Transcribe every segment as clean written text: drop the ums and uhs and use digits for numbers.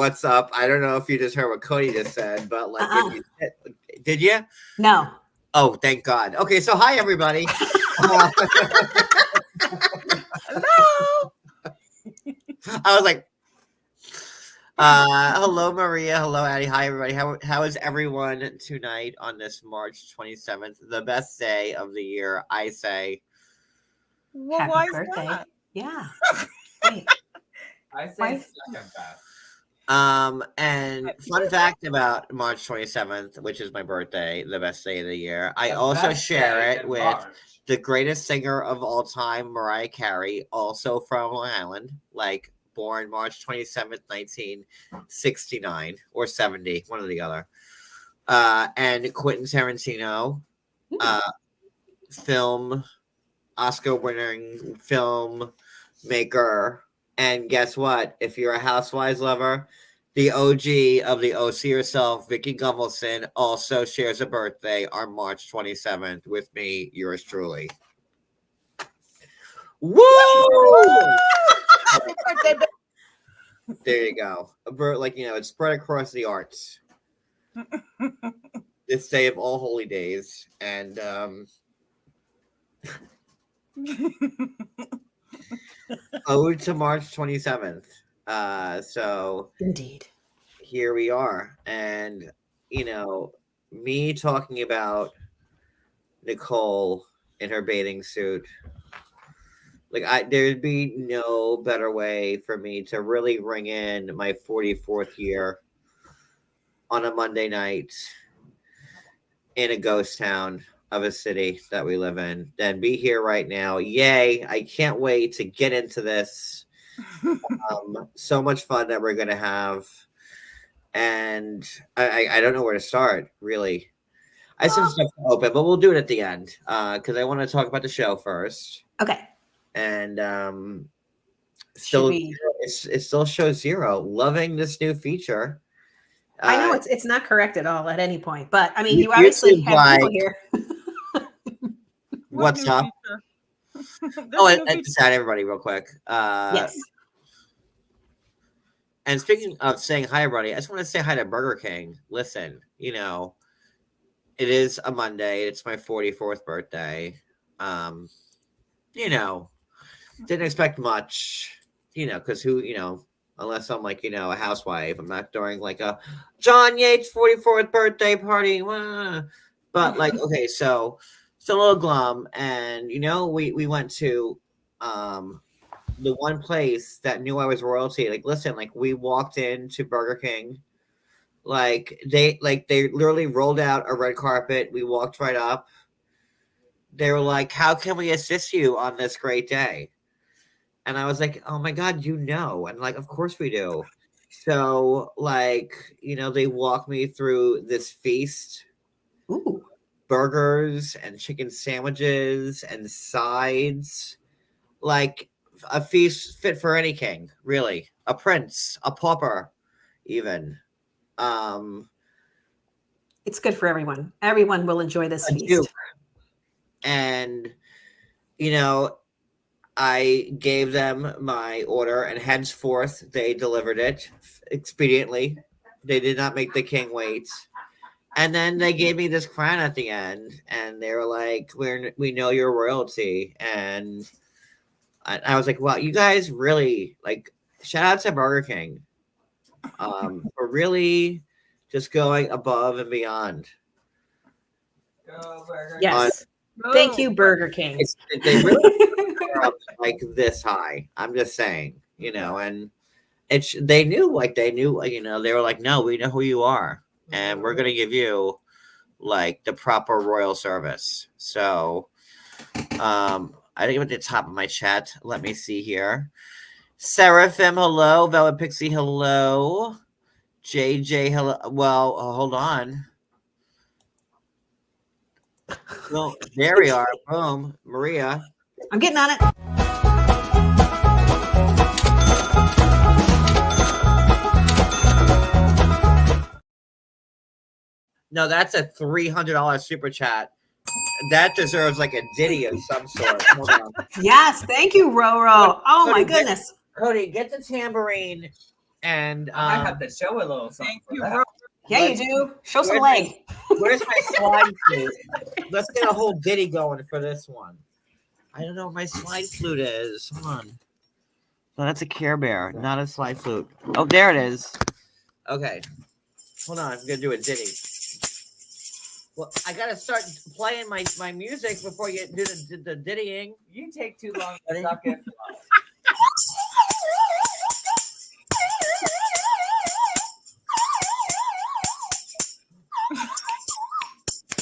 what's up. I don't know if you just heard what Cody just said, but like, did you? No. Oh, thank God. Okay, so hi everybody. Hello. I was like, hello Maria, hello Addie, hi everybody. How is everyone tonight on this March 27th, the best day of the year? I say. Well, Happy why is birthday. that? Yeah. Wait. I say Why? second best. And fun fact about March 27th, which is my birthday, the best day of the year. I also share it with the greatest singer of all time, Mariah Carey, also from Long Island, like born March 27th, 1969 or 70, one or the other. And Quentin Tarantino, Oscar-winning film maker. And guess what? If you're a Housewives lover, the OG of the OC herself, Vicky Gunvalson, also shares a birthday on March 27th with me, yours truly. Woo! There you go. It's spread across the arts. This day of all holy days. And ode to March 27th. So indeed, here we are. And me talking about Nicole in her bathing suit, there'd be no better way for me to really ring in my 44th year on a Monday night in a ghost town of a city that we live in than be here right now. Yay. I can't wait to get into this. So much fun that we're going to have. And I don't know where to start, really. I have some stuff open, but we'll do it at the end because I want to talk about the show first. Okay. And it still shows 0. Loving this new feature. I know it's not correct at all at any point, but I mean, you obviously have people here. What's up? I just add everybody real quick. Yes. And speaking of saying hi, everybody, I just want to say hi to Burger King. Listen, it is a Monday. It's my 44th birthday. Didn't expect much, because unless I'm like, a housewife, I'm not doing like a John Yates 44th birthday party. But okay, so it's a little glum. And, we went to the one place that knew I was royalty. Listen, we walked into Burger King. They literally rolled out a red carpet. We walked right up. They were like, how can we assist you on this great day? And I was like, oh my God, and of course we do. So they walk me through this feast. Ooh. Burgers and chicken sandwiches and sides. A feast fit for any king, really. A prince, a pauper, even. It's good for everyone. Everyone will enjoy this feast. Duke. And, I gave them my order, and henceforth they delivered it expediently. They did not make the king wait. And then they gave me this crown at the end, and they were like, we know you're royalty. And I was like, wow, you guys really, shout out to Burger King for really just going above and beyond. Go Burger. Yes. Thank you, Burger King. They really up this high. I'm just saying, and they knew, they were like, no, we know who you are, and we're gonna give you the proper royal service. So, I think at the top of my chat, let me see here. Seraphim, hello. Velvet Pixie, hello. JJ, hello. Well, hold on. Well, there we are. Boom. Maria. I'm getting on it. No, that's a $300 super chat. That deserves a ditty of some sort. Hold on. Yes, thank you, Roro. Oh my goodness. Cody, get the tambourine And I might have to show a little something. Thank you, for bro. that. Yeah, you do. Show some Where's leg. where's my slide flute? Let's get a whole ditty going for this one. I don't know where my slide flute is. Hold on. No, that's a Care Bear, not a slide flute. Oh, there it is. Okay. Hold on. I'm going to do a ditty. Well, I got to start playing my music before you do the dittying. You take too long to suck it.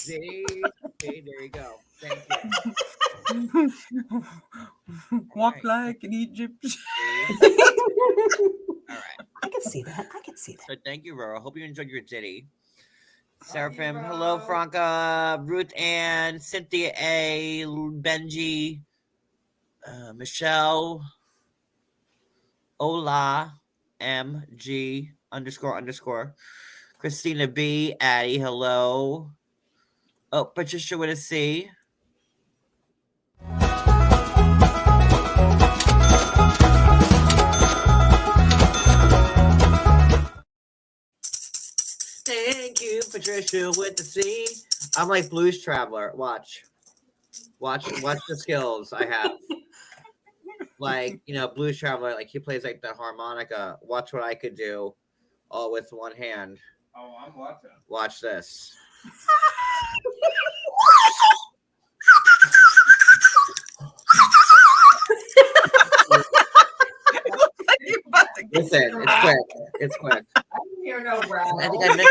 Ditty. Okay, there you go. Thank you. Walk Alright. like an Egyptian. All right. I can see that. I can see that. So thank you, Roro. Hope you enjoyed your ditty. Love you, Seraphim, hello, Roro. Franca, Ruth Ann, Cynthia A, Benji, Michelle, Ola, MG __, Christina B, Addie, hello. Oh, Patricia with a C. Thank you, Patricia with the C. I'm like Blues Traveler. Watch the skills I have. Like, Blues Traveler, like he plays like the harmonica. Watch what I could do all with one hand. Oh, I'm watching. Watch this. You're about to get Listen, it's quick. It's quick. I didn't hear no growl. I think I missed.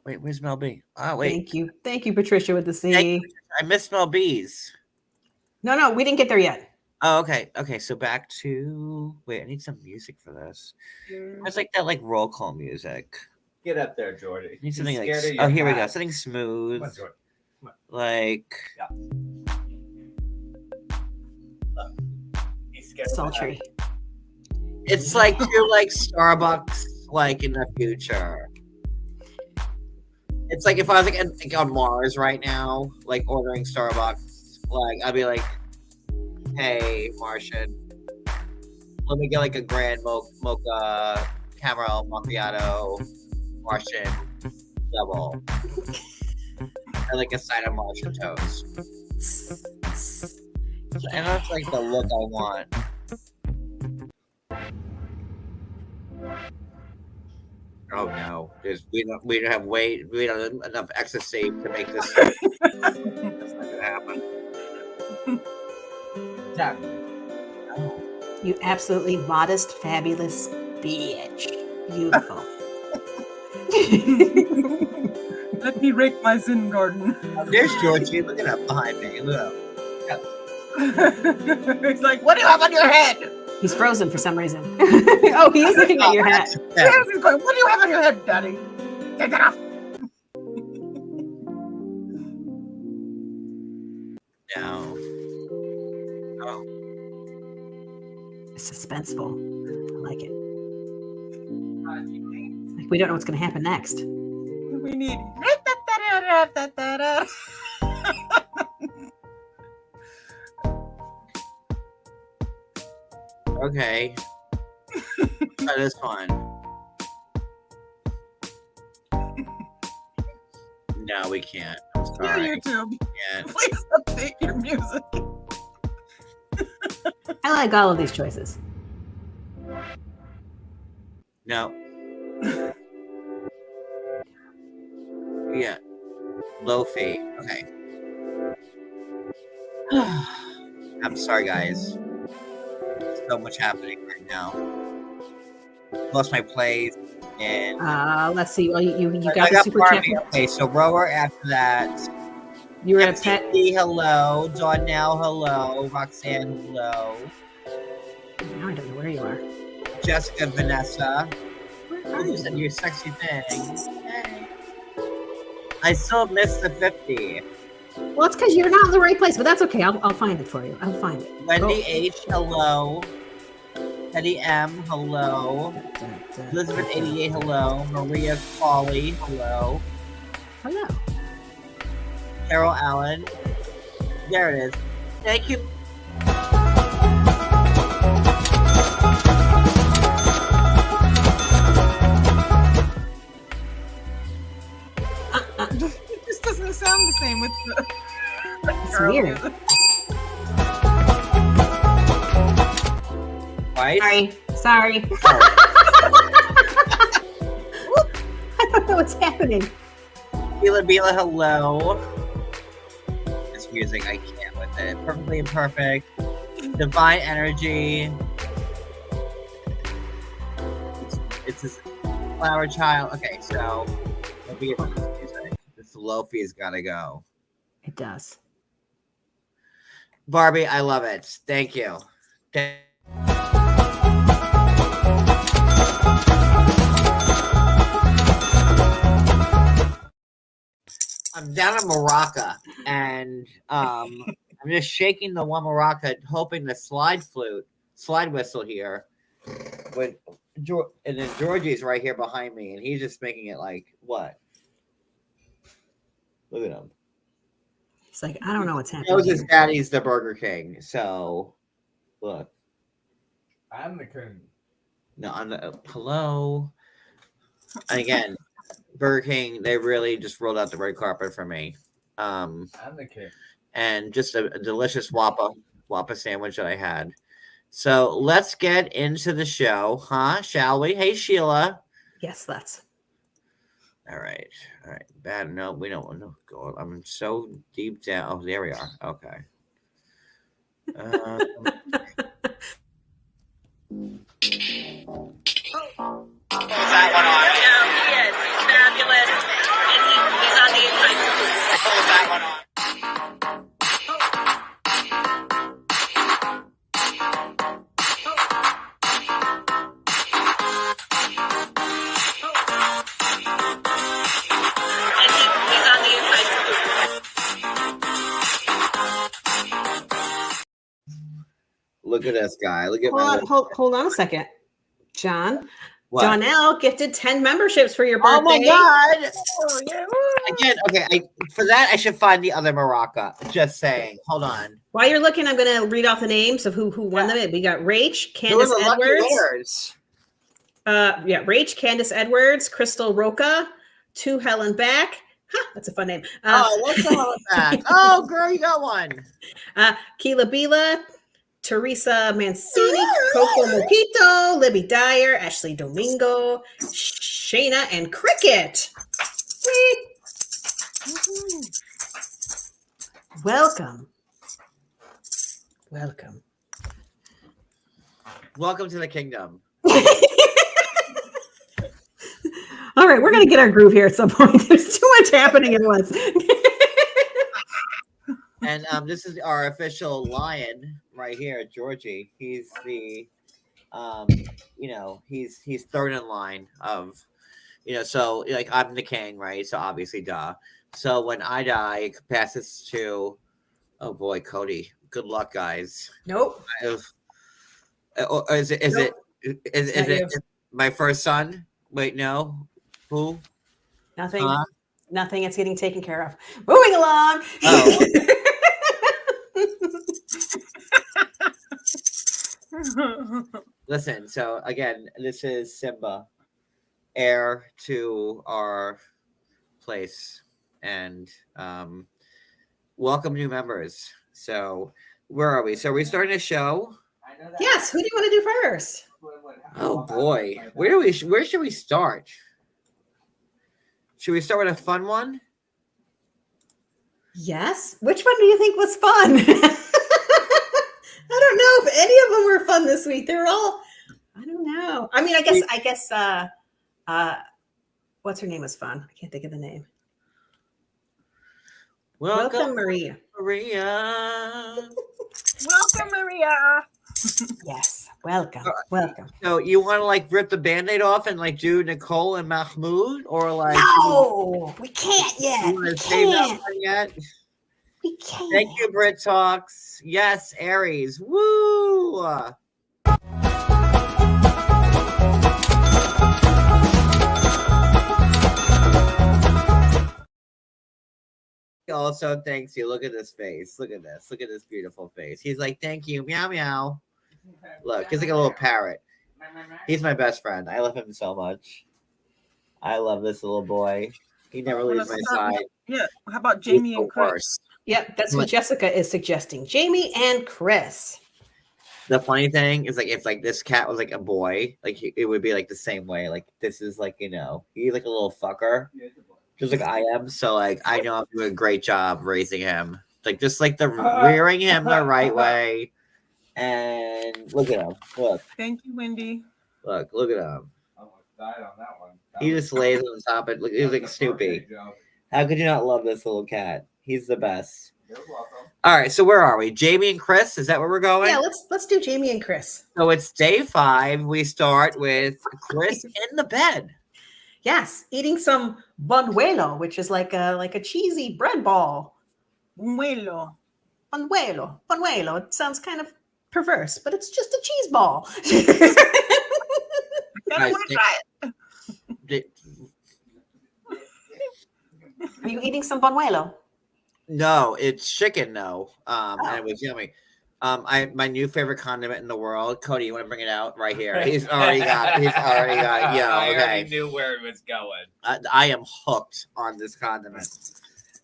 Wait, where's Mel B? Oh, wait. Thank you, Patricia with the C. Thank you. I missed Mel B's. No, we didn't get there yet. Oh, okay. Okay, so back to wait, I need some music for this. It's like that roll call music. Get up there, Georgie. I need something He's scared of like your here we go. hat. Something smooth. Come on, Georgie. Come on. Like He's scared of the Sultry. hat. it's like you're like Starbucks like in the future. It's like if I was like on Mars right now, like ordering Starbucks, like I'd be like, "Hey, Martian, let me get like a grand mocha caramel macchiato, Martian double, and like a side of Martian toast." And that's like the look I want. Oh no! We don't have enough ecstasy to make this. That's not gonna happen. Jack. You absolutely modest, fabulous bitch. Beautiful. Let me rake my Zen garden. There's Georgie. Look at that behind me. Look. It's like, what do you have on your head? He's frozen for some reason. Oh, he is looking at your hat. Yeah. He's going, what do you have on your head, Daddy? Take it off. No. Oh. It's suspenseful. I like it. Like we don't know what's going to happen next. We need. Okay. Try this one. No, we can't. I'm Dear sorry. YouTube, We can't. please update your music. I like all of these choices. No. Yeah. Low fee. Okay. I'm sorry, guys. So much happening right now. Lost my place and Let's see. Well, you I got the got super Barbie. chat. Okay, so Rower after that. You were at a pet. MTV, hello. Danielle, hello. Roxanne, hello. Now I don't know where you are. Jessica, Vanessa. Where are You you? said your sexy thing. Hey. I still missed the 50. Well, it's because you're not in the right place, but that's okay. I'll find it for you. I'll find it. Wendy Go. H, hello. Teddy M, hello. Elizabeth 88, hello. Maria Colley, hello. Hello. Carol Allen. There it is. Thank you. doesn't sound the same with the It's girl weird. music. Right? Sorry. Oh, I don't know what's happening. Bila, hello. This music, I can't with it. Perfectly imperfect. Divine energy. It's this flower child. Okay, so let me get rid of this music. This Lofi's gotta go. It does. Barbie, I love it. Thank you. I'm down at Maraca, and I'm just shaking the one maraca, hoping the slide whistle here. And then Georgie's right here behind me, and he's just making it like what? Look at him. He's like, I don't know what's He happening. knows his Here. daddy's the Burger King, so look. I'm the king. No, I'm the hello. And again, Burger King, they really just rolled out the red carpet for me. I'm the king. And just a delicious Whopper sandwich that I had. So let's get into the show, huh? Shall we? Hey, Sheila. Yes, let's. All right. Bad. No, we don't want to go. I'm so deep down. Oh, there we are. Okay. That one on. Yes, he's fabulous. And he's on the inside scoop. Hold that one on. And he's on the inside scoop. Look at this guy. Look at Hold on a second. John. What? Donnell gifted 10 memberships for your birthday. Oh my God. Oh, yeah. Again, okay. For that, I should find the other Maraca. Just saying. Hold on. While you're looking, I'm going to read off the names of who won them. We got Rach, Candace Those are lucky Edwards. winners. Rach, Candace Edwards, Crystal Roca, To Helen Back. Huh, that's a fun name. What's the hell with that? Oh, girl, you got one. Keela Bila, Teresa Mancini, Coco Mojito, Libby Dyer, Ashley Domingo, Shayna, and Cricket. Sweet. Welcome. Welcome to the kingdom. All right, we're going to get our groove here at some point. There's too much happening at once. And this is our official lion right here, Georgie. He's the, he's third in line of, so like I'm the king, right? So obviously, duh. So when I die, it passes to, oh boy, Cody. Good luck, guys. Nope. Is it my first son? Wait, no. Who? Nothing. Nothing. It's getting taken care of. Moving along. Oh. Listen, so again, this is Simba, heir to our place, and welcome new members. So where are we? So are we starting a show? Yes. Who do you want to do first? Oh boy, where should we start? Should we start with a fun one? Yes. Which one do you think was fun? I don't know if any of them were fun this week. They're all, I don't know. I mean, I guess, what's her name was fun. I can't think of the name. Welcome Maria. Welcome, Maria. Yes. Welcome. So you want to like rip the Band-Aid off and like do Nicole and Mahmoud, or like No, we can't yet. you want to save that one yet? We can't. Thank you, Brit Talks. Yes, Aries. Woo! Also, thanks you. Look at this face. Look at this. Look at this beautiful face. He's like, thank you. Meow, meow. Look, he's like a little parrot. He's my best friend. I love him so much. I love this little boy. He never leaves my side. Yeah. How about Jamie and Chris? Worst. Yep, that's what Jessica is suggesting. Jamie and Chris. The funny thing is, like, if like this cat was like a boy, like it would be like the same way. Like this is like, you know, he's like a little fucker, just like I am. So like I know I'm doing a great job raising him, like just like the rearing him the right way. And look at him. Look, Thank you, Wendy. look at him. Almost died on that one. He just lays on top of it. Look, he's like Snoopy. How could you not love this little cat? He's the best. You're welcome. All right, so where are we? Jamie and Chris? Is that where we're going? Yeah, let's do Jamie and Chris. So it's day 5. We start with Chris in the bed. Yes, eating some buñuelo, which is like a cheesy bread ball. Buñuelo. Buñuelo. It sounds kind of perverse, but it's just a cheese ball. I want to try it. Are you eating some buñuelo? No, it's chicken though. And it was yummy. My new favorite condiment in the world. Cody, you want to bring it out right here? He's already got. Yeah, I okay. already knew where it was going. I am hooked on this condiment.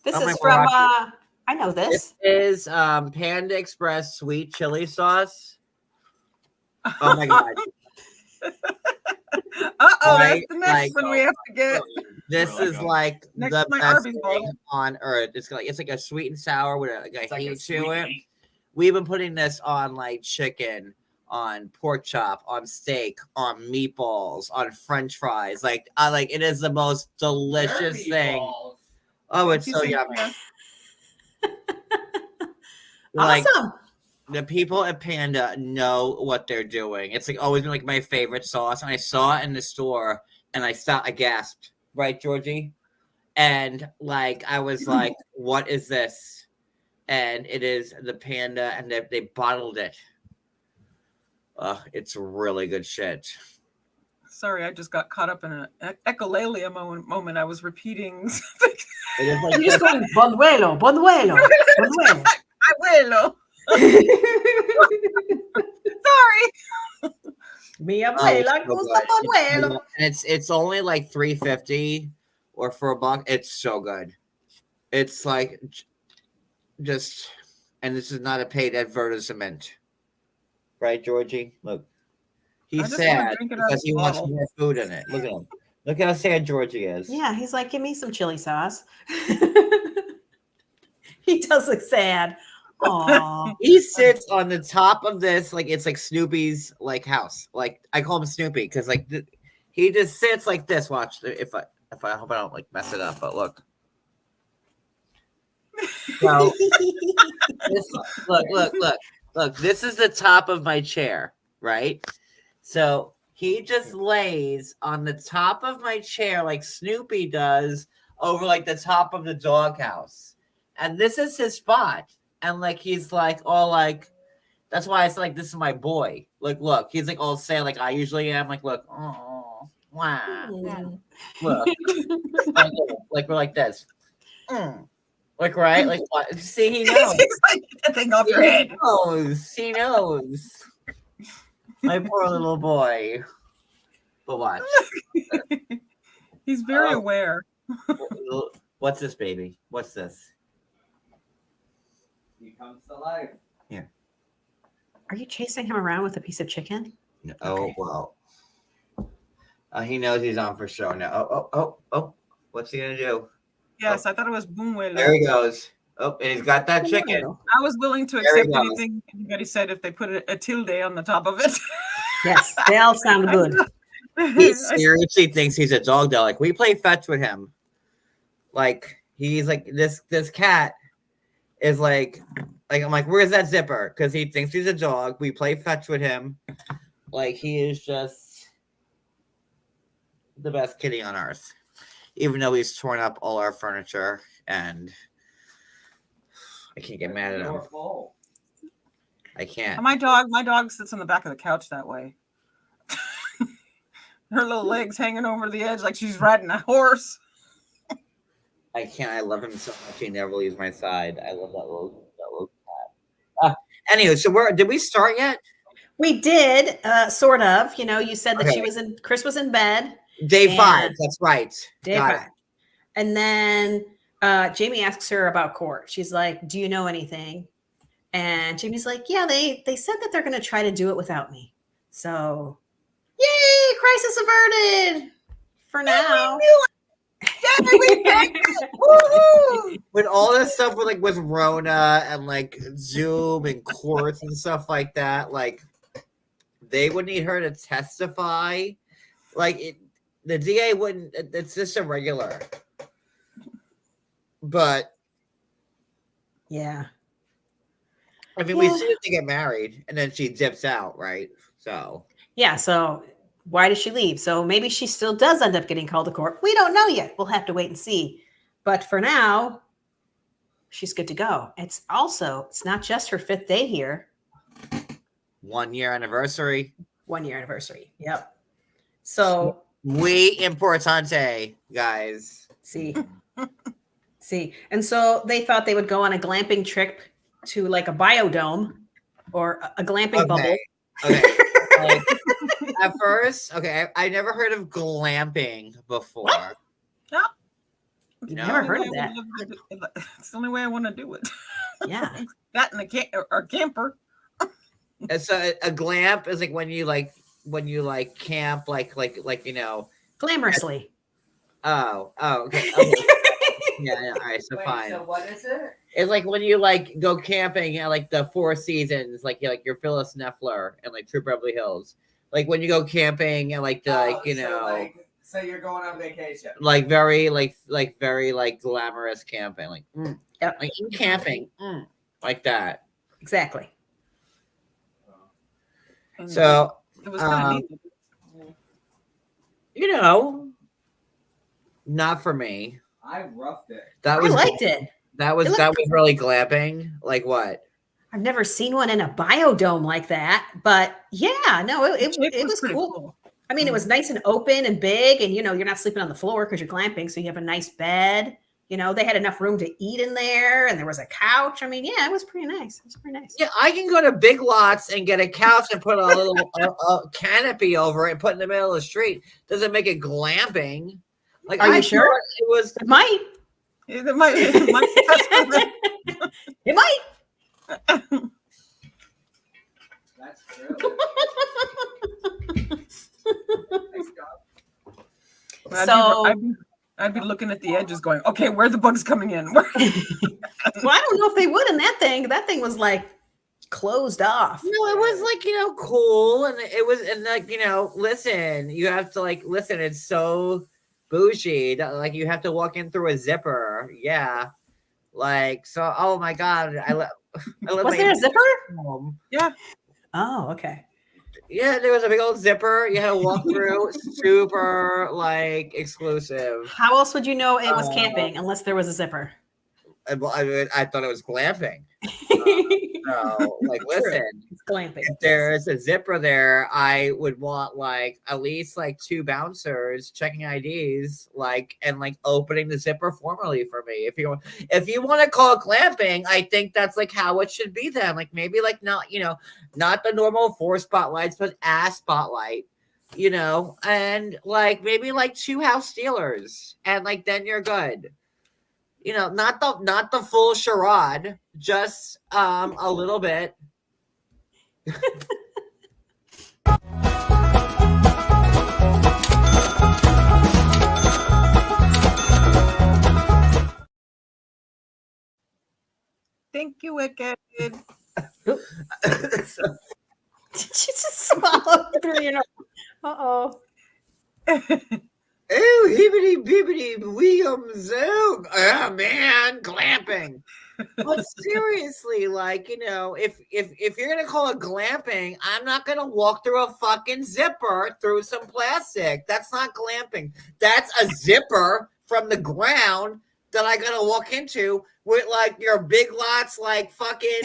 This Oh my is from. God. I know this. This is Panda Express sweet chili sauce. Oh my god! That's the next one we have to get. This is like Next the to my best Arby's bowl. thing on earth. It's like a sweet and sour with a It's like a heat sweet to it. meat. We've been putting this on like chicken, on pork chop, on steak, on meatballs, on French fries. Like it is the most delicious thing. Oh, it's so yummy. Like Awesome. the people at Panda know what they're doing. It's like always been like my favorite sauce. And I saw it in the store and I gasped, right, Georgie? And like I was like, what is this? And it is the Panda, and they bottled it. It's really good shit. Sorry, I just got caught up in an echolalia moment. I was repeating something. It is like You're just going buñuelo. Abuelo. Sorry. Mi abuela so gusta good. buñuelo. And it's only like $3.50 or for $1. It's so good. It's like just, and this is not a paid advertisement, right, Georgie? Look, he's just wanna sad drink it out because of he the wants bottle. more food in it. Look at him. Look how sad Georgie is. Yeah, he's like, give me some chili sauce. He does look sad. Aww. He sits on the top of this, like it's like Snoopy's like house. Like I call him Snoopy because like he just sits like this. Watch if I hope I don't like mess it up, but look. So, look. This is the top of my chair, right? So he just lays on the top of my chair like Snoopy does over like the top of the doghouse, and this is his spot. And like he's like all like, that's why I said like this is my boy. Like look, he's like all saying like I usually am. Like look, oh wow, look, like we're like this. Like, right? Like, what? See, he knows. It's like that thing off your head. He knows. My poor little boy. But watch. He's very aware. What's this, baby? What's this? He comes to life. Are you chasing him around with a piece of chicken? Oh, well. He knows he's on for show now. Oh. What's he going to do? Yes, I thought it was buñuelo. There he goes. Oh, and he's got that chicken. I was willing to There he accept goes. anything anybody said if they put a tilde on the top of it. Yes, they all sound good. He seriously thinks he's a dog, though. Like, we play fetch with him. Like, he's like, this cat is like I'm like, where's that zipper? Because he thinks he's a dog. We play fetch with him. Like, he is just the best kitty on earth. Even though he's torn up all our furniture, and I can't get mad at him. I can't. My dog sits on the back of the couch that way. Her little legs hanging over the edge like she's riding a horse. I can't. I love him so much. He never leaves my side. I love that little cat. Anyway, so did we start yet? We did, sort of. You know, you said that Okay. Chris was in bed. Day And 5. That's right. Day Got 5. And then Jamie asks her about court. She's like, "Do you know anything?" And Jamie's like, "Yeah, they said that they're going to try to do it without me. So, yay, crisis averted for now." With all this stuff with like with Rona and like Zoom and courts and stuff like that, like they would need her to testify. Like the DA wouldn't. It's just irregular. But Yeah. I mean, we see that they get married and then she dips out, right? So Yeah. So why does she leave? So maybe she still does end up getting called to court. We don't know yet. We'll have to wait and see. But for now, she's good to go. It's not just her 5th day here. 1 year anniversary. 1 year anniversary. Yep. So Muy importante, guys. see. And so they thought they would go on a glamping trip to like a biodome or a glamping bubble. Okay. Like, at first, I never heard of glamping before. What? No. No. Never heard of that. It's the only way I want to do it. Yeah. That and a camper. And so a glamp is like when you camp like Glamorously. Okay. Yeah, all right, so Wait, fine. so what is it? It's like when you like go camping at like the Four Seasons, like you're Phyllis Neffler and like True Beverly Hills. Like when you go camping and like the So you're going on vacation. like very very glamorous camping, like Yep. like in camping, like that. Exactly. And So it was kind of neat. not for me. I roughed it. That I was liked it. that was really glamping. Like what? I've never seen one in a biodome like that, but yeah, no, it was pretty cool. I mean, it was nice and open and big, and you're not sleeping on the floor because you're glamping, so you have a nice bed. They had enough room to eat in there, and there was a couch. I mean, yeah, it was pretty nice. It was pretty nice. Yeah, I can go to Big Lots and get a couch and put a little a canopy over it and put it in the middle of the street. Doesn't make it glamping. Like, Are you sure? It was. It might. It might. It might. That's true. Thanks, God. So- I'd be looking at the edges going, okay, where are the bugs coming in? Well, I don't know if they would in that thing. That thing was like closed off. No, it was like, cool. And it was, and like, listen, you have to like, listen, it's so bougie. Like you have to walk in through a zipper. Yeah. Like, so, oh my God. Was there a zipper? Home. Yeah. Oh, okay. Yeah, there was a big old zipper. You had to walk through. Super like exclusive. How else would you know it was camping unless there was a zipper? I thought it was glamping. So, like, listen, It's glamping. if there's a zipper there, I would want like at least like 2 bouncers checking IDs, and opening the zipper formally for me. If you want to call it glamping, I think that's like how it should be then. Like maybe like not not the normal 4 spotlights, but a spotlight. And like maybe like 2 house stealers, and like then you're good. Not the full charade, just a little bit. Thank you, Wicked. Did you just swallow through your nose? Uh-oh. Oh, hibbity bibbity Zoom. Oh man, glamping. But seriously, if you're gonna call it glamping, I'm not gonna walk through a fucking zipper through some plastic. That's not glamping. That's a zipper from the ground that I gotta walk into with your Big Lots fucking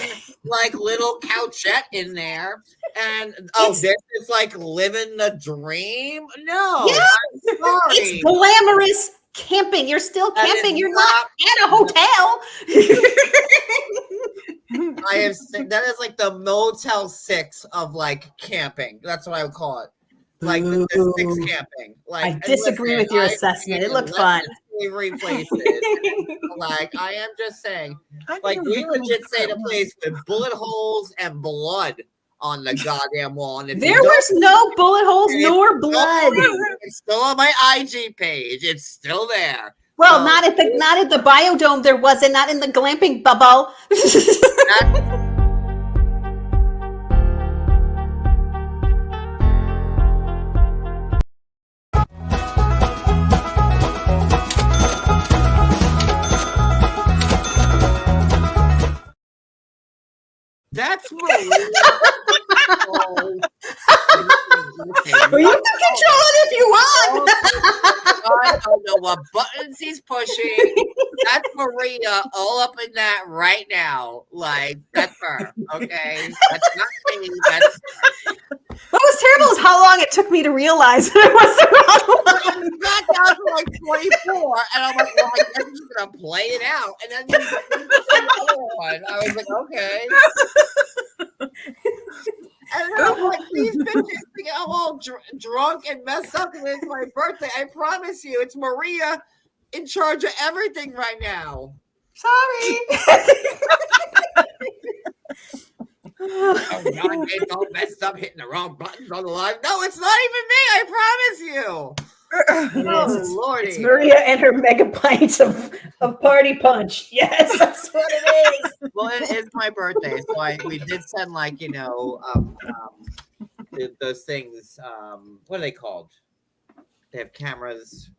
little couchette in there. And this is living the dream. No, Yeah. I'm sorry. It's glamorous camping. You're still camping. You're not at a hotel. That is like the Motel 6 of camping. That's what I would call it. The 6 camping. I disagree with your assessment. It looked fun. savory places. Like, I am just saying, I like, think we it would be legit cool. stayed a place with bullet holes and blood on the goddamn wall. And if There you don't- was no bullet holes It's nor blood. It's still on my IG page. It's still there. Well, So- not at the biodome. There wasn't. Not in the glamping bubble. That's Maria. Oh. Well, you can control it if you want. I don't know what buttons he's pushing. That's Maria all up in that right now. Like, that's her. Okay. That's not me. That's What was terrible is how long it took me to realize that it was the wrong one. you got down to like 24, and I'm like, well, I guess I'm just gonna play it out. And then you another one. I was like, okay. And then I'm like, these bitches think I'm all drunk and messed up because it's my birthday. I promise you, it's Maria in charge of everything right now. Sorry. Oh, God, it's all messed up, hitting the wrong buttons on the live. No, it's not even me. I promise you. Oh, It's Lordy. Maria and her megabytes of party punch. Yes, that's what it is. Well, it is my birthday, so we did send like those things. What are they called? They have cameras.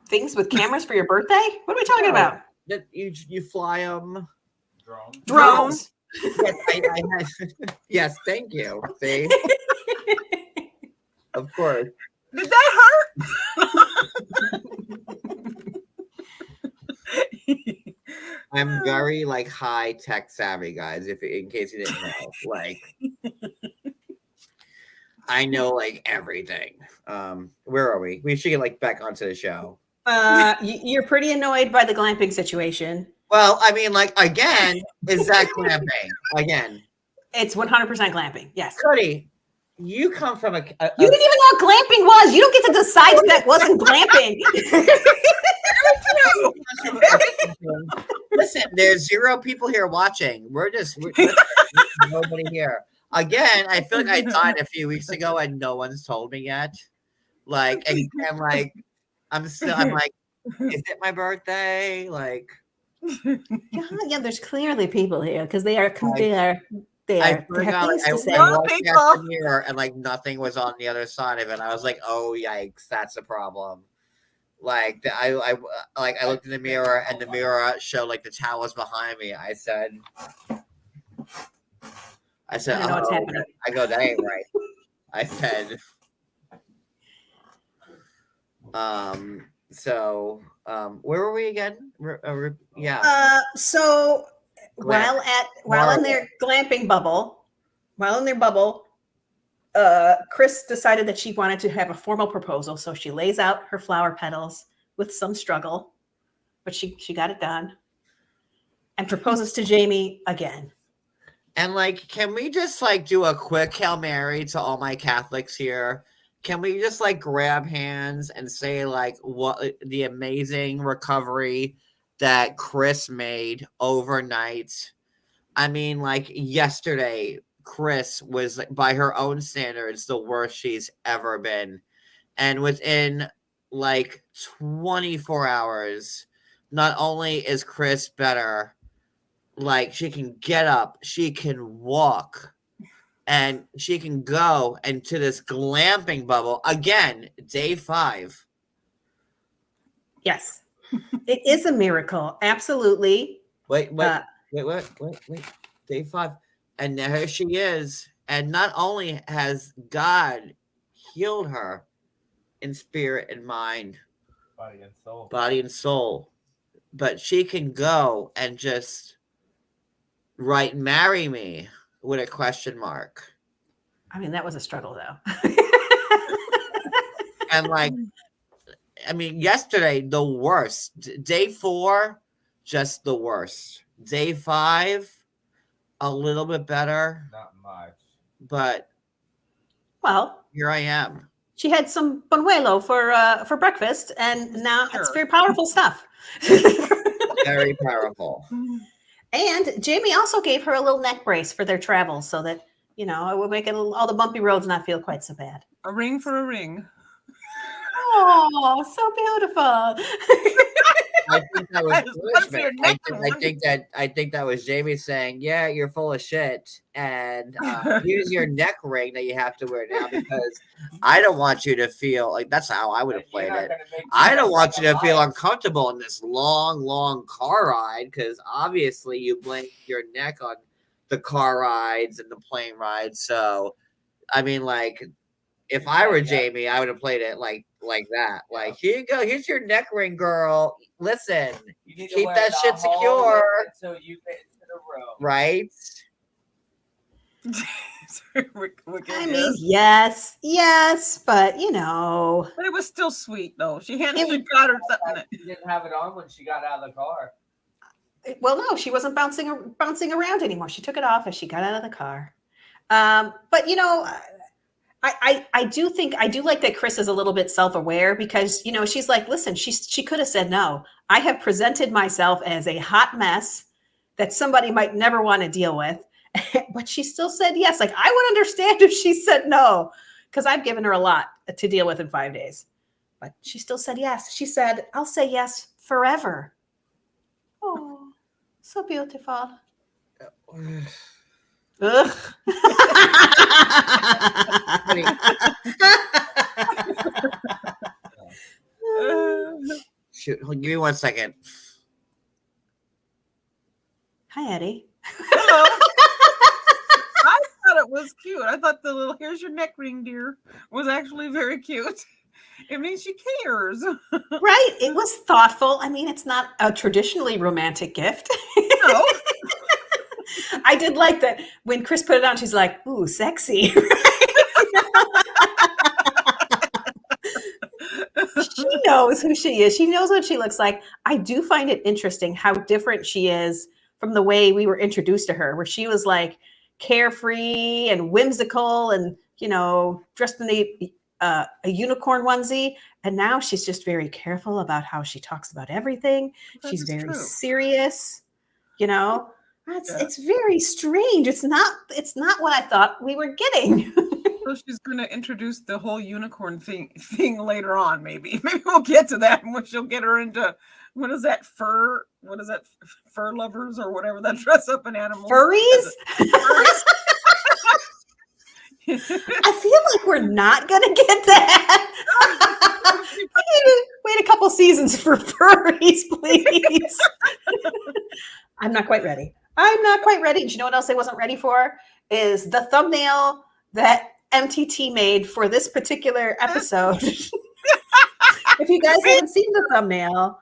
Things with cameras for your birthday? What are we talking about? That you fly them. Drones. Yes, I had, yes, thank you. See, of course. Did that hurt? I'm very like high tech savvy, guys. If in case you didn't know, like I know like everything. Where are we? We should get like back onto the show. You're pretty annoyed by the glamping situation. Well, I mean, like again, is that glamping? Again, It's 100% glamping. Yes. Cody, you come from a You didn't even know what glamping was. You don't get to decide if that wasn't glamping. Listen, there's 0 people here watching. We're nobody here. Again, I feel like I died a few weeks ago and no one's told me yet. Like, and I'm like, I'm like, is it my birthday? Like, yeah, there's clearly people here because they are I they have forgot. things I to say. looked people. at the mirror and like nothing was on the other side of it. I was like, oh yikes, that's a problem. Like I looked in the mirror and the mirror showed like the towels behind me. I said, I don't know what's oh. happening. I go, that ain't right. I said, so where were we again? Yeah. So Glamp. while in their glamping bubble, Chris decided that she wanted to have a formal proposal. So she lays out her flower petals with some struggle, but she got it done and proposes to Jamie again. And like, can we just like do a quick Hail Mary to all my Catholics here? Can we just like grab hands and say like what the amazing recovery that Chris made overnight? I mean, like yesterday, Chris was by her own standards the worst she's ever been. And within like 24 hours, not only is Chris better, like she can get up, she can walk, and she can go into this glamping bubble again, day 5. Yes, it is a miracle. Absolutely. Wait. Day 5. And there she is. And not only has God healed her in spirit and mind, body and soul, but she can go and just write "marry me" with a question mark. I mean, that was a struggle though. And like, I mean, yesterday, the worst. Day 4, just the worst. Day 5, a little bit better. Not much. But Well, here I am. she had some buñuelo for breakfast, and now it's Sure. very powerful stuff. Very powerful. And Jamie also gave her a little neck brace for their travels, so that it would make all the bumpy roads not feel quite so bad. A ring for a ring. Oh, so beautiful. I think that was What's your punishment. neck I think that was Jamie saying, "Yeah, you're full of shit, and here's your neck ring that you have to wear now because I don't want you to feel like that's how I would have You're played not it. gonna make I me don't look want you like to a feel liar. uncomfortable in this long car ride because obviously you blame your neck on the car rides and the plane rides. So, I mean, like, if I were Jamie, I would have played it like that. Like, here you go. Here's your neck ring, girl. Listen, You need to keep wear that the shit whole secure. thing until you fit into the room. Right? I mean, yes, but But it was still sweet though. She got her something. She didn't have it on when she got out of the car. well, no, she wasn't bouncing around anymore. She took it off as she got out of the car. But I do like that Chris is a little bit self-aware because she's like, listen, she could have said no. I have presented myself as a hot mess that somebody might never want to deal with, but she still said yes. Like, I would understand if she said no, because I've given her a lot to deal with in 5 days, but she still said yes. She said, I'll say yes forever. Oh, so beautiful. Ugh. Shoot, give me 1 second. Hi, Eddie. Hello. I thought it was cute. I thought the little "here's your neck ring, dear" was actually very cute. It means she cares. Right? It was thoughtful. I mean, it's not a traditionally romantic gift. No. I did like that when Chris put it on, she's like, ooh, sexy. She knows who she is. She knows what she looks like. I do find it interesting how different she is from the way we were introduced to her, where she was like carefree and whimsical and, dressed in a unicorn onesie. And now she's just very careful about how she talks about everything. She's very true. serious, It's very strange. It's not what I thought we were getting. So she's going to introduce the whole unicorn thing later on. Maybe we'll get to that, and she'll get her into what is that fur lovers or whatever that dress up in animals. Furries. I feel like we're not gonna get that. Wait a couple seasons for furries, please. I'm not quite ready. And you know what else I wasn't ready for? Is the thumbnail that MTT made for this particular episode. If you guys haven't seen the thumbnail,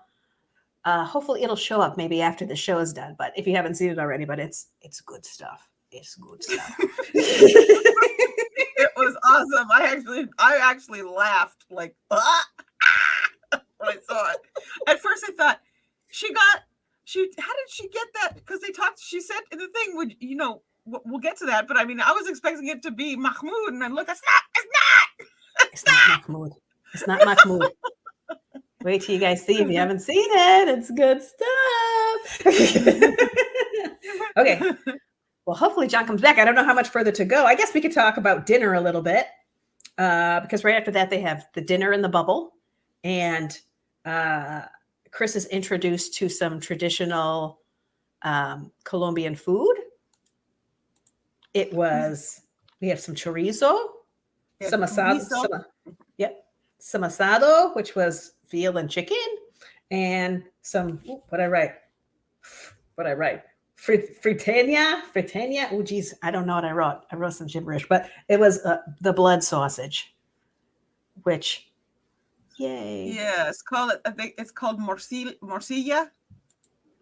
hopefully it'll show up maybe after the show is done. But if you haven't seen it already, but it's good stuff. It's good stuff. It was awesome. I actually laughed like when I saw it. At first I thought how did she get that? Because she said in the thing, we'll get to that, but I mean, I was expecting it to be Mahmoud, and I look, it's not Mahmoud. It's not Mahmoud. Wait till you guys see. If you haven't seen it, it's good stuff. Okay. Well, hopefully John comes back. I don't know how much further to go. I guess we could talk about dinner a little bit because right after that, they have the dinner in the bubble. And Chris is introduced to some traditional Colombian food. We have some chorizo, some asado, some asado, which was veal and chicken, and some, what I write? Fritania. Oh, geez, I don't know what I wrote. I wrote some gibberish, but it was the blood sausage, which, yay. Yeah, I think it's called morcilla.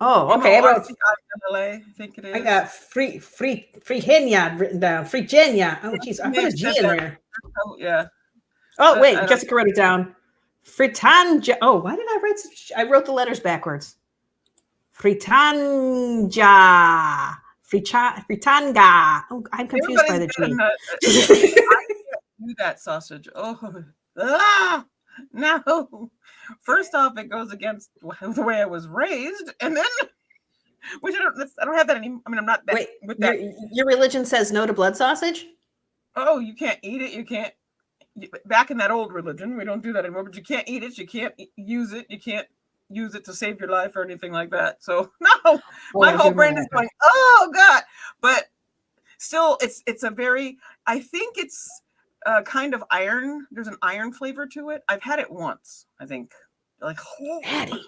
Oh, okay. I think it is. I got Frijenia written down. Frijenia. Oh, geez, I put a G in there. Oh, yeah. Oh, wait, Jessica wrote it down. Fritanja. Oh, why did I write I wrote the letters backwards. Fritanja. Fritanga. Oh, I'm confused by the G. I knew that sausage. Oh, No. First off, it goes against the way I was raised, and then which I don't have that anymore. I mean, I'm not that Wait, with that. your religion says no to blood sausage? Oh, you can't eat it. You can't. Back in that old religion, we don't do that anymore. But you can't eat it. You can't use it. You can't use it to save your life or anything like that. So no, my whole brain is going, oh God. But still, it's a very. I think it's kind of iron. There's an iron flavor to it. I've had it once. I think. Like, oh, Patty,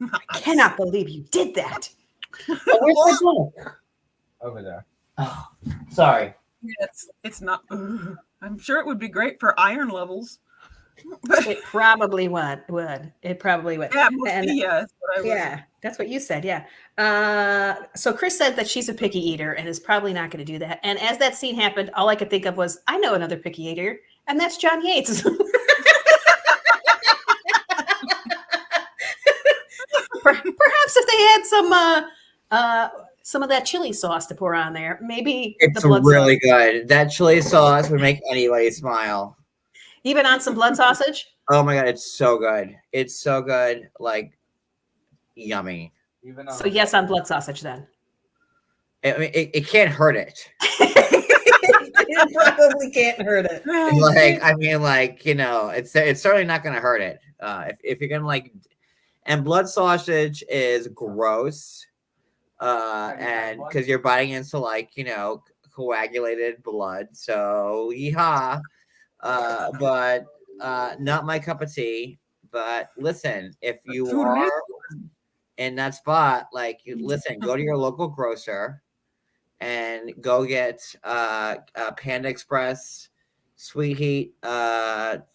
I cannot believe you did that. Where's my book? Over there. Oh, sorry. It's not. I'm sure it would be great for iron levels. But It probably would. It probably would. yeah, And- yes. yeah, that's what you said. Yeah. So Chris said that she's a picky eater and is probably not going to do that. And as that scene happened, all I could think of was, I know another picky eater, and that's John Yates. Perhaps if they had some of that chili sauce to pour on there, maybe It's the blood really sauce. good. That chili sauce would make anybody smile. Even on some blood sausage. Oh my God, it's so good. It's so good. Like, yummy. Even on So yes, on blood sausage then. I mean, it can't hurt it. It probably can't hurt it. Like, I mean, like, it's certainly not going to hurt it. If you're going to like, and blood sausage is gross. And because you're biting into like, coagulated blood. So, yeehaw. But not my cup of tea. But listen, if you are in that spot, like, listen, go to your local grocer and go get Panda Express, sweet heat,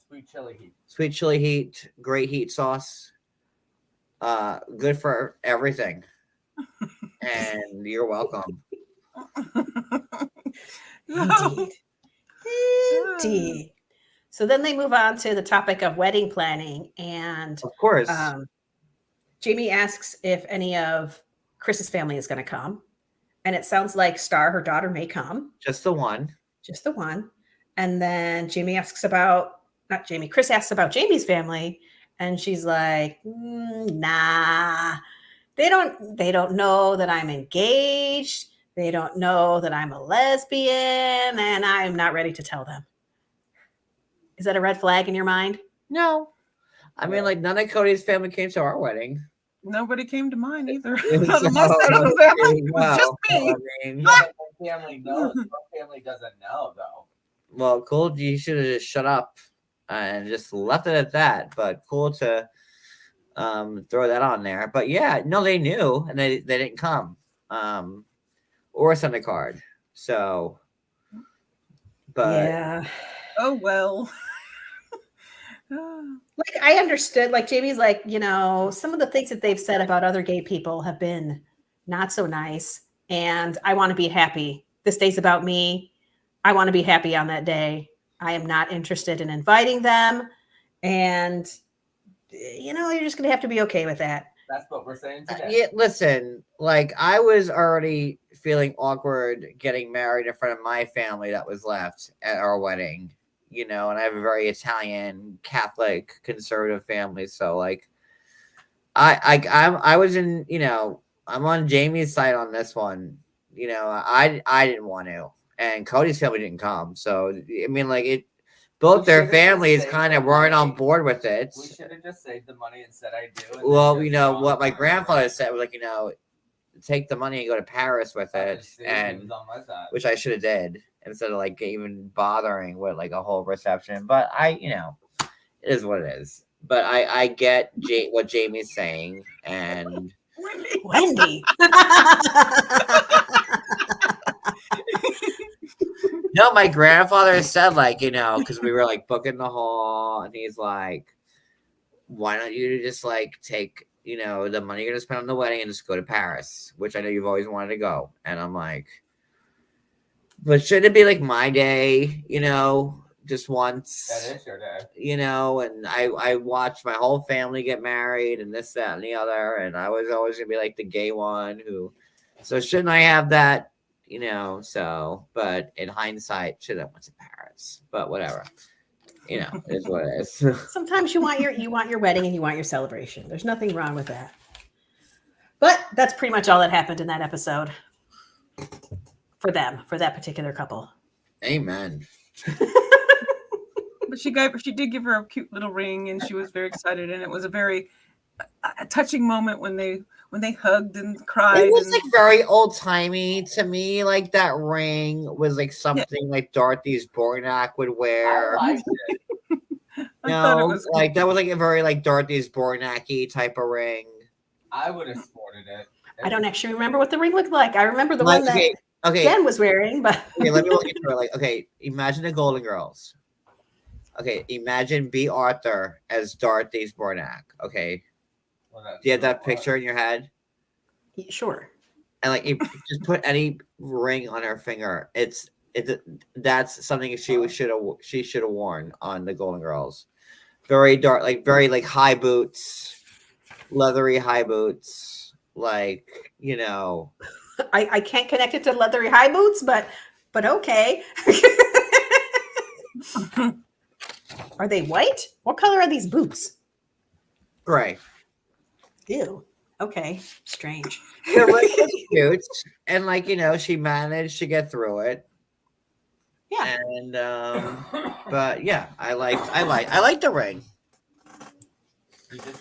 sweet chili heat. sweet chili heat, great heat sauce. Good for everything. And you're welcome. Indeed. Indeed. So then they move on to the topic of wedding planning. And Of course. Jamie asks if any of Chris's family is going to come. And it sounds like Star, her daughter, may come. Just the one. Just the one. And then Chris asks about Jamie's family. And she's like, nah, they don't know that I'm engaged. They don't know that I'm a lesbian, and I'm not ready to tell them. Is that a red flag in your mind? No. I mean, like, none of Cody's family came to our wedding. Nobody came to mine either. So, Not on my side of the family. It was just me. I mean, My family knows. My family doesn't know though. well, cool. You should have just shut up and just left it at that. But cool to throw that on there. But yeah, no, they knew and they didn't come or send a card. So, but Yeah. Oh well. Like, I understood, like, Jamie's like, some of the things that they've said about other gay people have been not so nice. And I want to be happy. This day's about me. I want to be happy on that day. I am not interested in inviting them. And, you're just going to have to be okay with that. That's what we're saying today. yeah, listen, like I was already feeling awkward getting married in front of my family that was left at our wedding, and I have a very Italian, Catholic, conservative family. So like, I was in, I'm on Jamie's side on this one. I didn't want to, and Cody's family didn't come. So I mean, like both their families kind of weren't on board with it. We should have just saved the money and said I do. and Well, then just what my gone. grandfather said was like, take the money and go to Paris with I it, just see he and was on my side. which I should have did instead of like even bothering with like a whole reception. But it is what it is. But I get what Jamie's saying, and Wendy. no, my grandfather said like, because we were like booking the hall, and he's like, why don't you just like take, the money you're gonna spend on the wedding and just go to Paris, which I know you've always wanted to go. And I'm like, but should it be like my day, just once? That is your day. And I watched my whole family get married and this, that, and the other, and I was always gonna be like the gay one so shouldn't I have that? But in hindsight, should have went to Paris, but whatever. You know, it is what it is. Sometimes you want your wedding and you want your celebration. There's nothing wrong with that. But that's pretty much all that happened in that episode for them, for that particular couple. Amen. But she did give her a cute little ring, and she was very excited, and it was a very touching moment when they hugged and cried. It was like very old timey to me. Like that ring was like something like Dorothy's Bornak would wear. I liked it. Like that was like a very like Dorothy's Bornak-y type of ring. I would have sported it. I don't actually remember what the ring looked like. I remember the Like, one that okay, Jen was wearing, but okay, let me look into it. Like, okay, imagine the Golden Girls. Okay, imagine B. Arthur as Dorothy's Bornak. Okay, Well, do you have that picture in your head? sure. And like, you just put any ring on her finger. That's something she should have worn on the Golden Girls. Very dark, like very like high boots, leathery high boots. Like, you know, I can't connect it to leathery high boots, but okay. Are they white? What color are these boots? gray. Ew. Okay. Strange. They're really cute, and like, you know, she managed to get through it. Yeah. And but yeah, I like the ring.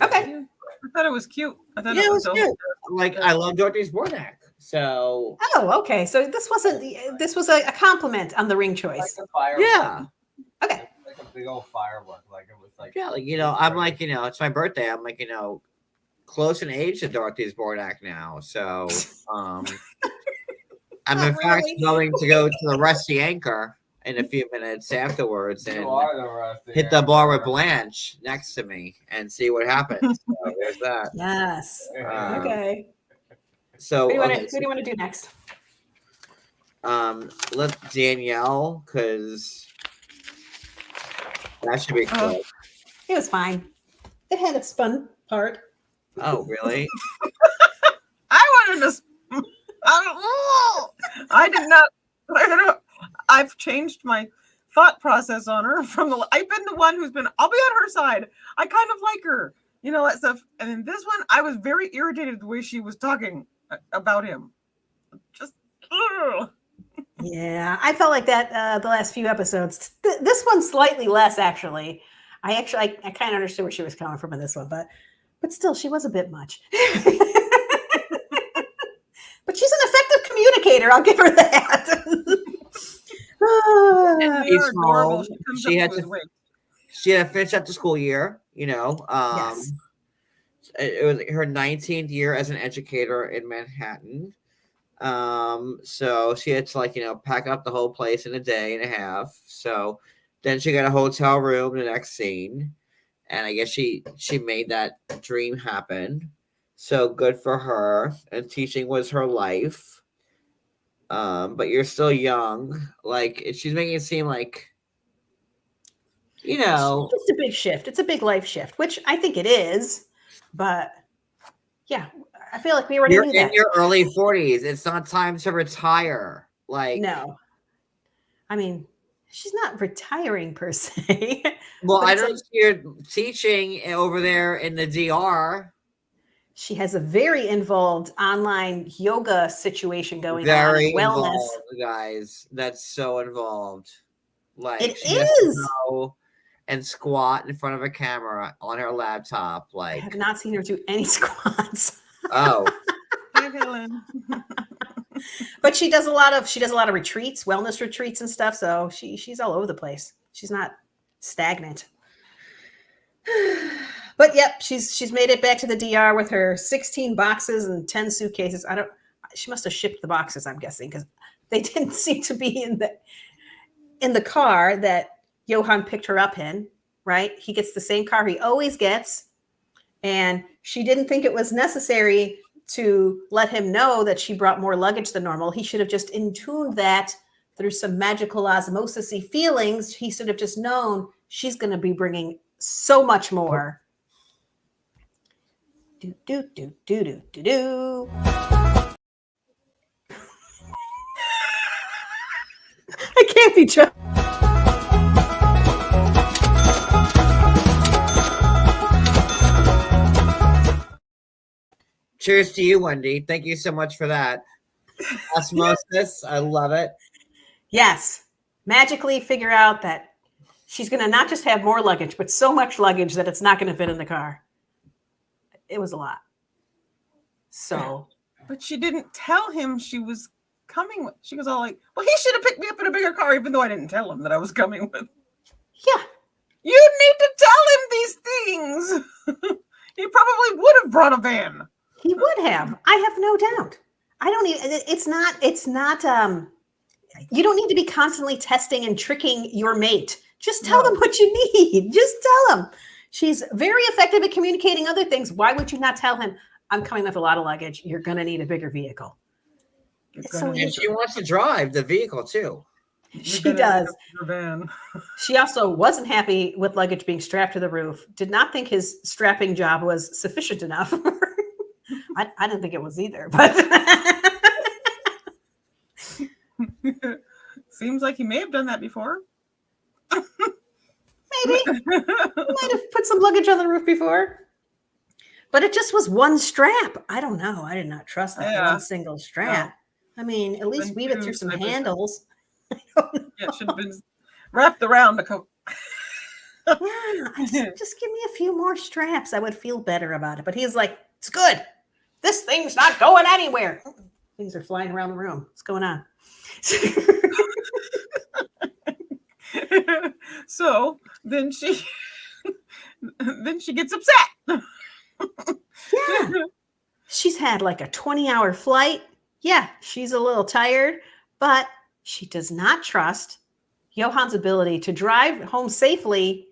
Okay. I thought it was cute. I thought Yeah, it it was was cute. Like, I love Dorothy's Bornak. So Oh, okay. So this was a compliment on the ring choice. Like a firework. yeah. Okay. Like a big old firework. Like it was like. Yeah, like, you know, I'm like, you know, it's my birthday. I'm like, you know, close in age to Dorothy's Bornak now. So I'm in fact really. going to go to the Rusty Anchor in a few minutes afterwards and You are the rusty hit the anchor. bar with Blanche next to me and see what happens. So there's that. Yes. Okay. So Who do okay, you want to do next? let Danielle, because that should be cool. It was fine. It had its fun part. Oh, really? I wanted to. I did not. I've changed my thought process on her from the. I've been the one who's been. I'll be on her side. I kind of like her, you know, that stuff. And in this one, I was very irritated the way she was talking about him. Just. Ugh. Yeah, I felt like that the last few episodes. This one slightly less, actually. I kind of understood where she was coming from in this one, but still, she was a bit much. But she's an effective communicator. I'll give her that. And they She's are adorable. home. She comes She up had with to- weight. She had to finish up the school year, you know. Yes. It was her 19th year as an educator in Manhattan. So she had to, like, you know, pack up the whole place in a day and a half. So then she got a hotel room the next scene. And I guess she made that dream happen. So good for her. And teaching was her life. But you're still young. Like, she's making it seem like, you know, It's a big shift. It's a big life shift, which I think it is. But yeah, I feel like we already you're knew in that. your early 40s. It's not time to retire. Like, No, I mean, she's not retiring per se. well, But I it's don't like- see her teaching over there in the DR. She has a very involved online yoga situation going Very on. Wellness. involved, guys. That's so involved. Like, It she has to is. go and squat in front of a camera on her laptop. I Like, have not seen her do any squats. oh, Hi, Helen. But she does a lot of retreats, wellness retreats and stuff. So she's all over the place. She's not stagnant. But yep, she's made it back to the DR with her 16 boxes and 10 suitcases. She must have shipped the boxes, I'm guessing, because they didn't seem to be in the car that Yohan picked her up in, right? He gets the same car he always gets. And she didn't think it was necessary to let him know that she brought more luggage than normal. He should have just intuned that through some magical osmosis-y feelings. He should have just known she's going to be bringing so much more. Do, do, do, do, do, do, do. I can't be trusted. Cheers to you, Wendy. Thank you so much for that. Osmosis, I love it. Yes. Magically figure out that she's going to not just have more luggage, but so much luggage that it's not going to fit in the car. It was a lot. So. But she didn't tell him she was coming with. She was all like, well, he should have picked me up in a bigger car, even though I didn't tell him that I was coming with. Yeah. You need to tell him these things. He probably would have brought a van. He would have. I have no doubt. I don't even, it's not, you don't need to be constantly testing and tricking your mate. Just tell them what you need. Just tell them. She's very effective at communicating other things. Why would you not tell him, I'm coming with a lot of luggage. You're going to need a bigger vehicle. And she wants to drive the vehicle too. She does. She also wasn't happy with luggage being strapped to the roof. Did not think his strapping job was sufficient enough. I didn't think it was either, but seems like he may have done that before. Maybe. Might have put some luggage on the roof before. But it just was one strap. I don't know. I did not trust that one single strap. I mean, at least weave it through some handles. Yeah, it should have been wrapped around the coat. Just give me a few more straps. I would feel better about it. But he's like, it's good. This thing's not going anywhere. Things are flying around the room. What's going on? So then she gets upset. Yeah. She's had like a 20-hour flight. Yeah, she's a little tired, but she does not trust Yohan's ability to drive home safely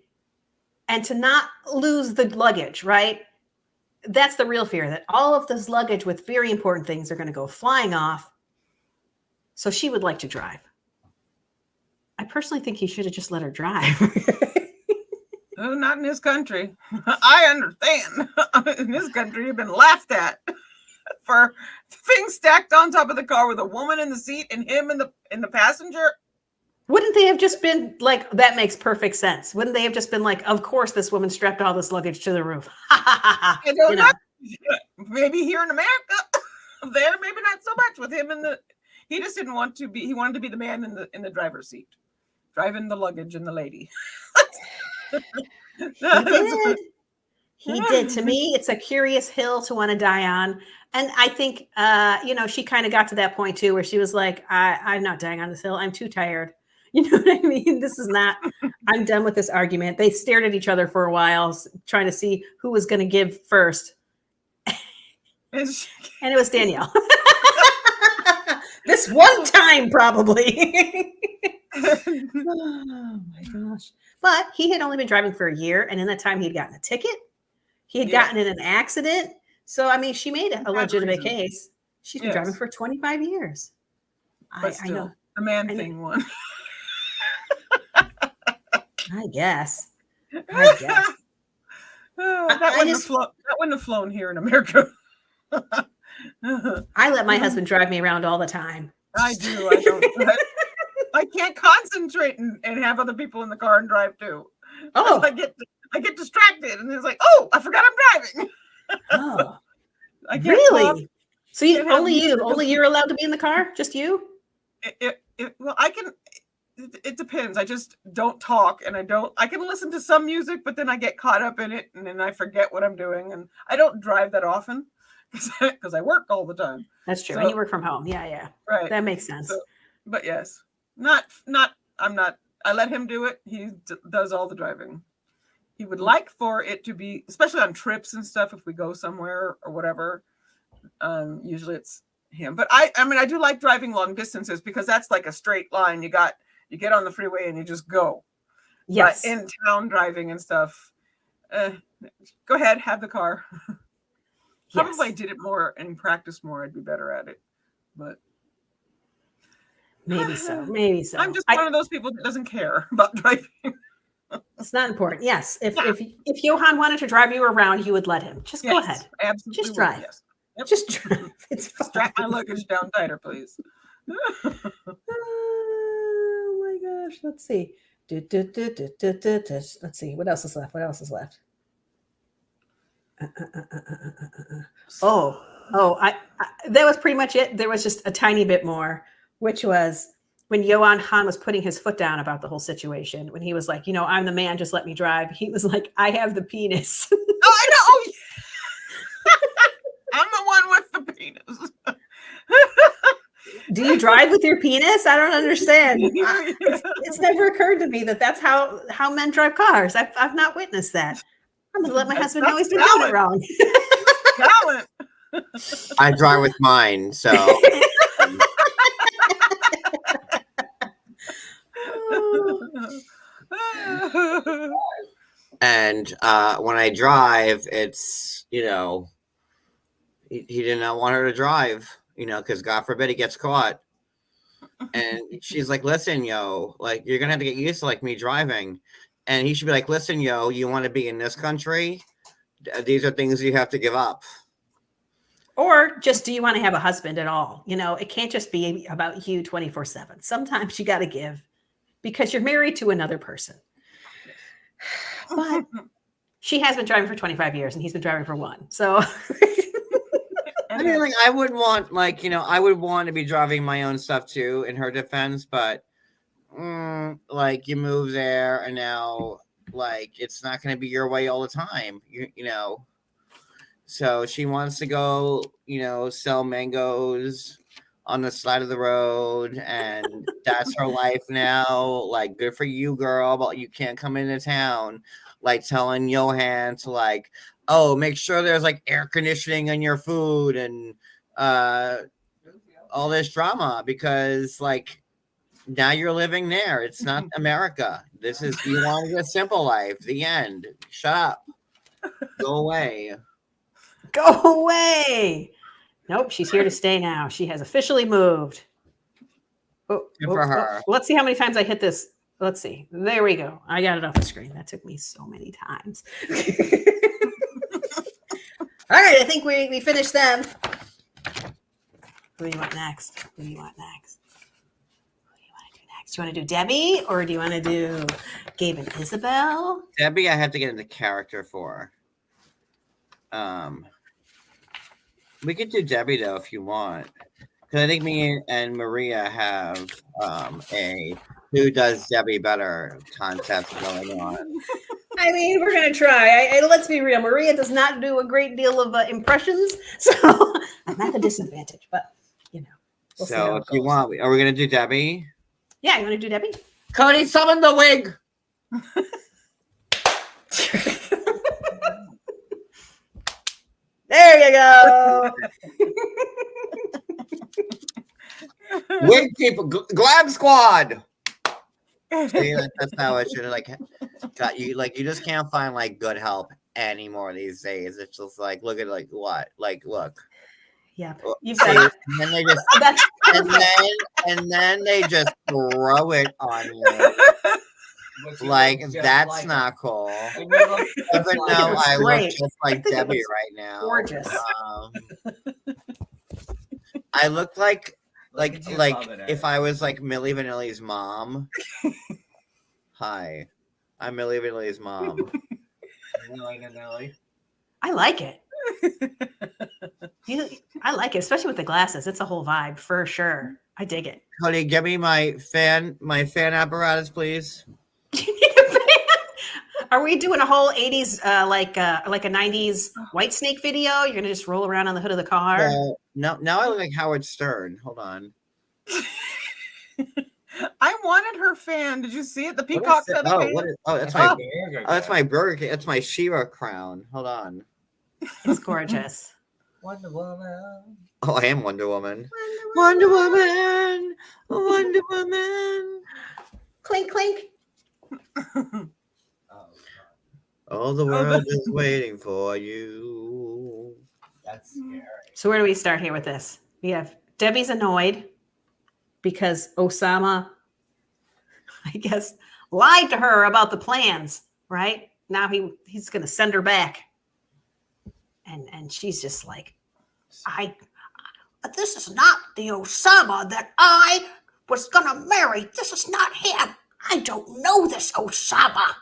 and to not lose the luggage, right? That's the real fear, that all of this luggage with very important things are going to go flying off. So she would like to drive. I personally think he should have just let her drive. Oh, not in this country. I understand. In this country, you've been laughed at for things stacked on top of the car with a woman in the seat and him in the passenger. Wouldn't they have just been like, that makes perfect sense? Wouldn't they have just been like, of course, this woman strapped all this luggage to the roof? Maybe here in America, there, maybe not so much with him he just didn't want to be, he wanted to be the man in the driver's seat, driving the luggage and the lady. He did. To me, it's a curious hill to want to die on. And I think, she kind of got to that point too, where she was like, I'm not dying on this hill. I'm too tired. You know what I mean? This is not, I'm done with this argument. They stared at each other for a while, trying to see who was going to give first. And it was Danielle. This one time, probably. Oh my gosh. But he had only been driving for a year. And in that time, he had gotten a ticket. He had gotten in an accident. So, I mean, she made a legitimate case. She's been driving for 25 years. But still, I know. The man thing won. I guess. That wouldn't have flown here in America. I let my husband drive me around all the time. I do. I don't. I can't concentrate and have other people in the car and drive too. Oh, I get distracted, and it's like, oh, I forgot I'm driving. Oh, really? So only you're allowed to be in the car? Just you? Well, I can. It depends. I just don't talk, and I can listen to some music, but then I get caught up in it, and then I forget what I'm doing, and I don't drive that often because I work all the time. That's true. So, and you work from home. Yeah. Right. That makes sense. So, but yes, I let him do it. He does all the driving. He would like for it to be, especially on trips and stuff, if we go somewhere or whatever. Usually it's him. But I do like driving long distances because that's like a straight line. You get on the freeway and you just go. Yes. But in town driving and stuff, go ahead, have the car. Probably I did it more and practice more. I'd be better at it. But maybe so. I'm just one of those people that doesn't care about driving. It's not important. Yes. If Yohan wanted to drive you around, you would let him. Just go ahead. Absolutely. Just drive. Yes. Yep. Just drive. It's fine. Strap my luggage down tighter, please. Oh my gosh. Let's see. Let's see. What else is left? Oh, Oh, that was pretty much it. There was just a tiny bit more, which was when Yohan was putting his foot down about the whole situation. When he was like, I'm the man, just let me drive. He was like, I have the penis. Oh, I know. I'm the one with the penis. Do you drive with your penis? I don't understand. It's never occurred to me that that's how men drive cars. I've not witnessed that. I'm gonna let my husband know he's been doing it wrong. Talent. I drive with mine, so and when I drive, it's he did not want her to drive, because God forbid he gets caught. And she's like, listen, yo, like you're gonna have to get used to like me driving. And he should be like, listen, yo, you want to be in this country? These are things you have to give up. Or just, do you want to have a husband at all? It can't just be about you 24/7. Sometimes you got to give because you're married to another person. But she has been driving for 25 years and he's been driving for 1. So I mean, like, I would want, I would want to be driving my own stuff too, in her defense, but like you move there and now like it's not going to be your way all the time, so she wants to go sell mangoes on the side of the road, and that's her life now. Like, good for you, girl, but you can't come into town. Like telling Yohan to like, oh, make sure there's like air conditioning in your food and all this drama, because like now you're living there. It's not America. This is, you wanted a simple life. The end. Shut up. Go away. go away. Nope, she's here to stay now. She has officially moved. Good for her. Let's see how many times I hit this. Let's see. There we go. I got it off the screen. That took me so many times. All right, I think we finished them. Who do you want next? Who do you want next? Who do you want to do next? Do you want to do Debbie or do you want to do Gabe and Isabel? Debbie, I have to get into character for. We could do Debbie though if you want, because I think me and Maria have a who does Debbie better contest going on. I mean, we're gonna try. Let's be real. Maria does not do a great deal of impressions, so I'm at the disadvantage. But we'll see how So it if you goes. want, are we gonna do Debbie? Yeah, you want to do Debbie? Cody, summon the wig. There you go. Wig people, Glam Squad. See, that's how it should have got you. Like, you just can't find like good help anymore these days. It's just like, look at what, look. Yeah, Look, you've see, got it. and then they just That's and then they just throw it on you. Like, that's not cool. Even though I look great. just like I think it Debbie looks right now. gorgeous. I look like Look at you if loving it. I was like Milli Vanilli's mom. Hi, I'm Milli Vanilli's mom. I like it. I like it, especially with the glasses. It's a whole vibe for sure. I dig it. Cody, give me my fan apparatus, please. Are we doing a whole 80s like a 90s White Snake video? You're gonna just roll around on the hood of the car? No, now I look like Howard Stern. Hold on. I wanted her fan. Did you see it? The What is peacock it? feather fan? That's Oh. that's my Burger King. That's my She-Ra crown. Hold on. It's gorgeous. Wonder Woman. Oh, I am Wonder Woman. Wonder Woman. Wonder Woman. Clink clink. All the world is waiting for you. That's scary. So where do we start here with this? We have Debbie's annoyed because Osama, I guess, lied to her about the plans, right? Now he's going to send her back. And she's just like, this is not the Osama that I was going to marry. This is not him. I don't know this Osama.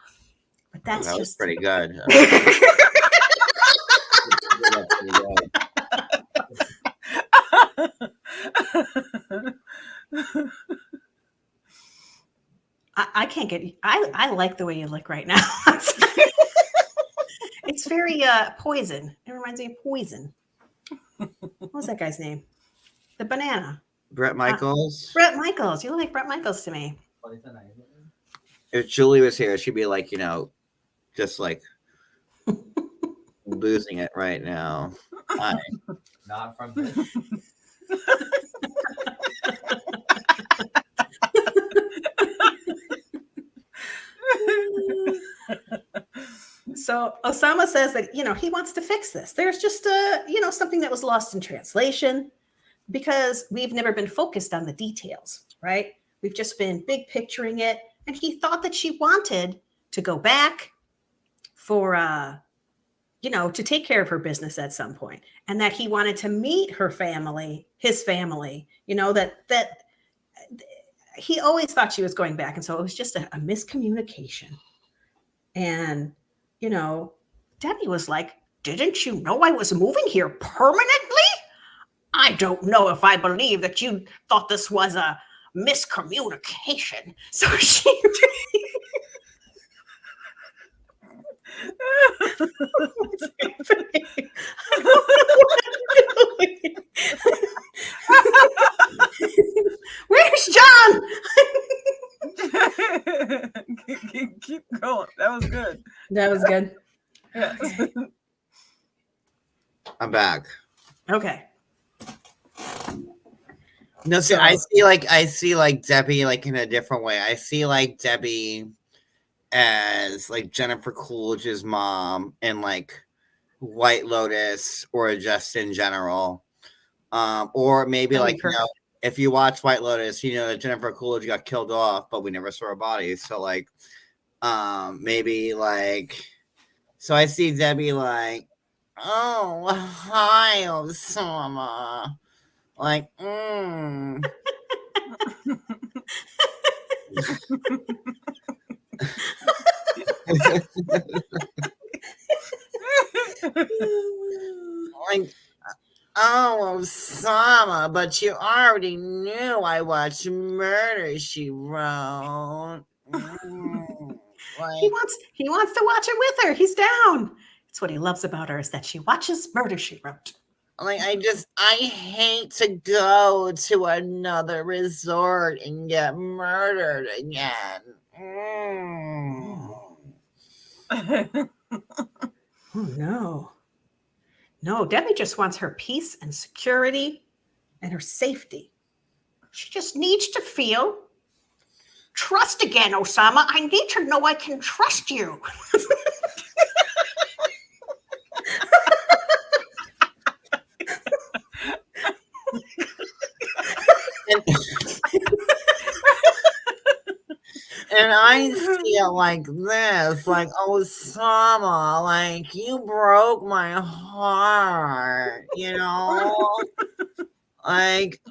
But that's That was just pretty good. can't get. I like the way you look right now. It's very poison. It reminds me of poison. What was that guy's name? The banana. Brett Michaels. Brett Michaels. You look like Brett Michaels to me. If Julie was here, she'd be like, just like losing it right now. Not from this. So Osama says that, he wants to fix this. There's just, something that was lost in translation because we've never been focused on the details, right? We've just been big picturing it. And he thought that she wanted to go back for, to take care of her business at some point, and that he wanted to meet her family, his family, that he always thought she was going back. And so it was just a miscommunication. And, Debbie was like, didn't you know I was moving here permanently? I don't know if I believe that you thought this was a miscommunication. So she what's happening? Where's John? Keep going. That was good. That was good. Yeah. I'm back. Okay. No, see, I see like Debbie like in a different way. I see like Debbie as like Jennifer Coolidge's mom in like White Lotus, or just in general. Or maybe like if you watch White Lotus, that Jennifer Coolidge got killed off, but we never saw her body. So like maybe like, so I see Debbie like, oh hi Osama. Like, like, oh, Osama, but you already knew I watched Murder, She Wrote. He wants to watch it with her. He's down. That's what he loves about her, is that she watches Murder, She Wrote. Like, I hate to go to another resort and get murdered again. Oh, no. No, Debbie just wants her peace and security and her safety. She just needs to feel trust again, Osama. I need to know I can trust you. And I feel like this, like, Osama, like, you broke my heart, like,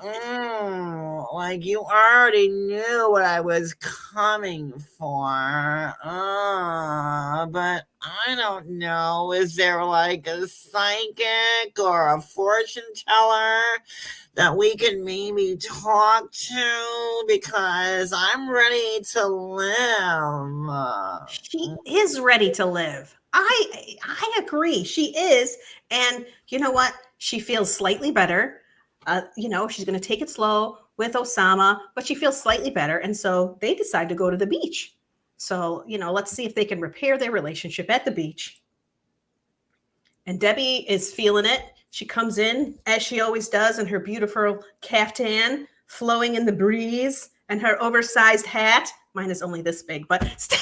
like you already knew what I was coming for, but I don't know, is there like a psychic or a fortune teller that we can maybe talk to, because I'm ready to live. She is ready to live. I agree. She is. And you know what? She feels slightly better. She's going to take it slow with Osama, but she feels slightly better. And so they decide to go to the beach. So, let's see if they can repair their relationship at the beach. And Debbie is feeling it. She comes in, as she always does, in her beautiful caftan, flowing in the breeze, and her oversized hat. Mine is only this big, but still.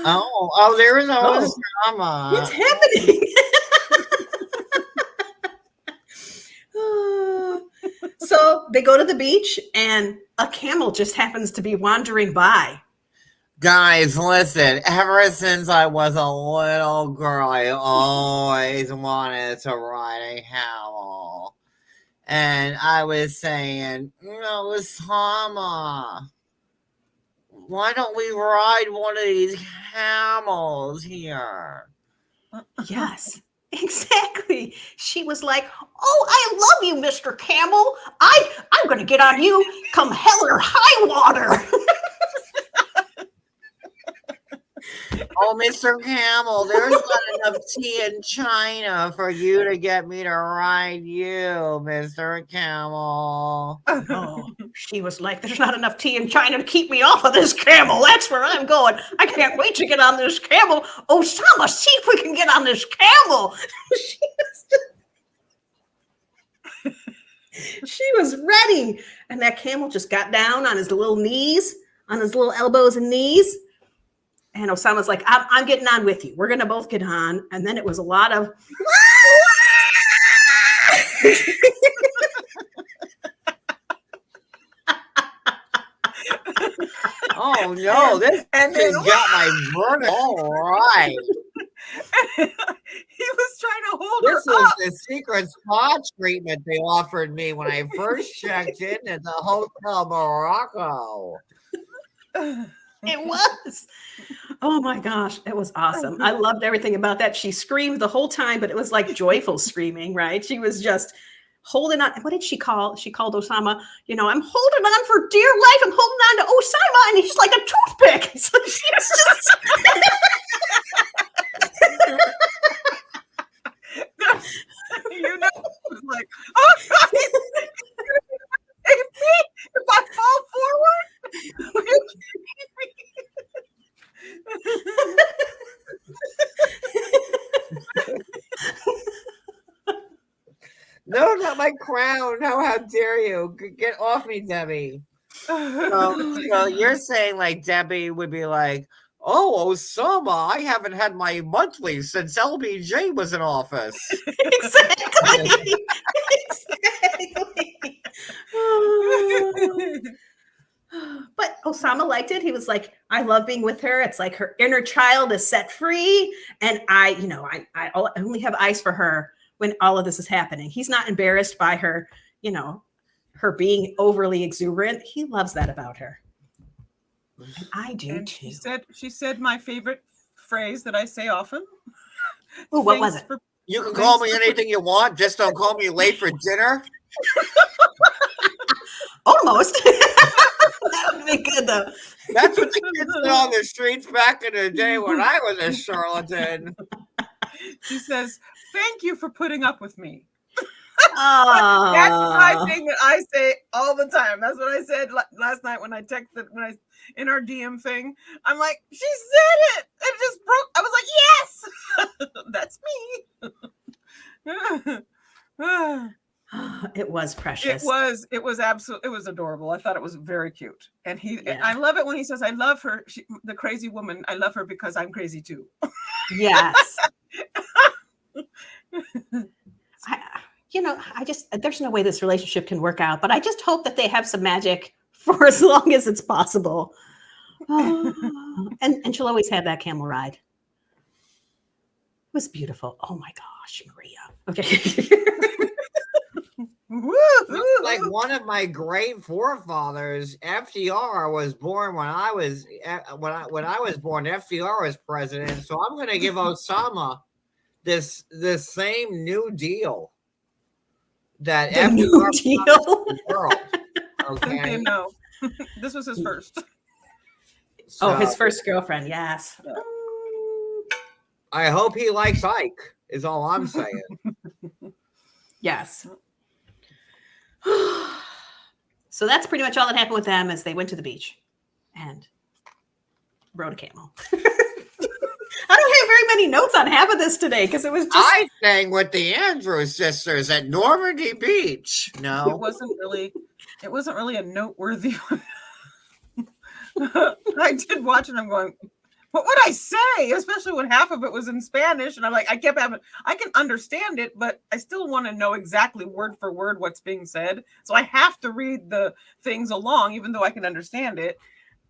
Oh, there is always drama. What's happening? So they go to the beach, and a camel just happens to be wandering by. Guys, listen, ever since I was a little girl, I always wanted to ride a camel. And I was saying, Osama, why don't we ride one of these camels here? Yes. Exactly. She was like, "Oh, I love you, Mr. Camel. I'm going to get on you come hell or high water." Oh, Mr. Camel, there's not enough tea in China for you to get me to ride you, Mr. Camel. Oh, she was like, "There's not enough tea in China to keep me off of this camel. That's where I'm going. I can't wait to get on this camel. Osama, see if we can get on this camel." She was ready. And that camel just got down on his little knees, on his little elbows and knees. And Osama's like, I'm getting on with you. We're going to both get on. And then it was a lot of, oh no, this And kid then got my burner. All right. he was trying to hold This her was up. the secret spa treatment they offered me when I first checked in at the Hotel Morocco. it was. Oh my gosh, it was awesome. I loved everything about that. She screamed the whole time, but it was like joyful screaming, right? She was just holding on. What did she call? She called Osama, I'm holding on for dear life. I'm holding on to Osama, and he's like a toothpick. So she was just. It was like, oh God, save me if I fall forward. No, not my crown. No, how dare you? Get off me, Debbie. So you're saying like Debbie would be like, "Oh, Osama, I haven't had my monthly since LBJ was in office." Exactly. Exactly. But Osama liked it. He was like, "I love being with her. It's like her inner child is set free. And I only have eyes for her when all of this is happening." He's not embarrassed by her, her being overly exuberant. He loves that about her. And I do And too. she said my favorite phrase that I say often. Oh, what was Thanks it? You can call me anything you want, just don't call me late for dinner. Almost. That would be good though. That's what the kids did on the streets back in the day when I was a charlatan. She says, "Thank you for putting up with me." Oh, That's my thing that I say all the time. That's what I said last night when I texted in our DM thing. I'm like, she said it. It just broke. I was like, yes, that's me. it was precious. It was absolutely. It was adorable. I thought it was very cute. And Yeah. I love it when he says, "I love her, the crazy woman. I love her because I'm crazy too." Yes. There's no way this relationship can work out, but I just hope that they have some magic for as long as it's possible. And she'll always have that camel ride. It was beautiful. Oh my gosh, Maria. Okay. Like one of my great forefathers, FDR was born when I was born. FDR was president, so I'm going to give Osama this same New Deal that The FDR New promised Deal. the world. Okay, Okay, no, this was his first. Oh, his So, first girlfriend. Yes. I hope he likes Ike. Is all I'm saying. Yes. So that's pretty much all that happened with them as they went to the beach and rode a camel. I don't have very many notes on half of this today because it was just I sang with the Andrews sisters at Normandy Beach. It No, wasn't really a noteworthy one. I did watch it. I'm going, what would I say? Especially when half of it was in Spanish, and I'm like, I can understand it, but I still want to know exactly word for word what's being said. So I have to read the things along, even though I can understand it.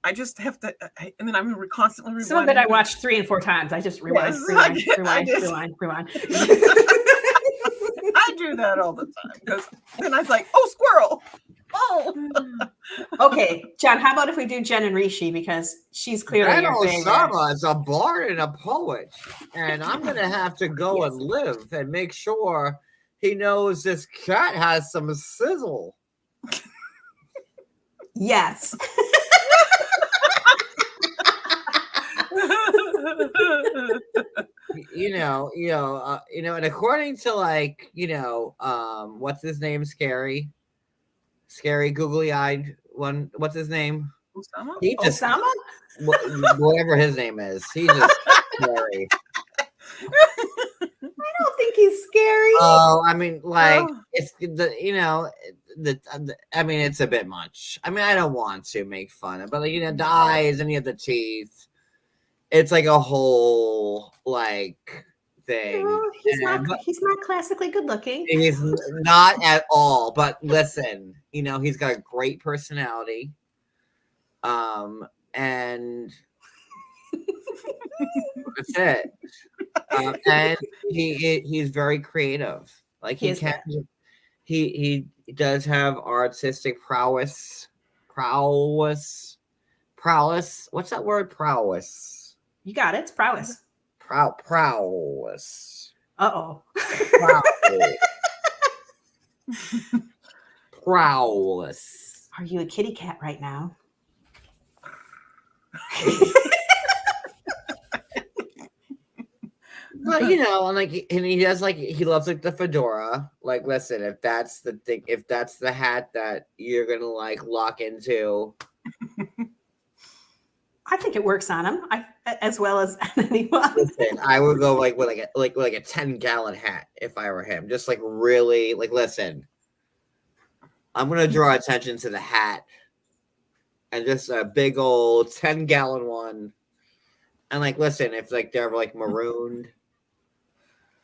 I just have to, and then I'm constantly rewinding. some of it I watched 3 and 4 times. I just rewind, Yes, rewind, I rewind, did. rewind, rewind. I do that all the time because then I was like, oh, squirrel. No. Okay, John, how about if we do Jen and Rishi, because she's clearly And your favorite. Osama is a bard and a poet, and I'm gonna have to go Yes. and live and make sure he knows this cat has some sizzle. Yes. And according to what's his name? Scary, googly-eyed one. What's his name? Osama? He just Osama? whatever his name is. He's just scary. I don't think he's scary. Oh, I mean, like Oh. it's it's a bit much. I mean, I don't want to make fun of, but the eyes and you have the teeth. It's like a whole thing. Oh, he's And- not classically good looking. He's not at all. But listen, he's got a great personality. And that's it. And he's very creative. Like He is he does have artistic prowess. What's that word? Prowess. You got it. It's prowess. Prowess. Uh-oh. Prowess. Are you a kitty cat right now? But and he does he loves the fedora. Listen, if that's the thing, if that's the hat that you're gonna lock into, I think it works on him. As well as anyone. listen, I would go with a 10-gallon hat if I were him. Just really listen. I'm gonna draw attention to the hat, and just a big old 10-gallon one. And listen, if they're marooned,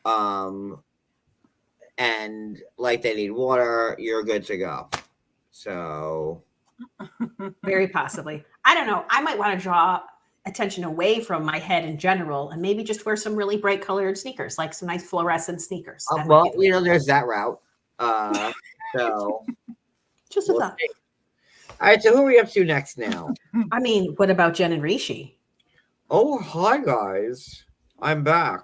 and they need water, you're good to go. So Very possibly. I don't know. I might want to draw attention away from my head in general and maybe just wear some really bright colored sneakers, like some nice fluorescent sneakers. That might be the way. there's that route. So Just a we'll thought. see. All right, so who are we up to next now? I mean, what about Jen and Rishi? Oh, hi guys. I'm back.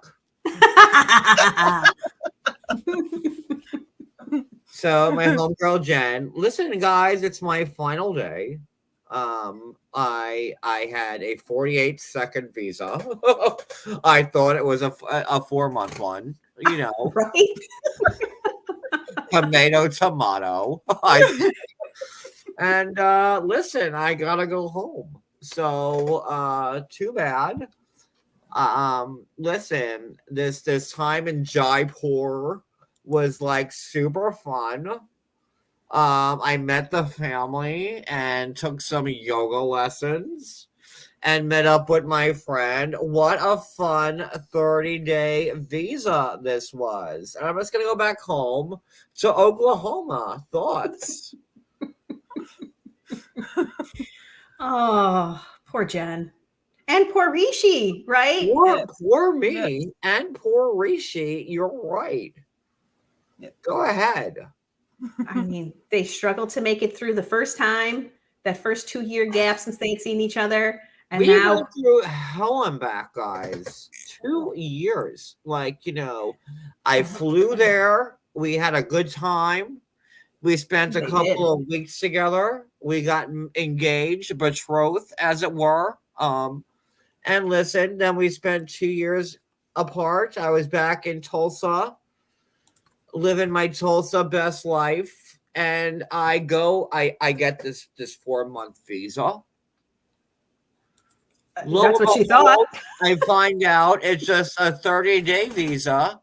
So my homegirl Jen, listen listen it's my final day. I had a 48-second visa. I thought it was a 4-month one, Right? tomato. And listen, I gotta go home. So too bad. Listen, this time in Jaipur was super fun. I met the family and took some yoga lessons and met up with my friend. What a fun 30-day visa this was. And I'm just gonna go back home to Oklahoma. Thoughts? Oh, poor Jen. And poor Rishi, right? Poor me and poor Rishi. You're right. Yes. Go ahead. I mean, they struggled to make it through the first time, that first 2-year gap since they'd seen each other. And We now went through hell and back, guys. 2 years. I flew there. We had a good time. We spent a They couple of weeks together. We got engaged, betrothed, as it were. And listen, then we spent 2 years apart. I was back in Tulsa, living my Tulsa best life. And I get this 4-month visa. Lo that's and what she behold, thought. I find out it's just a 30-day visa.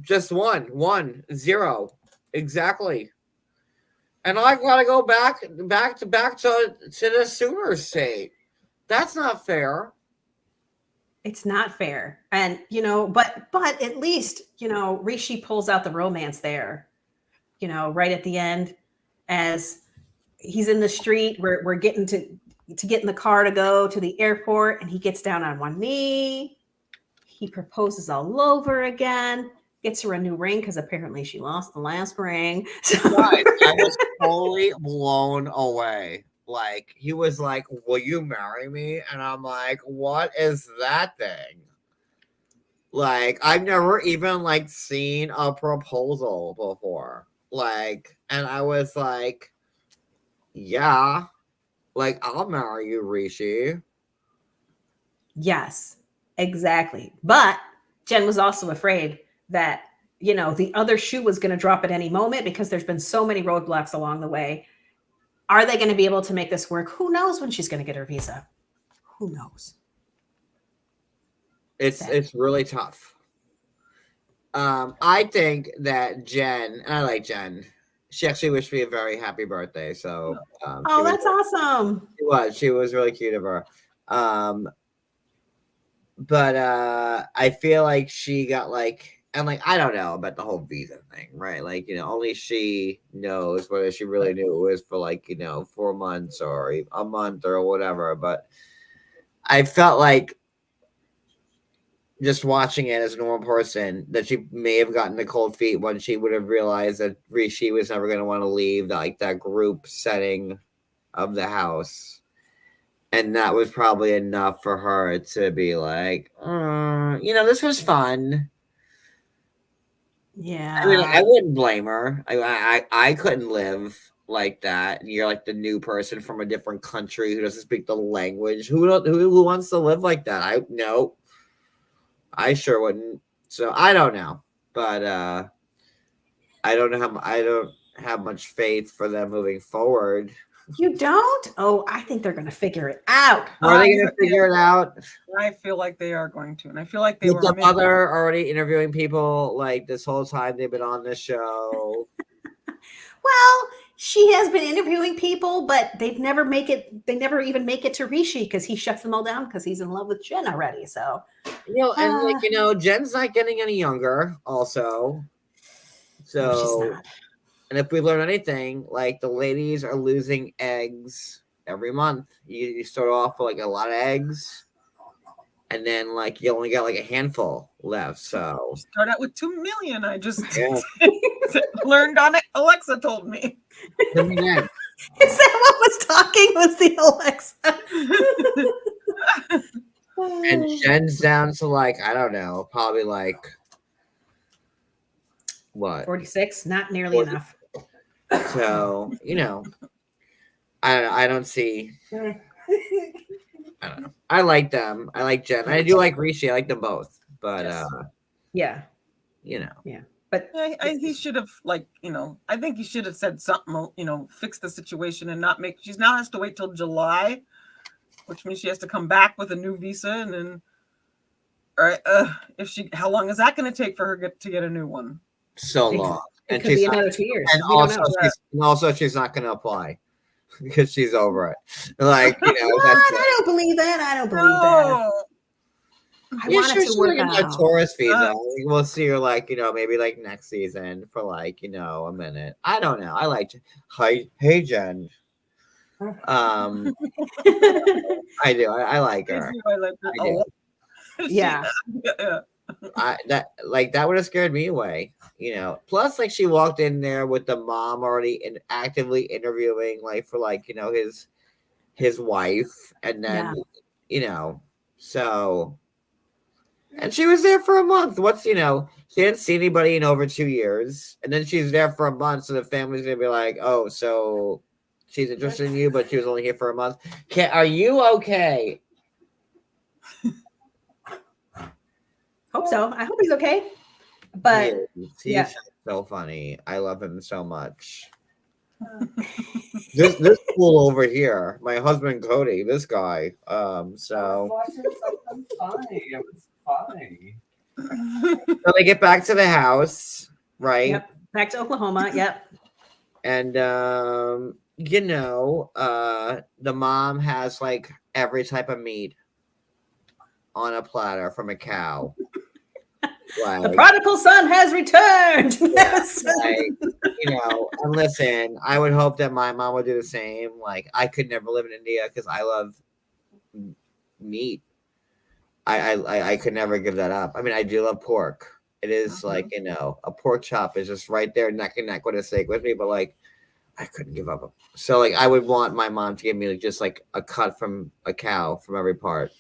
Just one, zero. Exactly. And I gotta go back to the Sooner state. That's not fair. It's not fair. And, but at least, Rishi pulls out the romance there, right at the end, as he's in the street. We're getting to get in the car to go to the airport, and he gets down on one knee. He proposes all over again. Gets her a new ring because apparently she lost the last ring. So Guys, I was totally blown away. Like, he was like, "Will you marry me?" And I'm like, "What is that thing?" Like, I've never even like seen a proposal before. Like, and I was like, "Yeah, like I'll marry you, Rishi." yes, exactly. But Jen was also afraid that, the other shoe was going to drop at any moment because there's been so many roadblocks along the way. Are they going to be able to make this work? Who knows when she's going to get her visa? Who knows? It's really tough. I think that Jen, and I like Jen. She actually wished me a very happy birthday. So, Oh, that's awesome. she was really cute of her. But I feel like she got like, and like, I don't know about the whole visa thing, right? Like, only she knows whether she really knew it was for like 4 months or a month or whatever. But I felt like, just watching it as a normal person, that she may have gotten the cold feet when she would have realized that Rishi was never going to want to leave that group setting of the house. And that was probably enough for her to be like, this was fun. Yeah. I mean, I wouldn't blame her. I couldn't live like that. You're like the new person from a different country who doesn't speak the language. Who wants to live like that? No. I sure wouldn't. So I don't know, but I don't have much faith for them moving forward. You don't? Oh, I think they're going to figure it out. Are they going to figure it out? I feel like they are going to, and I feel like they With were. the mother already interviewing people like this whole time they've been on this show. Well, she has been interviewing people, but they never even make it to Rishi because he shuts them all down because he's in love with Jen already. So, And Jen's not getting any younger also. So, no, she's not. And if we learn anything, like, the ladies are losing eggs every month. You start off with like a lot of eggs, and then like you only got like a handful left. So Start out with 2 million. I just Yeah. learned on it. Alexa told me. Is that what was talking? Was the Alexa? And Jen's down to like, I don't know, probably like what? 46, not nearly enough. So, I don't see. I don't know. I like them. I like Jen. I do like Rishi. I like them both. But Yeah. But He should have I think he should have said something, fix the situation and not make. She now has to wait till July, which means she has to come back with a new visa, and then, how long is that going to take for her to get a new one? So long. it could be another 2 years. And We don't know. also she's not going to apply because she's over it. Like, I don't believe that. I don't believe that. I want it to work out. A tourist visa. We'll see her like, maybe like next season for like, a minute. I don't know. I like, hey Jen. I do. I like her. I do. Yeah. That would have scared me away. Plus, like, she walked in there with the mom already actively interviewing, like, for like his wife, and then so. And she was there for a month. She didn't see anybody in over 2 years. And then she's there for a month. So the family's going to be like, oh, so she's interested in you, but she was only here for a month. Are you okay? Hope so. I hope he's okay. But he's so funny. I love him so much. this fool over here, my husband Cody, this guy. So Funny. It was funny. So they get back to the house, right? Yep. Back to Oklahoma. Yep. And the mom has like every type of meat on a platter from a cow. Like, the prodigal son has returned. Yes. And listen, I would hope that my mom would do the same. Like, I could never live in India because I love meat. I could never give that up. I mean, I do love pork, It is like, you know, a pork chop is just right there neck and neck with a steak with me, but like I couldn't give up. So like I would want my mom to give me like, just like a cut from a cow from every part.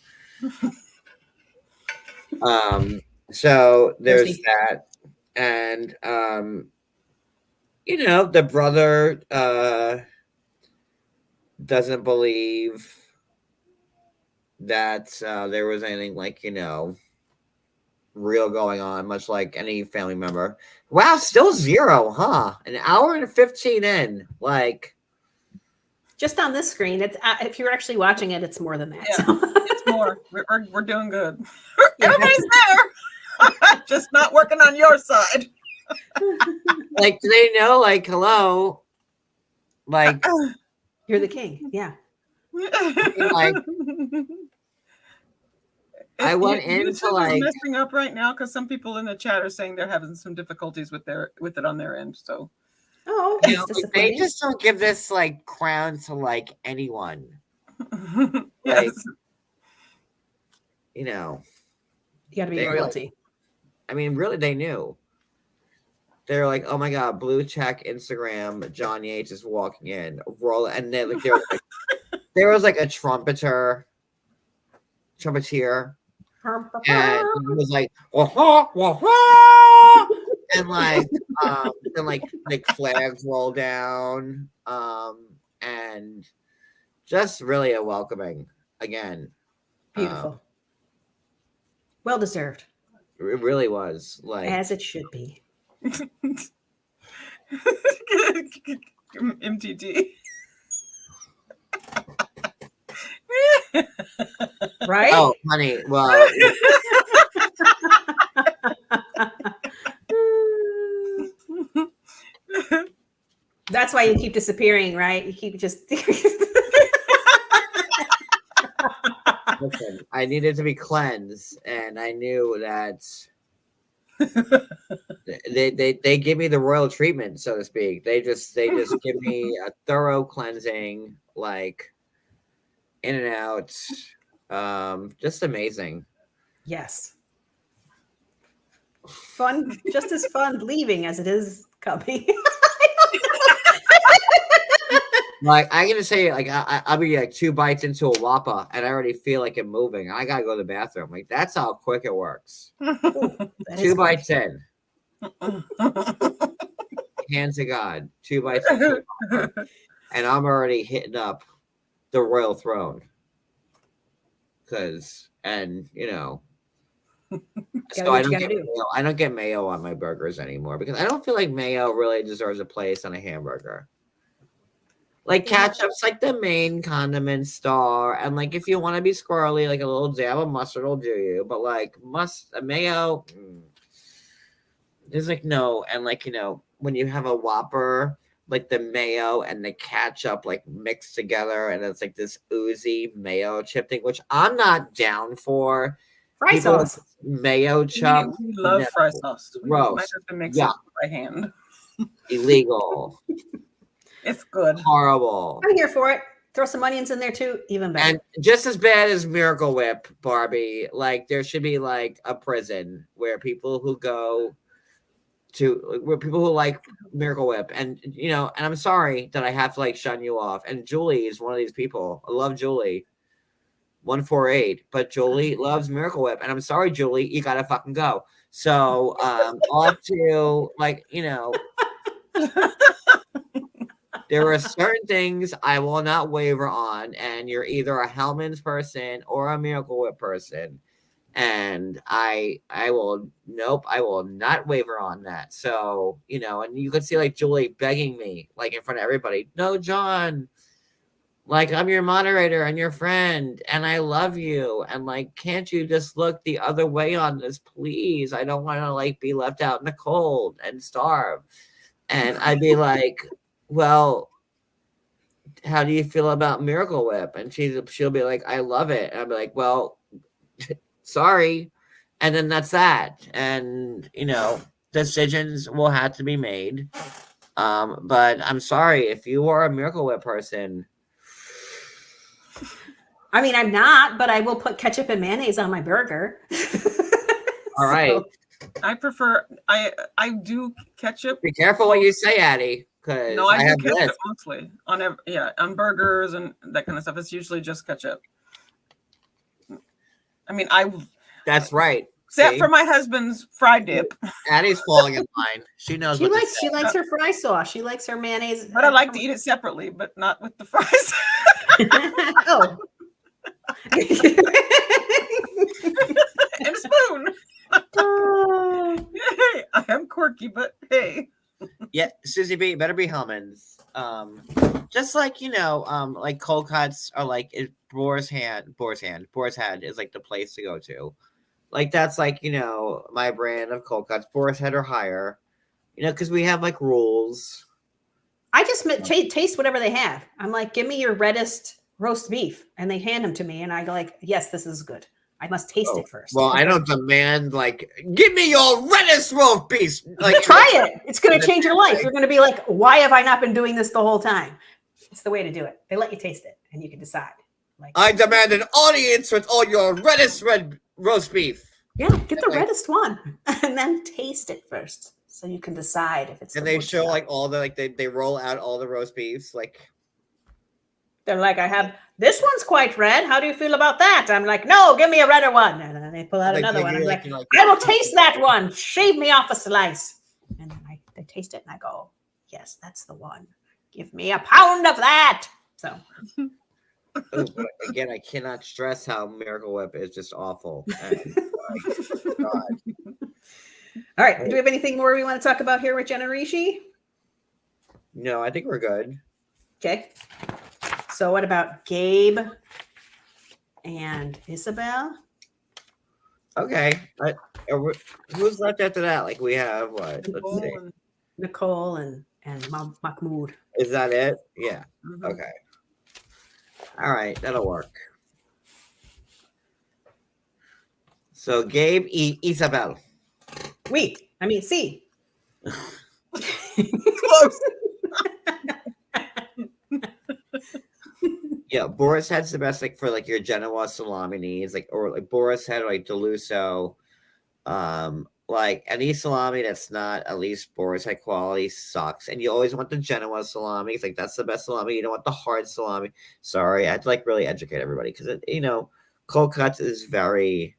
So there's that. And you know, the brother doesn't believe that there was anything like, you know, real going on, much like any family member. Wow, still 0, huh? An hour and 15 in. Like, just on this screen, it's if you're actually watching it, it's more than that. Yeah, So. it's more. We're doing good. Everybody's there, just not working on your side. like, do they know? Like, hello, like You're the king. Yeah. like I went into YouTube like is messing up right now because some people in the chat are saying they're having some difficulties with it on their end. So Oh, you know, like, they just don't give this like crown to like anyone. yes. Like, you know, you got to be they royalty. Like, I mean, really, they knew. They're like, oh my god, blue check Instagram. John Yates is walking in, roll, and then like there was like a trumpeter, trumpeteer, and he was like, wah-ha, wah-ha! And like flags roll down, and just really a welcoming again. Beautiful. Well deserved. It really was like as it should be. MTT. Right? Oh, honey. Well, that's why you keep disappearing, right? You keep just. listen, I needed to be cleansed, and I knew that they give me the royal treatment, so to speak. They just give me a thorough cleansing, like in and out. Just amazing. Yes. Fun, just as fun leaving as it is coming. Like I gotta say, like I'll be like 2 bites into a Whopper, and I already feel like I'm moving. I gotta go to the bathroom. Like that's how quick it works. Ooh, 2 bites in. Hands to God. 2 bites into a Whopper, and I'm already hitting up the royal throne. And you know, so I don't get mayo on my burgers anymore because I don't feel like mayo really deserves a place on a hamburger. Like ketchup's like the main condiment star, and like if you want to be squirrely, like a little dab of mustard will do you. But like mayo, there's like no, and like you know when you have a Whopper, like the mayo and the ketchup like mixed together, and it's like this oozy mayo chip thing, which I'm not down for. Fry sauce, mayo chop. We love fry sauce. We Gross. might have to mix it by hand. Illegal. It's good. Horrible. I'm here for it. Throw some onions in there too, even better. And just as bad as Miracle Whip, Barbie, like there should be like a prison where people who like Miracle Whip, and you know, and I'm sorry that I have to like shun you off. And Julie is one of these people. I love Julie. 148, but Julie loves Miracle Whip, and I'm sorry, Julie, you gotta fucking go. So off to like, you know. There are certain things I will not waver on, and you're either a Hellman's person or a Miracle Whip person, and I will not waver on that. So you know, and you could see like Julie begging me, like in front of everybody, no, John, like I'm your moderator and your friend, and I love you, and like, can't you just look the other way on this, please? I don't want to like be left out in the cold and starve. And I'd be like, well, how do you feel about Miracle Whip? And she'll be like, I love it. And I'll be like, well, sorry. And then that's that. And, you know, decisions will have to be made. But I'm sorry, if you are a Miracle Whip person. I mean, I'm not, but I will put ketchup and mayonnaise on my burger. All right. I prefer I do ketchup. Be careful what you say, Addie, because No, I do have ketchup this. mostly on on burgers and that kind of stuff. It's usually just ketchup. I mean, That's right. except See? for my husband's fried dip. Addie's falling in line. She knows She what to likes say. she likes her fry sauce. She likes her mayonnaise. But I like to eat it separately, but not with the fries. Oh. And a spoon. Oh. Hey, I am quirky, but hey. Yeah, Susie B, better be Hellman's. Just like like cold cuts are like Boar's Head is like the place to go to. Like that's like my brand of cold cuts, Boar's Head or higher. Because we have like rules. I just taste whatever they have. I'm like, give me your reddest roast beef, and they hand them to me, and I go like, yes, this is good. I must taste it first. Well, I don't demand like, give me your reddest roast beef. Like, try it. It's going to change your life. You're going to be like, why have I not been doing this the whole time? It's the way to do it. They let you taste it, and you can decide. Like, I demand an audience with all your reddest red roast beef. Yeah, get the reddest one, and then taste it first, so you can decide if it's. And they show like all the they roll out all the roast beefs like. They're like, I have this one's quite red. How do you feel about that? I'm like, no, give me a redder one. And then they pull out another one. I'm like, I will taste that one. Shave me off a slice. And then they taste it and I go, yes, that's the one. Give me a pound of that. So again, I cannot stress how Miracle Whip is just awful. And, all right. Do we have anything more we want to talk about here with Jen and Rishi? No, I think we're good. Okay. So what about Gabe and Isabel? Okay. Who's left after that? Like we have what? Let's see. Nicole and Mahmoud. Is that it? Yeah. Mm-hmm. Okay. All right. That'll work. So Gabe Isabel. C. Close. Yeah, Boris Head's the best like for like your Genoa salami needs, like or like Boris Head or like Deluso. Like any salami that's not at least Boris Head quality sucks. And you always want the Genoa salami. It's like that's the best salami. You don't want the hard salami. Sorry, I had to like really educate everybody because cold cuts is very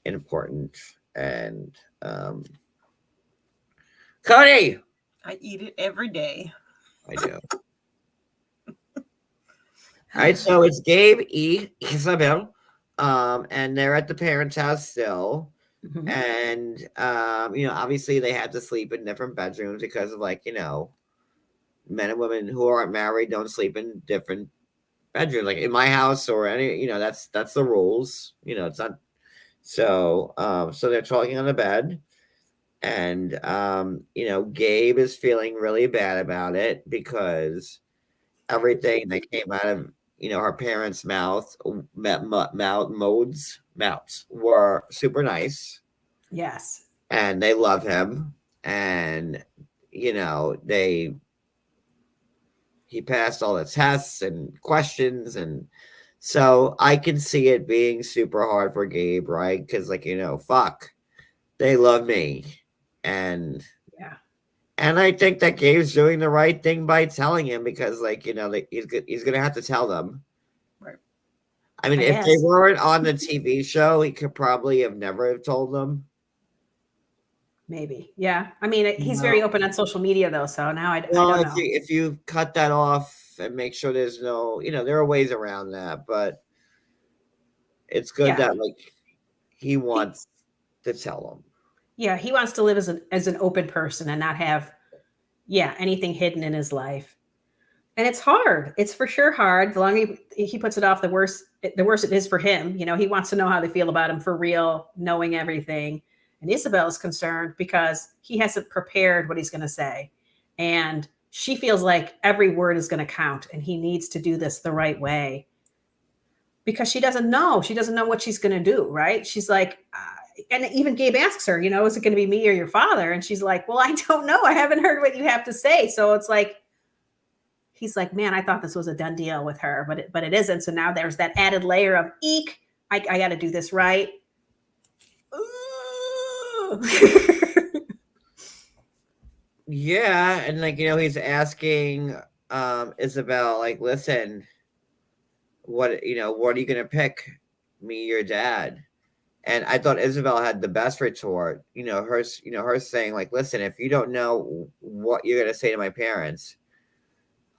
important. And Cody, I eat it every day. I do. All right, so it's Gabe Isabel, and they're at the parents' house still, and obviously they had to sleep in different bedrooms because of men and women who aren't married don't sleep in different bedrooms, like in my house or any, that's the rules, it's not. So they're talking on the bed, and Gabe is feeling really bad about it because everything that came out of her parents' mouths were super nice. Yes. And they love him. And he passed all the tests and questions. And so I can see it being super hard for Gabe, right? Because fuck, they love me. And and I think that Gabe's doing the right thing by telling him because, he's going to have to tell them. Right. I mean, if they weren't on the TV show, he could probably have never have told them. Maybe. Yeah. I mean, he's very open on social media, though. So now I don't know. If you cut that off and make sure there's no, there are ways around that. But it's good that, he wants to tell them. Yeah, he wants to live as an open person and not have, anything hidden in his life. And it's hard. It's for sure hard. The longer he puts it off, the worse it is for him. He wants to know how they feel about him for real, knowing everything. And Isabel is concerned because he hasn't prepared what he's going to say. And she feels like every word is going to count and he needs to do this the right way. Because she doesn't know. She doesn't know what she's going to do, right? She's like... and even Gabe asks her, is it going to be me or your father? And she's like, well, I don't know. I haven't heard what you have to say. So it's like, he's like, man, I thought this was a done deal with her, but it isn't. So now there's that added layer of eek. I got to do this right. Ooh. Yeah, and like he's asking Isabel, like, listen, what what are you gonna pick? Me, your dad? And I thought Isabel had the best retort. Her saying, like, listen, if you don't know what you're gonna say to my parents,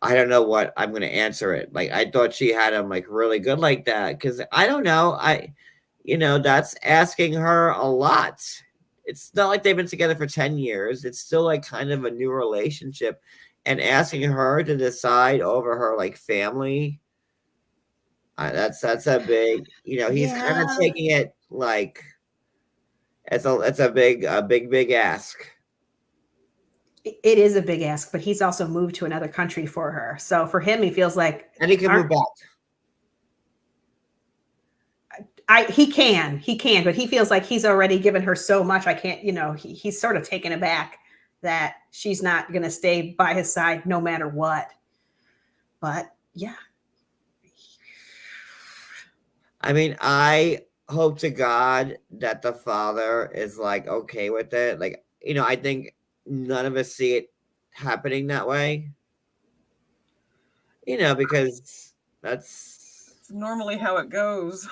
I don't know what I'm gonna answer it. Like, I thought she had him like really good like that, because I don't know. That's asking her a lot. It's not like they've been together for 10 years. It's still like kind of a new relationship. And asking her to decide over her like family, that's a big, he's kind of Yeah. taking it like it's a big ask. It is a big ask, but he's also moved to another country for her. So for him, he feels like And he can move back. He can, but he feels like he's already given her so much. I can't, he's sort of taken aback that she's not going to stay by his side no matter what. But yeah. I mean, I hope to God that the father is like okay with it. Like, I think none of us see it happening that way. Because that's normally how it goes.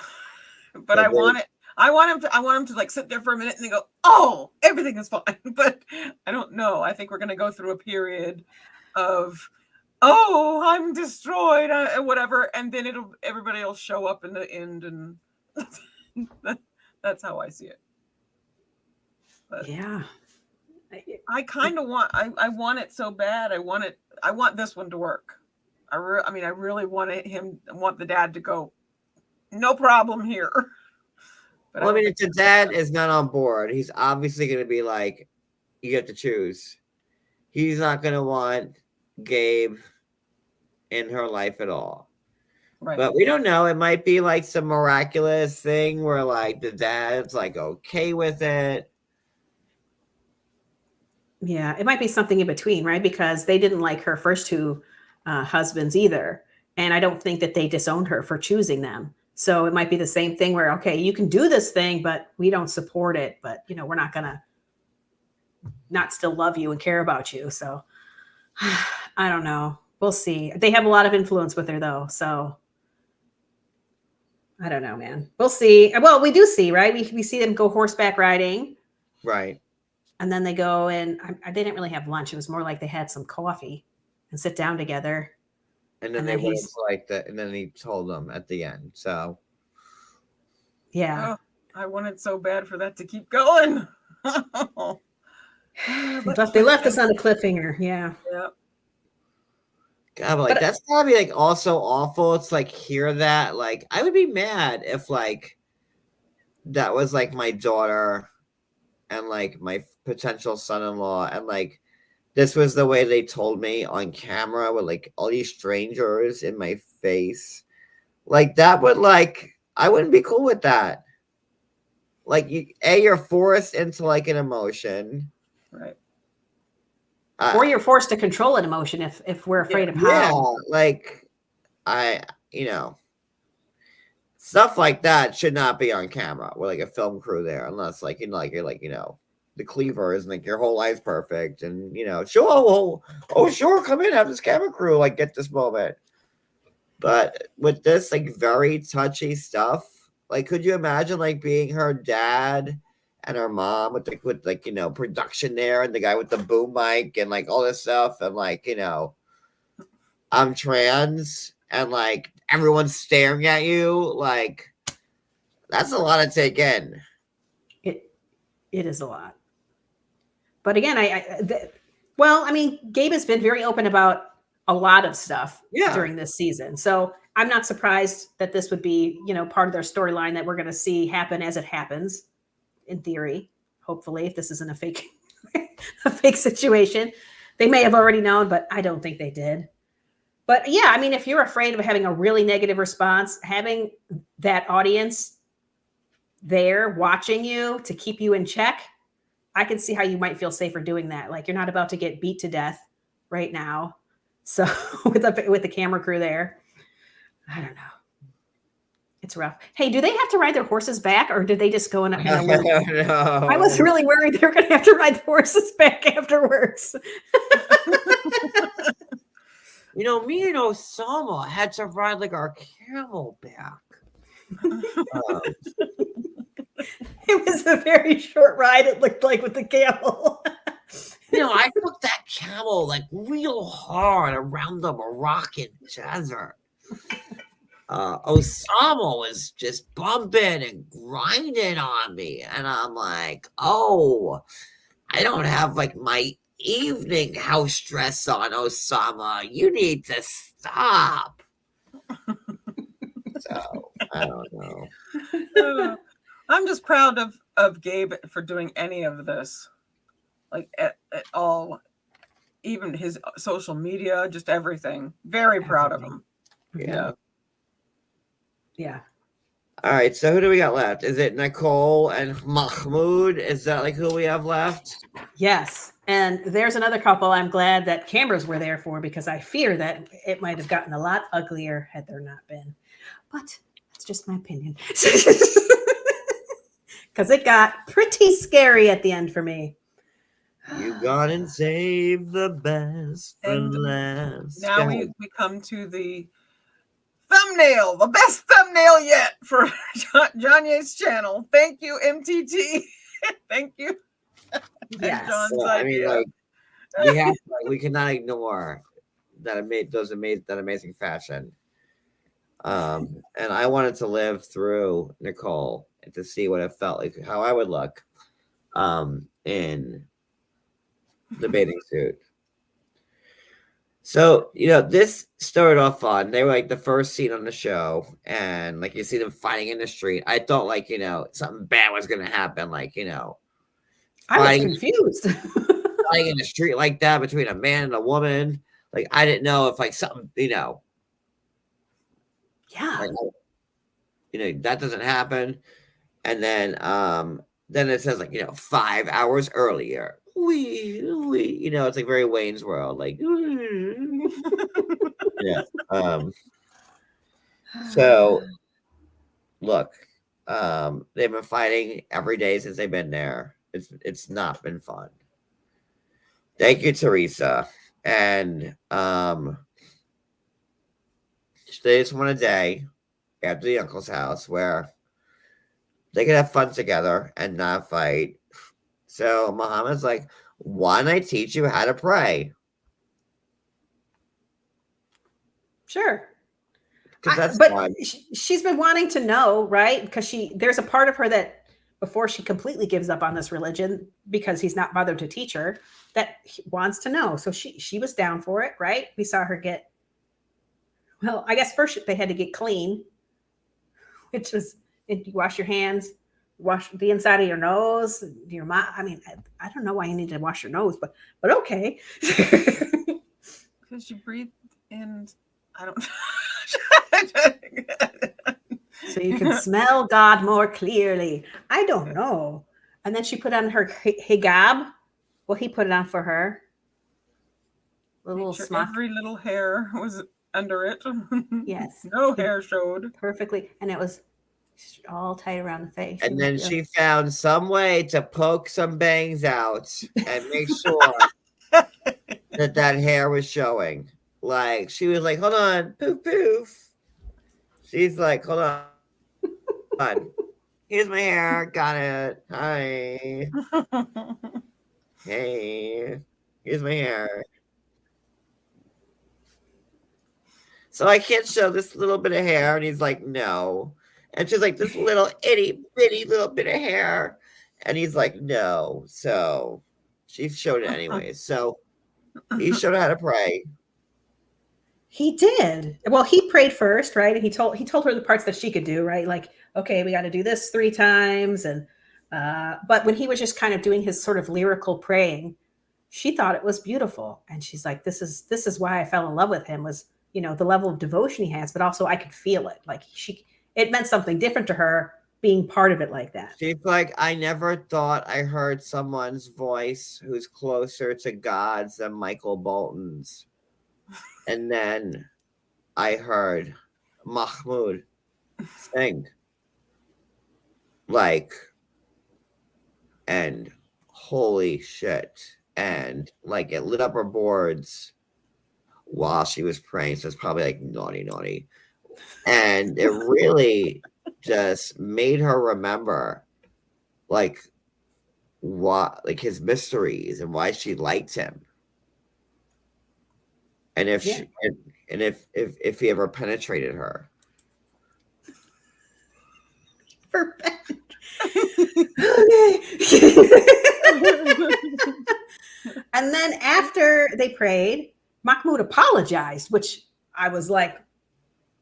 But I want him to like sit there for a minute and then go, oh, everything is fine. But I don't know. I think we're going to go through a period of, oh, I'm destroyed, whatever, and then everybody will show up in the end, and that's how I see it. But yeah, I kind of want. I want it so bad. I want this one to work. I really want the dad to go, no problem here. But well, if the dad is not on board, he's obviously going to be like, you get to choose. He's not going to want Gabe in her life at all. Right. But we don't know. It might be like some miraculous thing where like the dad's like okay with it. Yeah, it might be something in between, right? Because they didn't like her first two husbands either. And I don't think that they disowned her for choosing them. So it might be the same thing where, okay, you can do this thing, but we don't support it. But, we're not going to not still love you and care about you. So I don't know. We'll see. They have a lot of influence with her, though. So I don't know, man. We'll see. Well, we do see, right? We see them go horseback riding. Right. And then they go and they didn't really have lunch. It was more like they had some coffee and sit down together. And then they went like that. And then he told them at the end. So. Yeah. Oh, I wanted so bad for that to keep going. But they left us on a cliffhanger. Yeah. Yeah. God, but like that's gotta be like also awful. It's like hear that. Like I would be mad if like that was like my daughter and like my potential son-in-law and like this was the way they told me on camera with like all these strangers in my face. Like that would like I wouldn't be cool with that. Like you're forced into like an emotion. Right. Or you're forced to control an emotion if we're afraid of how. Yeah, like stuff like that should not be on camera with like a film crew there, unless like you're like the cleavers and like your whole life's perfect and sure, sure, come in, have this camera crew, like get this moment. But with this like very touchy stuff, like could you imagine like being her dad and her mom with production there and the guy with the boom mic and like all this stuff and like I'm trans and like everyone's staring at you, like that's a lot to take in. It is a lot. But again, Gabe has been very open about a lot of stuff during this season. So I'm not surprised that this would be, part of their storyline that we're going to see happen as it happens, in theory, hopefully, if this isn't a fake situation. They may have already known, but I don't think they did. But yeah, if you're afraid of having a really negative response, having that audience there watching you to keep you in check, I can see how you might feel safer doing that. Like you're not about to get beat to death right now. So with the camera crew there, I don't know. It's rough. Hey, do they have to ride their horses back, or did they just go in a I loop? don't know. I was really worried they were going to have to ride the horses back afterwards. You know, me and Osama had to ride like our camel back. It was a very short ride, it looked like, with the camel. You know, I took that camel like real hard around the Moroccan desert. Osama was just bumping and grinding on me, and I'm like, oh, I don't have like my evening house dress on, Osama. You need to stop. So I don't know. I'm just proud of Gabe for doing any of this, like at all, even his social media, just everything. Very proud of him. Yeah. Yeah. All right. So who do we got left? Is it Nicole and Mahmoud? Is that like who we have left? Yes. And there's another couple I'm glad that cameras were there for, because I fear that it might have gotten a lot uglier had there not been. But that's just my opinion. Because it got pretty scary at the end for me. You gone and saved the best for And last. Now we come to the thumbnail, the best thumbnail yet for John Yates' channel. Thank you, MTT. Thank you. Yes. John's Well, I mean, idea. like, we cannot ignore that amazing fashion. And I wanted to live through Nicole and to see what it felt like, how I would look in the bathing suit. So, you know, this started off fun. They were like the first scene on the show, and like you see them fighting in the street. I thought, like, you know, something bad was gonna happen, like, you know, I was fighting confused. in the street like that between a man and a woman. Like, I didn't know if like something, you know, Yeah. like, you know, that doesn't happen. And then it says like, you know, 5 hours earlier. We, you know, it's like very Wayne's World, like, yeah. So look, they've been fighting every day since they've been there. It's not been fun. Thank you, Teresa. And they just want a day after the uncle's house where they can have fun together and not fight. So Muhammad's like, why don't I teach you how to pray? Sure. Because that's but fun. she's been wanting to know, right? Because there's a part of her that before she completely gives up on this religion because he's not bothered to teach her, that wants to know. So she was down for it, right? We saw her get, well, I guess first they had to get clean, which was, you wash your hands, wash the inside of your nose, your mouth. I mean, I don't know why you need to wash your nose, but okay. Because you breathe in, I don't So you can smell God more clearly. I don't know. And then she put on her hijab. Well, he put it on for her. A little sure smock. every little hair was under it. Yes. No hair showed. Perfectly. And it was all tight around the face. And then she found some way to poke some bangs out and make sure that hair was showing. Like, she was like, hold on, poof, poof. She's like, hold on. Here's my hair. Got it. Hi. Hey. Here's my hair. So I can't show this little bit of hair. And he's like, no. And she's like, this little itty bitty little bit of hair. And he's like, no. So she showed it anyway. So he showed her how to pray. He did. Well, he prayed first, right? And he told her the parts that she could do, right? Like, okay, we got to do this 3 times. And but when he was just kind of doing his sort of lyrical praying, she thought it was beautiful. And she's like, this is why I fell in love with him, was, you know, the level of devotion he has, but also I could feel it. Like it meant something different to her being part of it like that. She's like, I never thought I heard someone's voice who's closer to God's than Michael Bolton's. And then I heard Mahmoud. thing. Like, and holy shit. And like it lit up her boards while she was praying. So it's probably like naughty. And it really just made her remember like what like his mysteries and why she liked him. And if Yeah. she, and if he ever penetrated her. For And then after they prayed, Mahmoud apologized, which I was like,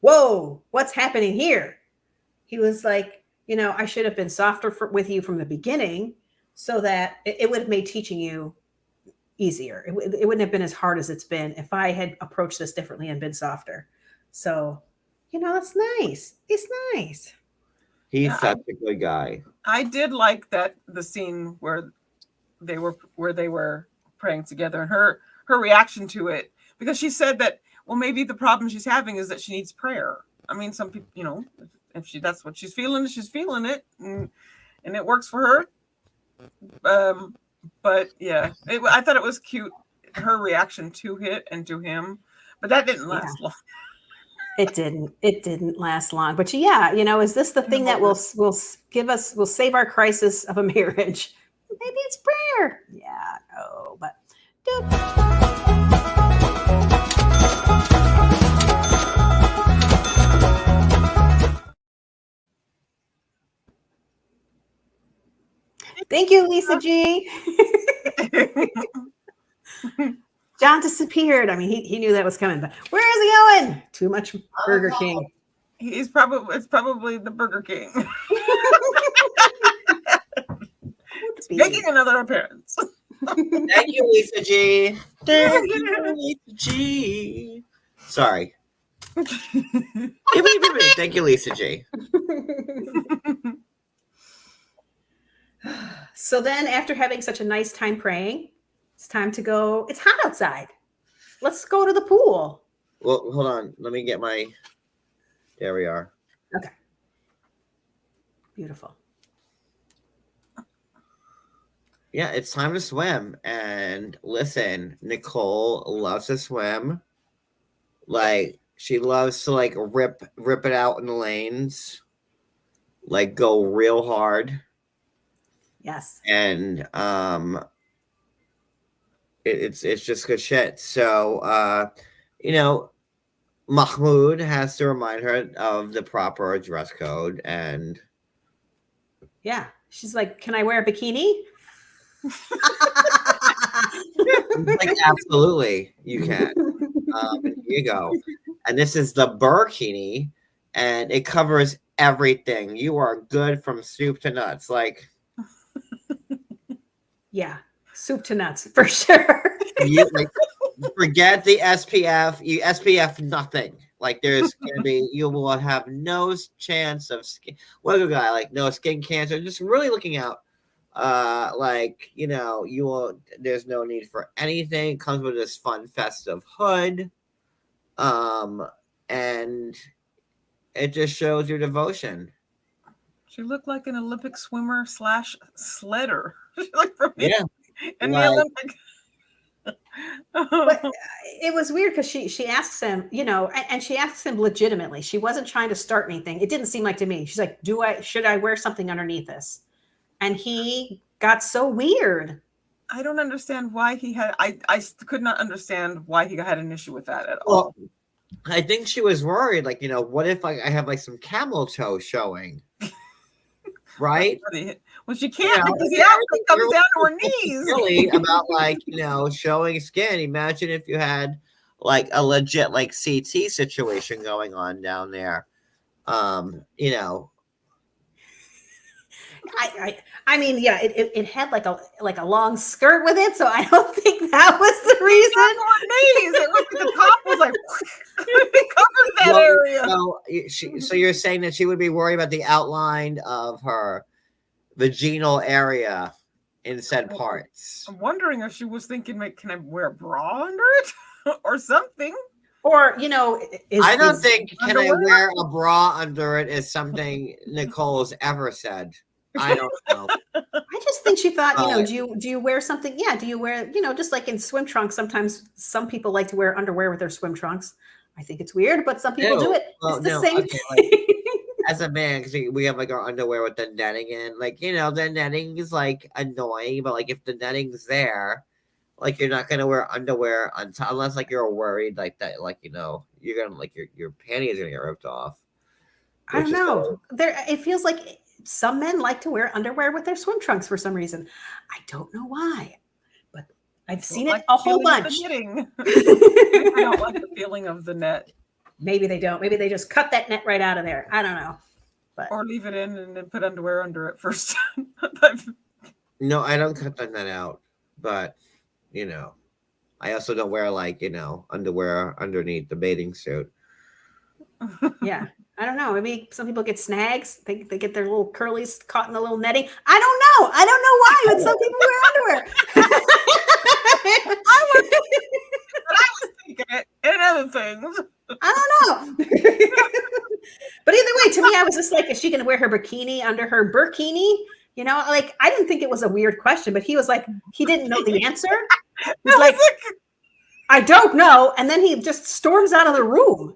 whoa, what's happening here? He was like, I should have been softer with you from the beginning so that it would have made teaching you easier. It wouldn't have been as hard as it's been if I had approached this differently and been softer. So, that's nice. It's nice. He's such a good guy. I did like the scene where they were praying together, and her reaction to it, because she said that, well, maybe the problem she's having is that she needs prayer. I mean, some people, if that's what she's feeling it, and it works for her. But yeah, I thought it was cute, her reaction to it and to him, but that didn't last long. It didn't last long. But yeah, is this the thing that will save our crisis of a marriage? Maybe it's prayer. Yeah, no, but thank you, Lisa G. John disappeared. I mean, he knew that was coming, but where is he going? Too much Burger King. It's probably the Burger King. Making another appearance. Thank you, Lisa G. Thank you, Lisa G. Sorry. Thank you, Lisa G. So then, after having such a nice time praying, it's time to go. It's hot outside. Let's go to the pool. Well, hold on. Let me get my. There we are. Okay. Beautiful. Yeah, it's time to swim. And listen, Nicole loves to swim. Like, she loves to like rip it out in the lanes. Like, go real hard. Yes. And it's just good shit. So Mahmoud has to remind her of the proper dress code, and yeah, she's like, "Can I wear a bikini?" like, absolutely, you can. Here you go. And this is the Burkini, and it covers everything. You are good from soup to nuts. Like, yeah, soup to nuts for sure. you forget the SPF. You SPF nothing. Like, there's gonna be, you will have no chance of skin. What a guy, like, no skin cancer. Just really looking out. You will. There's no need for anything. It comes with this fun festive hood, and it just shows your devotion. She looked like an Olympic swimmer / sledder. Like from the Olympic. But it was weird because she asks him, and she asks him legitimately. She wasn't trying to start anything. It didn't seem like to me. She's like, should I wear something underneath this? And he got so weird. I don't understand why he had. I could not understand why he had an issue with that at all. Well, I think she was worried. Like, what if I have like some camel toe showing? Right? Well, she can't because the outfit comes down to her knees. Really about like showing skin. Imagine if you had like a legit like CT situation going on down there. I mean, yeah, it had like a long skirt with it, so I don't think that was the reason. It looked like the top was like it covered that area. So you're saying that she would be worried about the outline of her vaginal area in said parts. I'm wondering if she was thinking, can I wear a bra under it or something? Or I don't think can I underwear? wear a bra under it is something Nicole's ever said. I don't know. I just think she thought, But- do you wear something? Yeah, do you wear, just like in swim trunks, sometimes some people like to wear underwear with their swim trunks. I think it's weird, but some people do Ew. it. Well, It's the no, same okay, thing. as a man, because we have like our underwear with the netting in, like the netting is like annoying, but like if the netting's there, like you're not gonna wear underwear unless like you're worried like that, like you're gonna like your panties are gonna get ripped off. I don't which is know. It feels like some men like to wear underwear with their swim trunks for some reason. I don't know why, but I've seen it a whole bunch. I don't like the feeling of the net. Maybe they don't. Maybe they just cut that net right out of there. I don't know. But Or leave it in and then put underwear under it first. No, I don't cut that net out, but I also don't wear like underwear underneath the bathing suit. yeah, I don't know. Maybe some people get snags. They get their little curlies caught in the little netting. I don't know. I don't know why, but some people wear underwear. I was thinking it and other things. I don't know. But either way, to me, I was just like, is she going to wear her bikini under her burkini? Like, I didn't think it was a weird question, but he was like, he didn't know the answer. He's like, I don't know. And then he just storms out of the room.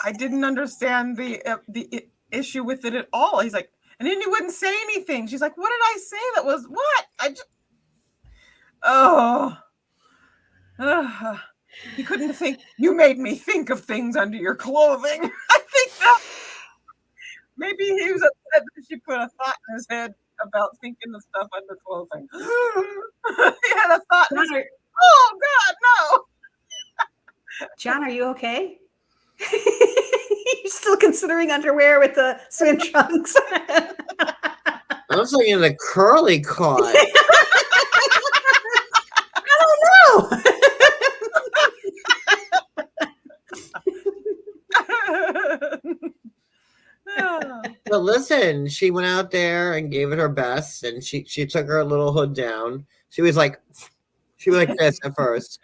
I didn't understand the issue with it at all. He's like, and then he wouldn't say anything. She's like, what did I say? That was what? He couldn't think. You made me think of things under your clothing. I think that maybe he was upset that she put a thought in his head about thinking of stuff under clothing. He had a thought. Oh God, no. John, are you okay? You're still considering underwear with the swim trunks. I was looking at the curly cut. I don't know. But listen, she went out there and gave it her best, and she took her little hood down. She was like this at first,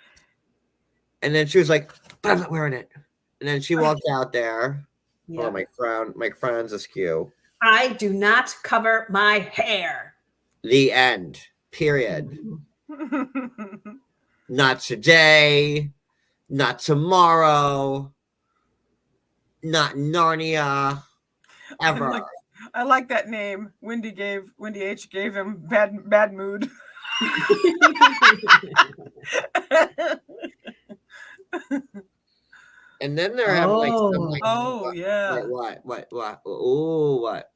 and then she was like, "But I'm not wearing it." And then she walked out there. Yeah. Oh, my frown's askew. I do not cover my hair. The end. Period. Not today. Not tomorrow. Not Narnia. Ever. I like that name. Wendy H gave him bad mood. And then there have like some like yeah. What? Oh, what?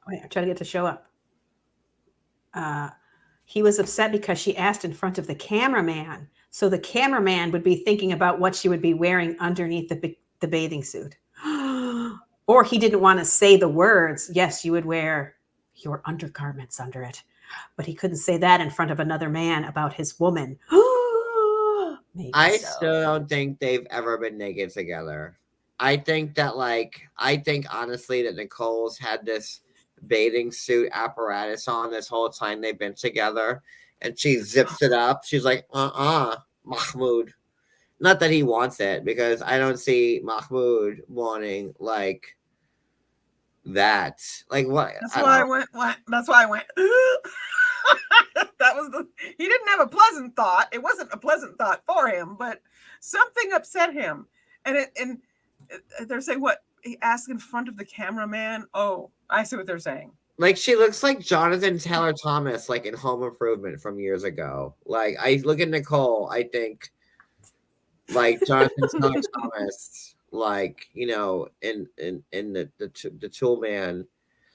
Wait, I'm trying to get the show up. He was upset because she asked in front of the cameraman. So the cameraman would be thinking about what she would be wearing underneath the bathing suit. Or he didn't want to say the words, yes, you would wear your undergarments under it. But he couldn't say that in front of another man about his woman. Maybe I so. still don't think they've ever been naked together. I think honestly that Nicole's had this bathing suit apparatus on this whole time they've been together, and she zips it up. She's like, Mahmoud. Not that he wants it, because I don't see Mahmoud wanting like that. Like what? That's why I went. That's why I went. That was he didn't have a pleasant thought. It wasn't a pleasant thought for him, but something upset him. And they're saying what he asked in front of the cameraman. Oh, I see what they're saying. Like she looks like Jonathan Taylor Thomas, like in Home Improvement from years ago. Like I look at Nicole, I think like Jonathan Taylor Thomas, like in the Tool Man,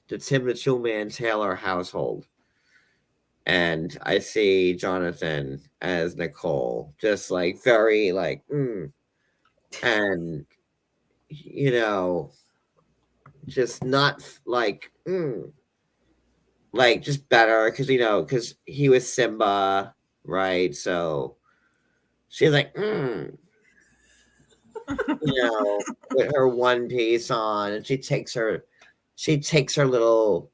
the Tim the Tool Man Taylor household. And I see Jonathan as Nicole, just like very like, and just not like, like just better because he was Simba, right? So she's like, with her one piece on, and she takes her little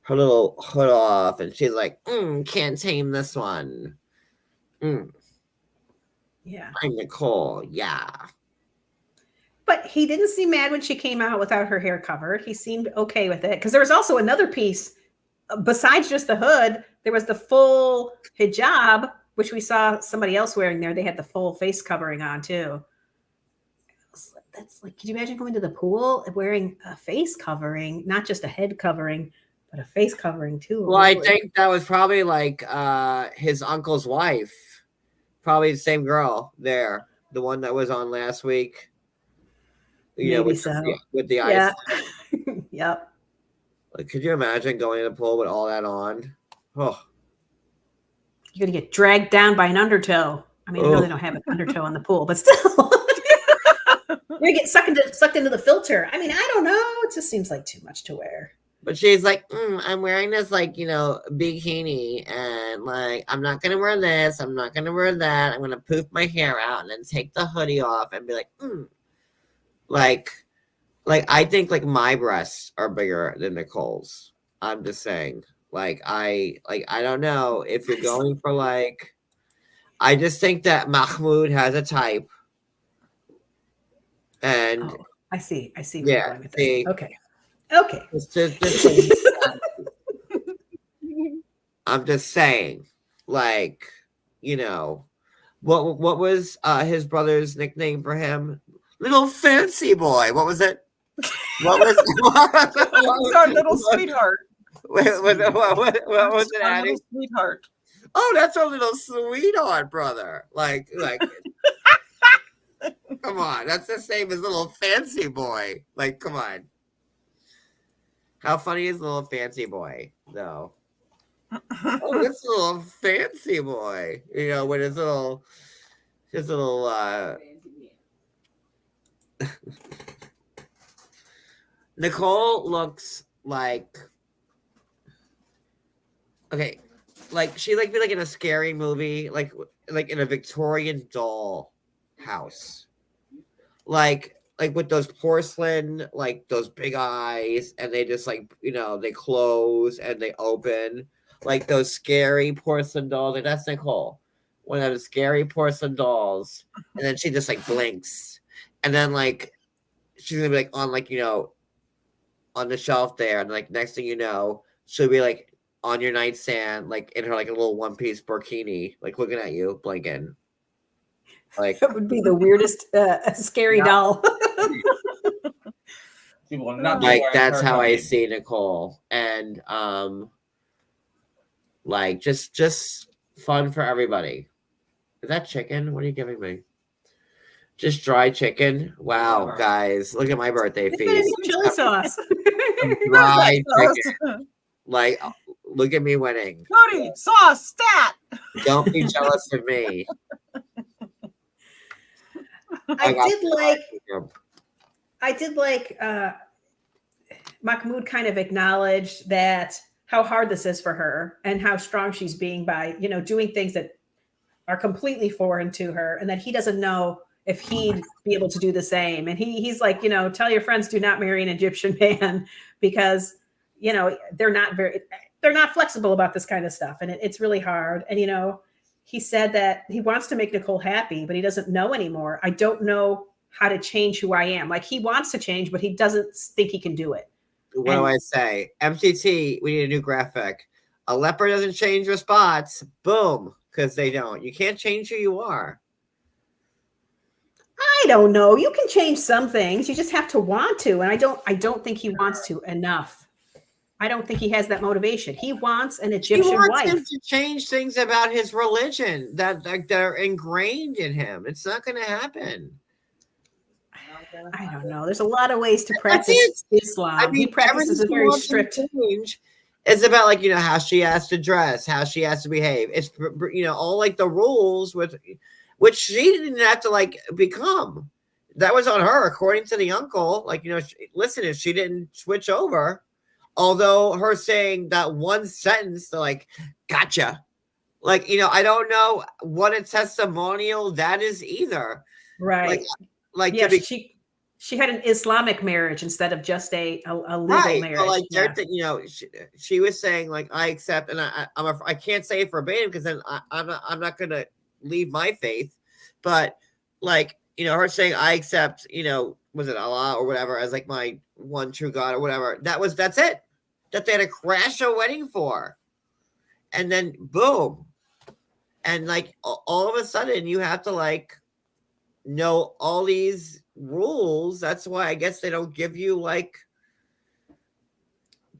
hood off, and she's like, can't tame this one. Yeah. I'm Nicole. Yeah. But he didn't seem mad when she came out without her hair covered. He seemed okay with it. Because there was also another piece, besides just the hood, there was the full hijab, which we saw somebody else wearing there. They had the full face covering on too. That's like, could you imagine going to the pool and wearing a face covering, not just a head covering, but a face covering too? Well, I think that was probably like his uncle's wife. Probably the same girl there. The one that was on last week. You know, Maybe so. with the Yeah. ice. Yep. Like, could you imagine going in the pool with all that on? Oh, You're gonna get dragged down by an undertow. I mean, I know they don't have an undertow in the pool, but still, you're gonna get sucked into the filter. I mean, I don't know. It just seems like too much to wear. but she's like, I'm wearing this like, you know, bikini, and like I'm not gonna wear this. I'm not gonna wear that. I'm gonna poof my hair out and then take the hoodie off and be like, like I think like my breasts are bigger than Nicole's. I'm just saying. I don't know if you're going for like. I just think that Mahmoud has a type, and I see. Where yeah, you're going with this. see, Okay. just I'm just saying, like, you know, what was his brother's nickname for him? Little fancy boy. What was it? What was our little sweetheart. What was it, Our Addie? little sweetheart. Oh, that's our little sweetheart brother. Like, come on, that's the same as little fancy boy. Like, come on. How funny is little fancy boy, though? Oh, this little fancy boy. You know, with his little Nicole looks like, okay, like she like be like in a scary movie, like in a Victorian doll house, like with those porcelain, like those big eyes, and they just like, you know, they close and they open, like those scary porcelain dolls. Like that's Nicole, one of those scary porcelain dolls, and then she just like blinks, and then like she's gonna be like on, like, you know, on the shelf there, and like next thing you know, she'll be like on your nightstand, like in her like a little one-piece burkini, like looking at you, blinking. Like That would be the weirdest scary doll. She will not be like wearing that's her how I hoodie. see Nicole, and like just fun for everybody. Is that chicken? What are you giving me? Just dry chicken. Wow, Yeah. guys, look at my birthday It's gonna feast. be chili sauce. Dry chicken. Like, look at me winning. Cody, sauce, stat. Don't be jealous of me. I did like Mahmoud kind of acknowledged that how hard this is for her and how strong she's being by, you know, doing things that are completely foreign to her, and that he doesn't know if he'd be able to do the same. And he's like, you know, tell your friends do not marry an Egyptian man because, you know, they're not flexible about this kind of stuff. And it's really hard. And, you know, he said that he wants to make Nicole happy, but he doesn't know anymore. I don't know how to change who I am. Like, he wants to change, but he doesn't think he can do it. What do I say? MCT, we need a new graphic. A leopard doesn't change your spots. Boom. Because they don't. You can't change who you are. I don't know. You can change some things. You just have to want to. And I don't think he wants to enough. I don't think he has that motivation. He wants an Egyptian He wants wife. him to change things about his religion that are ingrained in him. It's not going to happen. I don't know. There's a lot of ways to That's practice Islam. I mean, he practices a everything very he wants to strict. change. It's about, like, you know, how she has to dress, how she has to behave. It's, you know, all like the rules with which she didn't have to like become. That was on her, according to the uncle. Like, you know, listen, if she didn't switch over, although her saying that one sentence, they're like, gotcha. Like, you know, I don't know what a testimonial that is either. Right. Like yeah, to be, she had an Islamic marriage instead of just a legal right, marriage. but like yeah. you know, she was saying like, I accept, and I can't say it verbatim because then I'm not gonna leave my faith, But like, her saying, I accept, was it Allah or whatever as like my one true God or whatever. That's it. That they had to crash a wedding for. And then boom. And like all of a sudden you have to like know all these rules. That's why I guess they don't give you like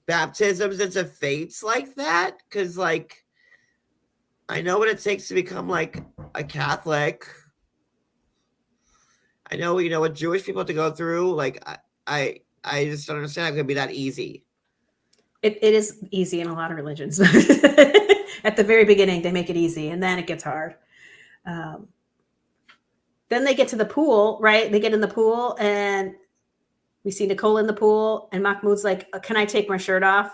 baptisms into faiths like that. Cause like I know what it takes to become like a Catholic. I know, what Jewish people have to go through. Like I just don't understand how it could be that easy. It is easy in a lot of religions. At the very beginning, they make it easy, and then it gets hard. Then they get to the pool, right? They get in the pool, and we see Nicole in the pool, and Mahmoud's like, "Can I take my shirt off?"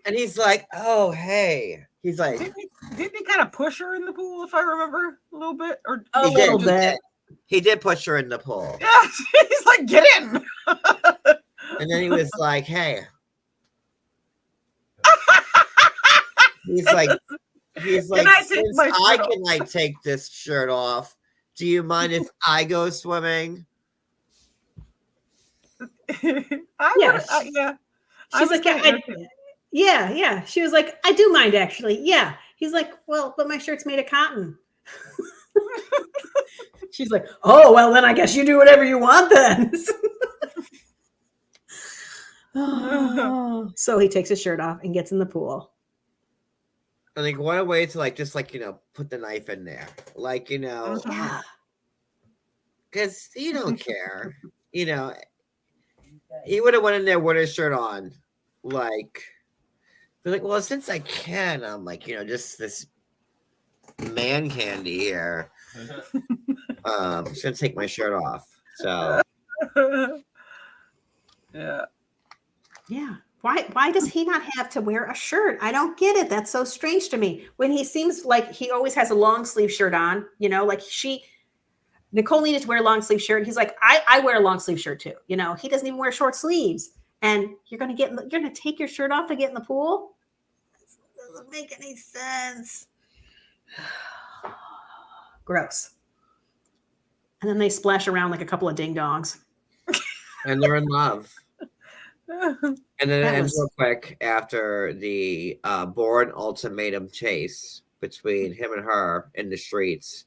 And he's like, "Oh, hey." He's like, didn't he kind of push her in the pool, if I remember a little bit? Or A little bit. He did push her in the pool. Yeah, he's like, "Get in." And then he was like, "Hey." He's like, since I can like take this shirt off, do you mind if I go swimming? Yeah. She's like, yeah. She was like, I do mind actually. Yeah. He's like, well, but my shirt's made of cotton. She's like, oh, well, then I guess you do whatever you want then. So he takes his shirt off and gets in the pool. I think what a way to like just like put the knife in there, like Yeah. because you don't care, he would have went in there with his shirt on, like they're like, well, since I can, I'm like just this man candy here. I'm just gonna take my shirt off. So yeah. Why does he not have to wear a shirt? I don't get it. That's so strange to me. When he seems like he always has a long sleeve shirt on, like Nicole needed to wear a long sleeve shirt. And he's like, I wear a long sleeve shirt too. He doesn't even wear short sleeves. And you're going to take your shirt off to get in the pool? This doesn't make any sense. Gross. And then they splash around like a couple of ding dongs. And they're in love. And then it ends real quick after the board ultimatum chase between him and her in the streets.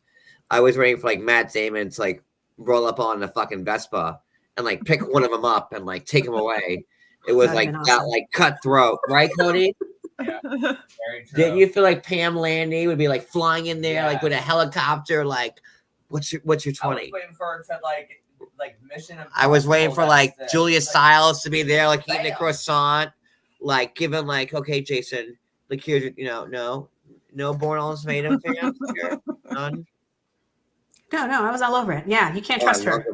I was waiting for like Matt Damon to like roll up on the fucking Vespa and like pick one of them up and like take him away. It was like awesome. That like cutthroat, right, Cody? Yeah, very true. Didn't you feel like Pam Landy would be like flying in there like with a helicopter? Like, what's your 20? I was waiting for her to like Mission Impossible. I was waiting for like Julia Stiles to be there, like eating a croissant, like giving like, okay, Jason, like here's no Born Ultimatum fans here, none. No, I was all over it. Yeah, you can't trust her.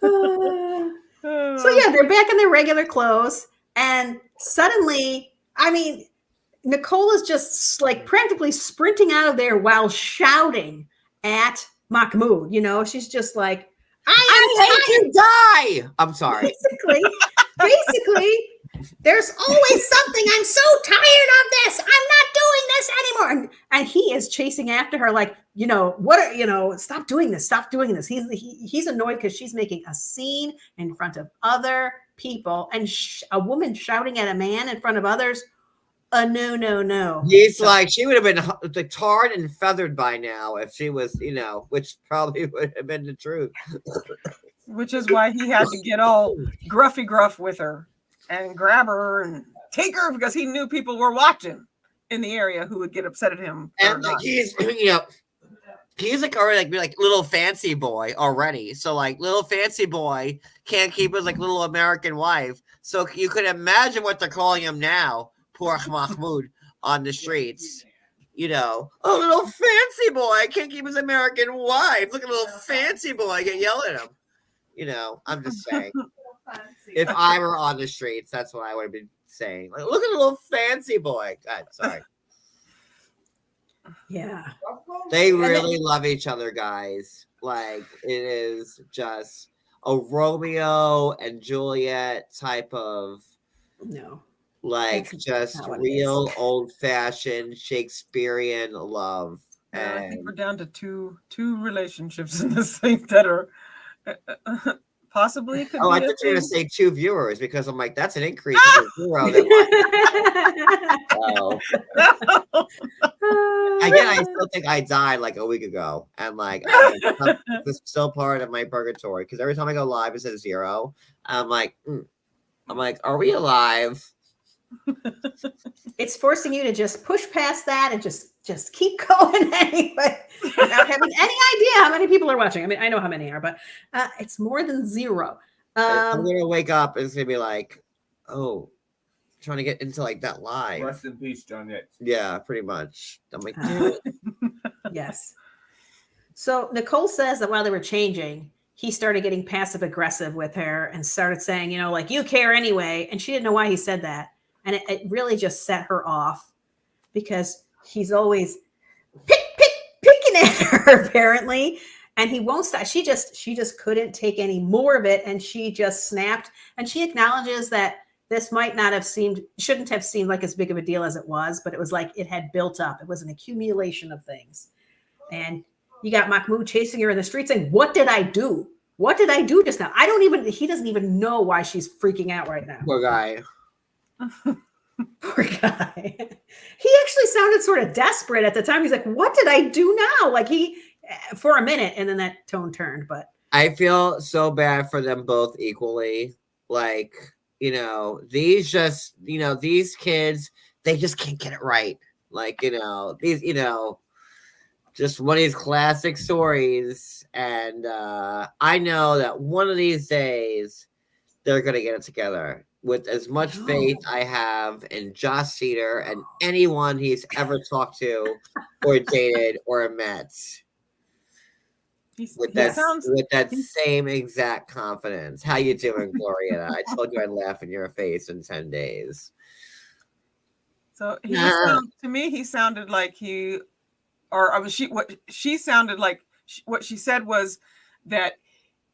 So yeah, they're back in their regular clothes, and suddenly, Nicole is just like practically sprinting out of there while shouting at Mahmoud. She's just like, I hate to die. I'm sorry. Basically, there's always something. I'm so tired of this. I'm not doing this anymore. And he is chasing after her, like, stop doing this. Stop doing this. He's annoyed because she's making a scene in front of other people, and a woman shouting at a man in front of others. No. He's like, she would have been tarred and feathered by now if she was, which probably would have been the truth. Which is why he had to get all gruff with her and grab her and take her, because he knew people were watching in the area who would get upset at him. And like he's like already like little fancy boy already. So like little fancy boy can't keep his like little American wife. So you could imagine what they're calling him now. Poor Mahmoud on the streets, oh, little fancy boy can't keep his American wife. Look at a little fancy boy get yelled at him. I'm just saying. If I were on the streets, that's what I would have been saying. Like, look at a little fancy boy. God, sorry. Yeah. They really love each other, guys. Like, it is just a Romeo and Juliet type of. No. like That's just not what it real is. old-fashioned Shakespearean love. Yeah, I think And we're down to two relationships in this thing that are possibly could oh, I be a thought you were gonna thing. say 2 viewers because I'm like, that's an increase of 0 than one. So again, I still think I died like a week ago, and like this is still part of my purgatory because every time I go live, it says 0. I'm like, are we alive? It's forcing you to just push past that and just keep going anyway, without having any idea how many people are watching. I mean, I know how many are, but it's more than 0. I'm gonna wake up and it's gonna be like, oh, trying to get into like that live. Rest in peace, John Yates. Yeah, pretty much. I'm like, Yes. So Nicole says that while they were changing, he started getting passive aggressive with her and started saying, you know, like, you care anyway. And she didn't know why he said that. And it really just set her off because he's always picking at her, apparently. And he won't stop. She just couldn't take any more of it. And she just snapped. And she acknowledges that this shouldn't have seemed like as big of a deal as it was, but it was like it had built up. It was an accumulation of things. And you got Mahmoud chasing her in the street saying, what did I do? What did I do just now? He doesn't even know why she's freaking out right now. poor guy. Poor guy. He actually sounded sort of desperate at the time. He's like, what did I do now? Like for a minute, and then that tone turned, but I feel so bad for them both equally. Like, these kids, they just can't get it right. Like, just one of these classic stories. And I know that one of these days they're going to get it together. With as much faith I have in Josh Cedar and anyone he's ever talked to or dated or met. With that same exact confidence. How you doing, Gloria? I told you I'd laugh in your face in 10 days. So to me, he sounded like what she said was that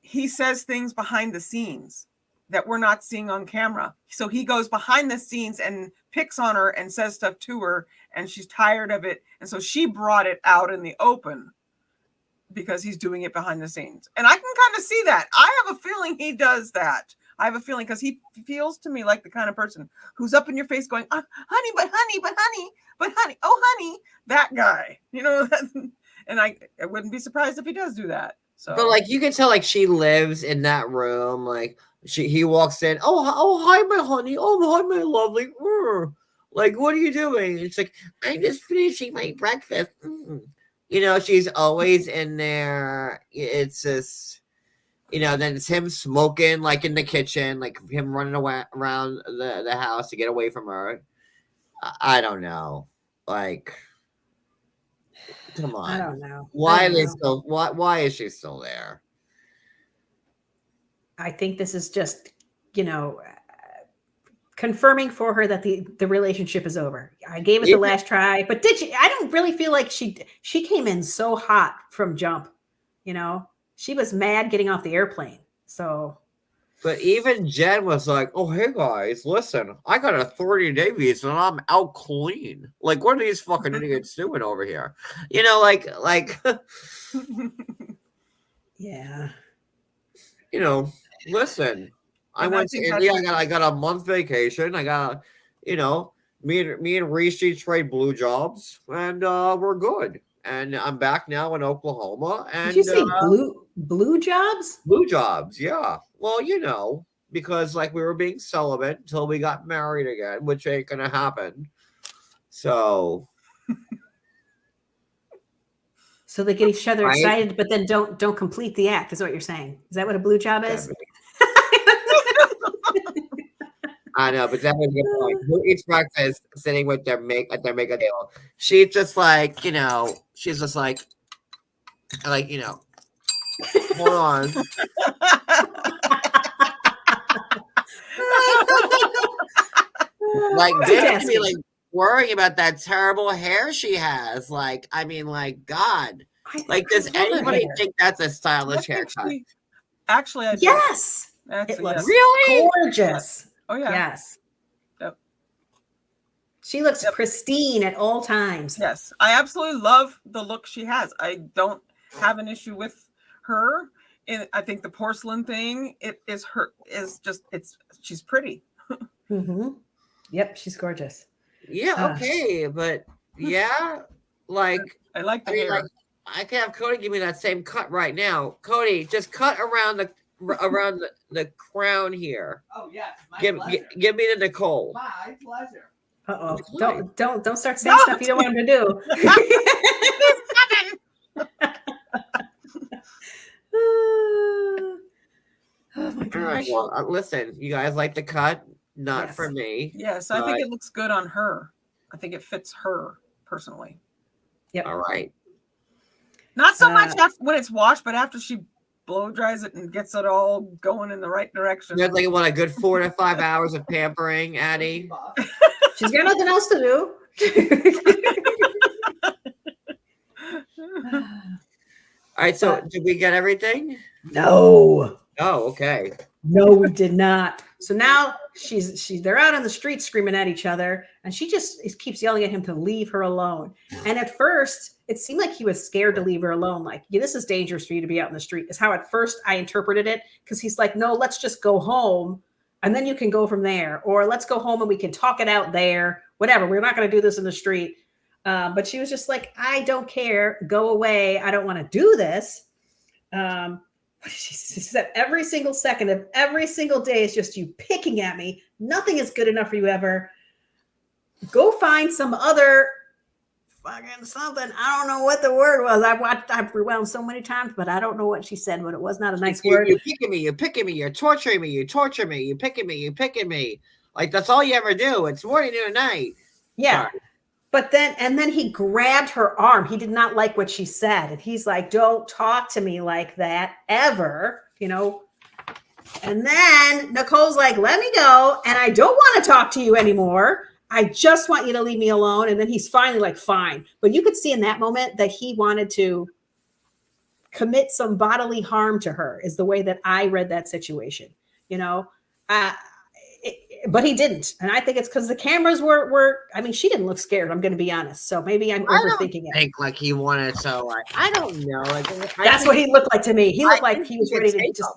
he says things behind the scenes that we're not seeing on camera. So he goes behind the scenes and picks on her and says stuff to her, and she's tired of it. And so she brought it out in the open because he's doing it behind the scenes. And I can kind of see that. I have a feeling he does that. I have a feeling because he feels to me like the kind of person who's up in your face going, honey, but honey, oh, honey, that guy, and I wouldn't be surprised if he does do that. So, but like, you can tell, like, she lives in that room. Like, he walks in, oh, hi, my honey. Oh, hi, my lovely. Like, what are you doing? It's like, I'm just finishing my breakfast. She's always in there. It's just, then it's him smoking, like, in the kitchen, like him running away around the house to get away from her. I don't know. Like, come on. I don't know. Why is she still there? I think this is just, confirming for her that the relationship is over. I gave it the last try, but I don't really feel like she came in so hot from jump, she was mad getting off the airplane. So, but even Jen was like, oh, hey guys, listen, I got a 30-day visa and I'm out clean. Like, what are these fucking idiots doing over here? Like yeah. Listen, I went to India. I got a month vacation. I got, me and Rishi trade blue jobs, and we're good. And I'm back now in Oklahoma. And did you say blue jobs? Blue jobs, yeah. Well, because like we were being celibate until we got married again, which ain't gonna happen. So. So they get each other excited, but then don't complete the act, is what you're saying. Is that what a blue job is? I know, but that was a good point. Who eats breakfast sitting with their at their makeup table? She's just like, she's just like, hold on. Like, didn't be like worrying about that terrible hair she has. Like, I mean, like, God. Like, does anybody think that's a stylish haircut? Actually, I do. Yes. Actually, It looks really gorgeous. Oh yeah. Yes. Yep. She looks pristine at all times. Yes, I absolutely love the look she has. I don't have an issue with her. And I think the porcelain thing, she's pretty. Mm-hmm. Yep, she's gorgeous. Yeah, okay, but yeah, like I like the I mean, hair. like I can have Cody give me that same cut right now. Cody, just cut around the crown here. Oh yes, my Give me the Nicole. My pleasure. Uh-oh. Don't start saying stuff you don't want him to do. Oh my gosh. Well, listen, you guys like the cut? Not for me. Yes, I think it looks good on her. I think it fits her personally. Yep. All right. Not so much when it's washed, but after she blow dries it and gets it all going in the right direction. You guys like want a good 4 to 5 hours of pampering, Addie? She's got nothing else to do. All right, so did we get everything? No. Oh, okay. No, we did not. So now they're out on the street screaming at each other, and she just keeps yelling at him to leave her alone. And at first, it seemed like he was scared to leave her alone. Like, yeah, this is dangerous for you to be out in the street, is how at first I interpreted it. Because he's like, no, let's just go home, and then you can go from there. Or let's go home and we can talk it out there. Whatever. We're not going to do this in the street. But she was just like, I don't care. Go away. I don't want to do this. She said every single second of every single day is just you picking at me. Nothing is good enough for you ever. Go find some other fucking something. I don't know what the word was. I've rewound so many times, but I don't know what she said, but it was not a nice word. You're picking me, you're torturing me, you torture me, you're picking me. Like, that's all you ever do. It's morning, noon, and night. Yeah. Sorry. But then he grabbed her arm. He did not like what she said. And he's like, don't talk to me like that ever, And then Nicole's like, let me go. And I don't want to talk to you anymore. I just want you to leave me alone. And then he's finally like, fine. But you could see in that moment that he wanted to commit some bodily harm to her, is the way that I read that situation, but he didn't. And I think it's because the cameras were, I mean, she didn't look scared. I'm going to be honest. So maybe I'm overthinking it. I think like he wanted to, like, I don't know. Like, that's what he looked like to me. He looked like he was ready to just.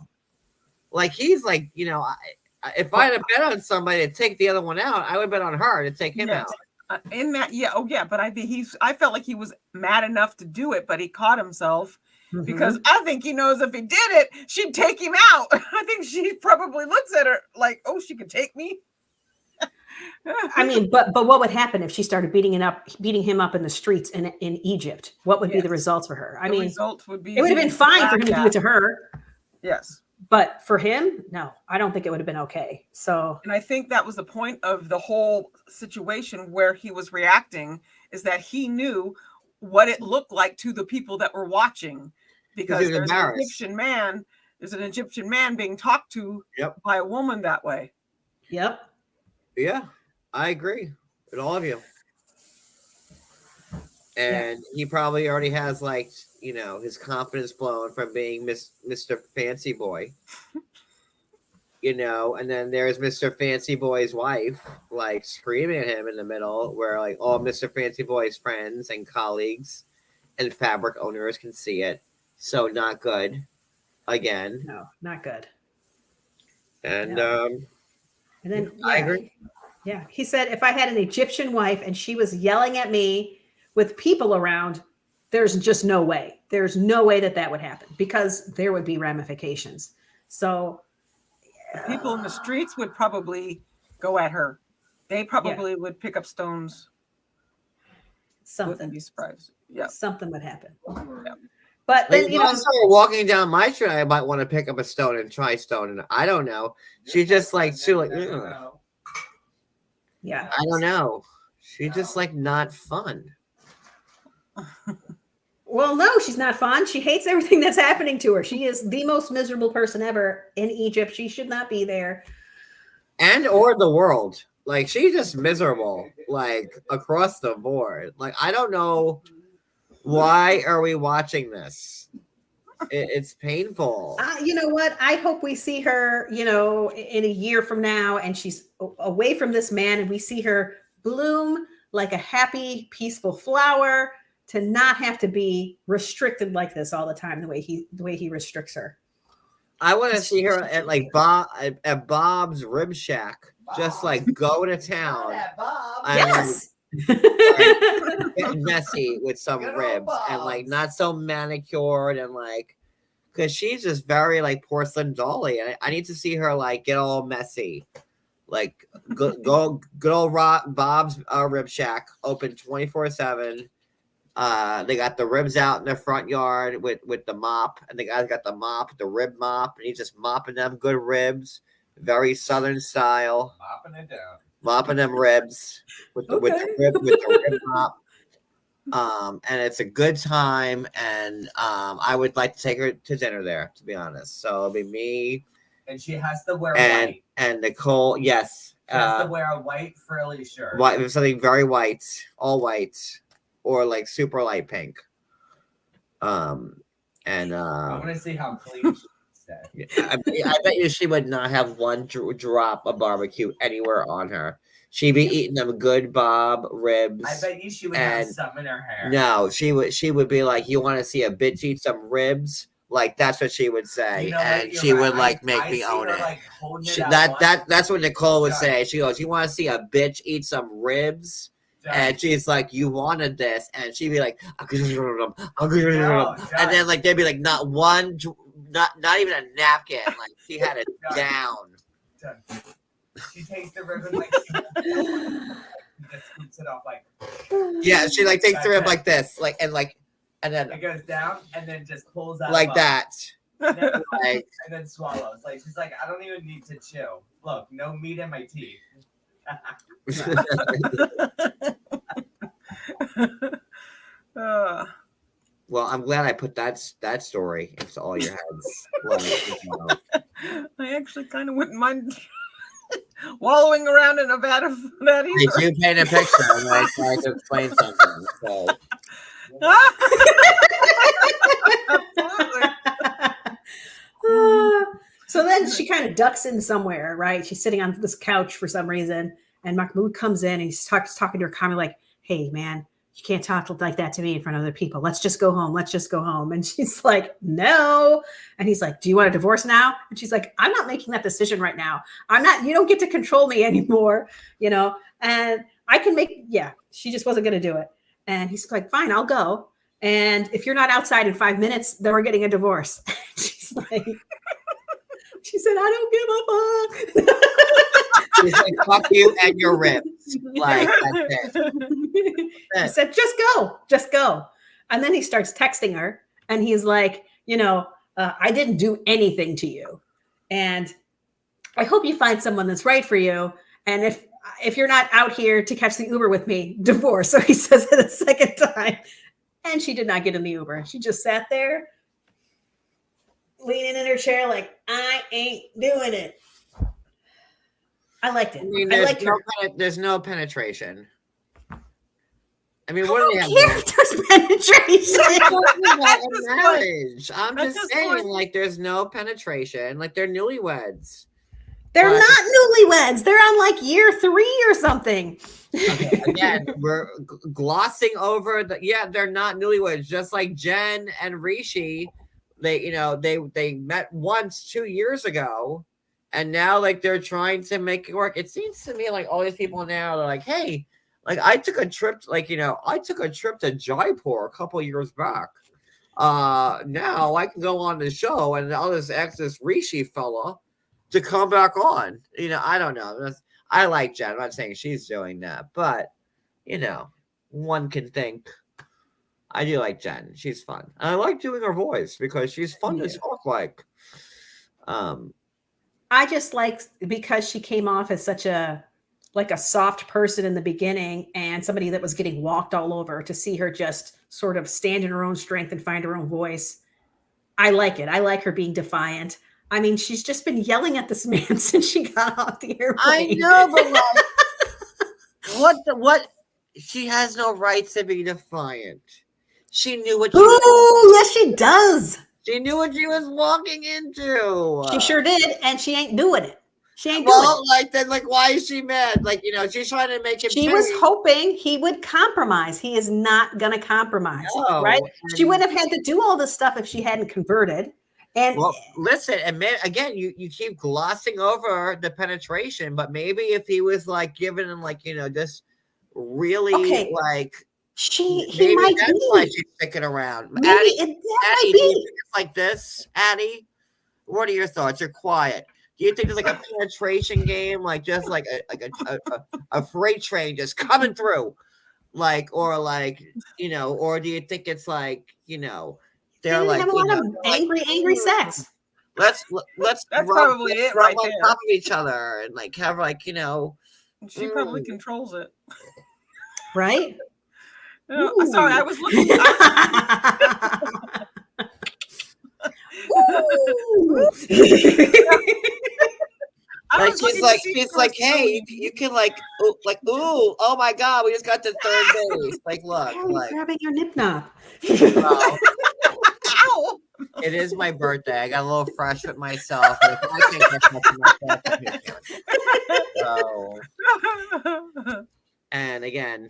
Like, he's like, if I had bet on somebody to take the other one out, I would bet on her to take him out. In that, yeah. Oh, yeah. But I felt like he was mad enough to do it, but he caught himself. Mm-hmm. Because I think he knows if he did it, she'd take him out. I think she probably looks at her like, oh, she could take me. I mean, but what would happen if she started beating him up in the streets in Egypt? What would be the results for her? The result would be it would have been fine for him to do it to her. Yes. But for him, no, I don't think it would have been okay. So, and I think that was the point of the whole situation where he was reacting, is that he knew what it looked like to the people that were watching. Because there's an Egyptian man being talked to by a woman that way. Yep. Yeah, I agree with all of you. And he probably already has, like, his confidence blown from being Mr. Fancy Boy. And then there's Mr. Fancy Boy's wife, like, screaming at him in the middle, where, like, all Mr. Fancy Boy's friends and colleagues and fabric owners can see it. So not good. Again. No, not good. And then I agree. Yeah. He said, if I had an Egyptian wife and she was yelling at me with people around, there's just no way. There's no way that would happen, because there would be ramifications. So people in the streets would probably go at her. They probably would pick up stones. Something. Wouldn't be surprised. Yeah. Something would happen. Yeah. But then, I started walking down my street, I might want to pick up a stone and try stone. And I don't know. She just like, yeah. I don't know. She's just like not fun. Well, no, she's not fun. She hates everything that's happening to her. She is the most miserable person ever in Egypt. She should not be there. Or the world. Like, she's just miserable, like, across the board. Like, I don't know. Why are we watching this? It's painful. You know what? I hope we see her, in a year from now, and she's away from this man, and we see her bloom like a happy, peaceful flower, to not have to be restricted like this all the time, the way he restricts her. I want to see her at like Bob's Rib Shack, just like go to town. Bob. and, Yes. like, get messy with some Good old ribs and like Bob's. not so manicured and like, because she's just very like porcelain dolly, and I need to see her like get all messy. Like good old Bob's Rib Shack, open 24/7. They got the ribs out in the front yard with the mop, and the guy's got the mop, the rib mop, and he's just mopping them good ribs, very Southern style, Mopping it down. mopping them ribs with the rib mop. And it's a good time, and I would like to take her to dinner there, to be honest. So it'll be me And she has to wear white. and Nicole. Yes, She has to wear a white frilly shirt. white, something very white, all white, or like super light pink. I want to see how clean she stay. I bet you she would not have one drop of barbecue anywhere on her. She'd be eating them good Bob ribs. I bet you she would have And- some in her hair. No, she would be like, "You want to see a bitch eat some ribs?" Like that's what she would say, You know what? and You're she right. would like I make me see own her, it. like, holding it She, out that's what Nicole would Done. say. She goes, "You want to see a bitch eat some ribs?" Done. And she's like, "You wanted this," and she'd be like, No, and then like there'd be like not one, not even a napkin. Like she had it Done. down. Done. She takes the ribbon like she just scoops it off like Yeah, she like takes the rib That's it. like this, and then it goes down and then just pulls out like above. that. And then, Like, and then swallows. Like she's like, I don't even need to chew. Look, no meat in my teeth. well, I'm glad I put that story into all your heads. Like, I actually kind of wouldn't mind wallowing around in a vat of that Did either. you paint a picture when I tried to explain something? So, Absolutely. So then she kind of ducks in somewhere, right? She's sitting on this couch for some reason, and Mahmoud comes in and he's talking to her calmly, like, "Hey, man, you can't talk like that to me in front of other people. Let's just go home. Let's just go home." And she's like, "No." And he's like, "Do you want a divorce now?" And she's like, "I'm not making that decision right now. You don't get to control me anymore, and I can make," she just wasn't going to do it. And he's like, "Fine, I'll go. And if you're not outside in 5 minutes, then we're getting a divorce." She's like, she said, "I don't give a fuck." she's like, "Fuck you and your ribs." Like, that's it. He said, just go. And then he starts texting her and he's like, "I didn't do anything to you. And I hope you find someone that's right for you. And if you're not out here to catch the Uber with me, divorce." So he says it a second time. And she did not get in the Uber. She just sat there leaning in her chair like, "I ain't doing it." I liked it. I mean, I liked her. there's no penetration. I mean, I what do they don't have? care if there's penetration. in marriage. I'm At just this saying, point- like, there's no penetration. Like, they're newlyweds. They're But- not newlyweds. They're on like year 3 or something. Okay, again, we're glossing over they're not newlyweds. Just like Jen and Rishi, they met once 2 years ago, and now like they're trying to make it work. It seems to me like all these people now are like, "Hey, like I took a trip to Jaipur a couple years back. Now I can go on the show and I'll just ask this Rishi fella to come back on." I don't know. I like Jen. I'm not saying she's doing that, but one can think. I do like Jen. She's fun. And I like doing her voice because she's fun to Yeah. talk like. I just like, because she came off as such a soft person in the beginning and somebody that was getting walked all over, to see her just sort of stand in her own strength and find her own voice. I like it. I like her being defiant. I mean, she's just been yelling at this man since she got off the airplane. I know, but like, what? She has no right to be defiant. She knew what Ooh, yes, she does. she knew what she was walking into. She sure did, and she ain't doing it. She ain't doing Well, it. like then, like, why is she mad? Like, she's trying to make him. She was change. hoping he would compromise. He is not going to compromise, right? No, She wouldn't have had to do all this stuff if she hadn't converted. And Well, listen, and again, you keep glossing over the penetration, but maybe if he was like giving him like just really Okay. like he maybe might that's be. why she's sticking around. Maybe Addie, that Addie, might do you be. think it's like this, Addie? What are your thoughts? You're quiet. Do you think there's like a penetration game, like just like a freight train just coming through, like or like or do you think it's like They they're didn't like have a lot of angry sex. let's That's rub, probably let's it rub right on there. top of each other and like have like She probably controls it. Right? Sorry, I was looking. I like was she's looking to like see she's if like, there was hey, you can like oh my god, we just got to third base. Like look, Why are you like grabbing your nip knob? well, Ow! it is my birthday. I got a little fresh with myself. And if I can't get fresh with myself, I can't. So, and again,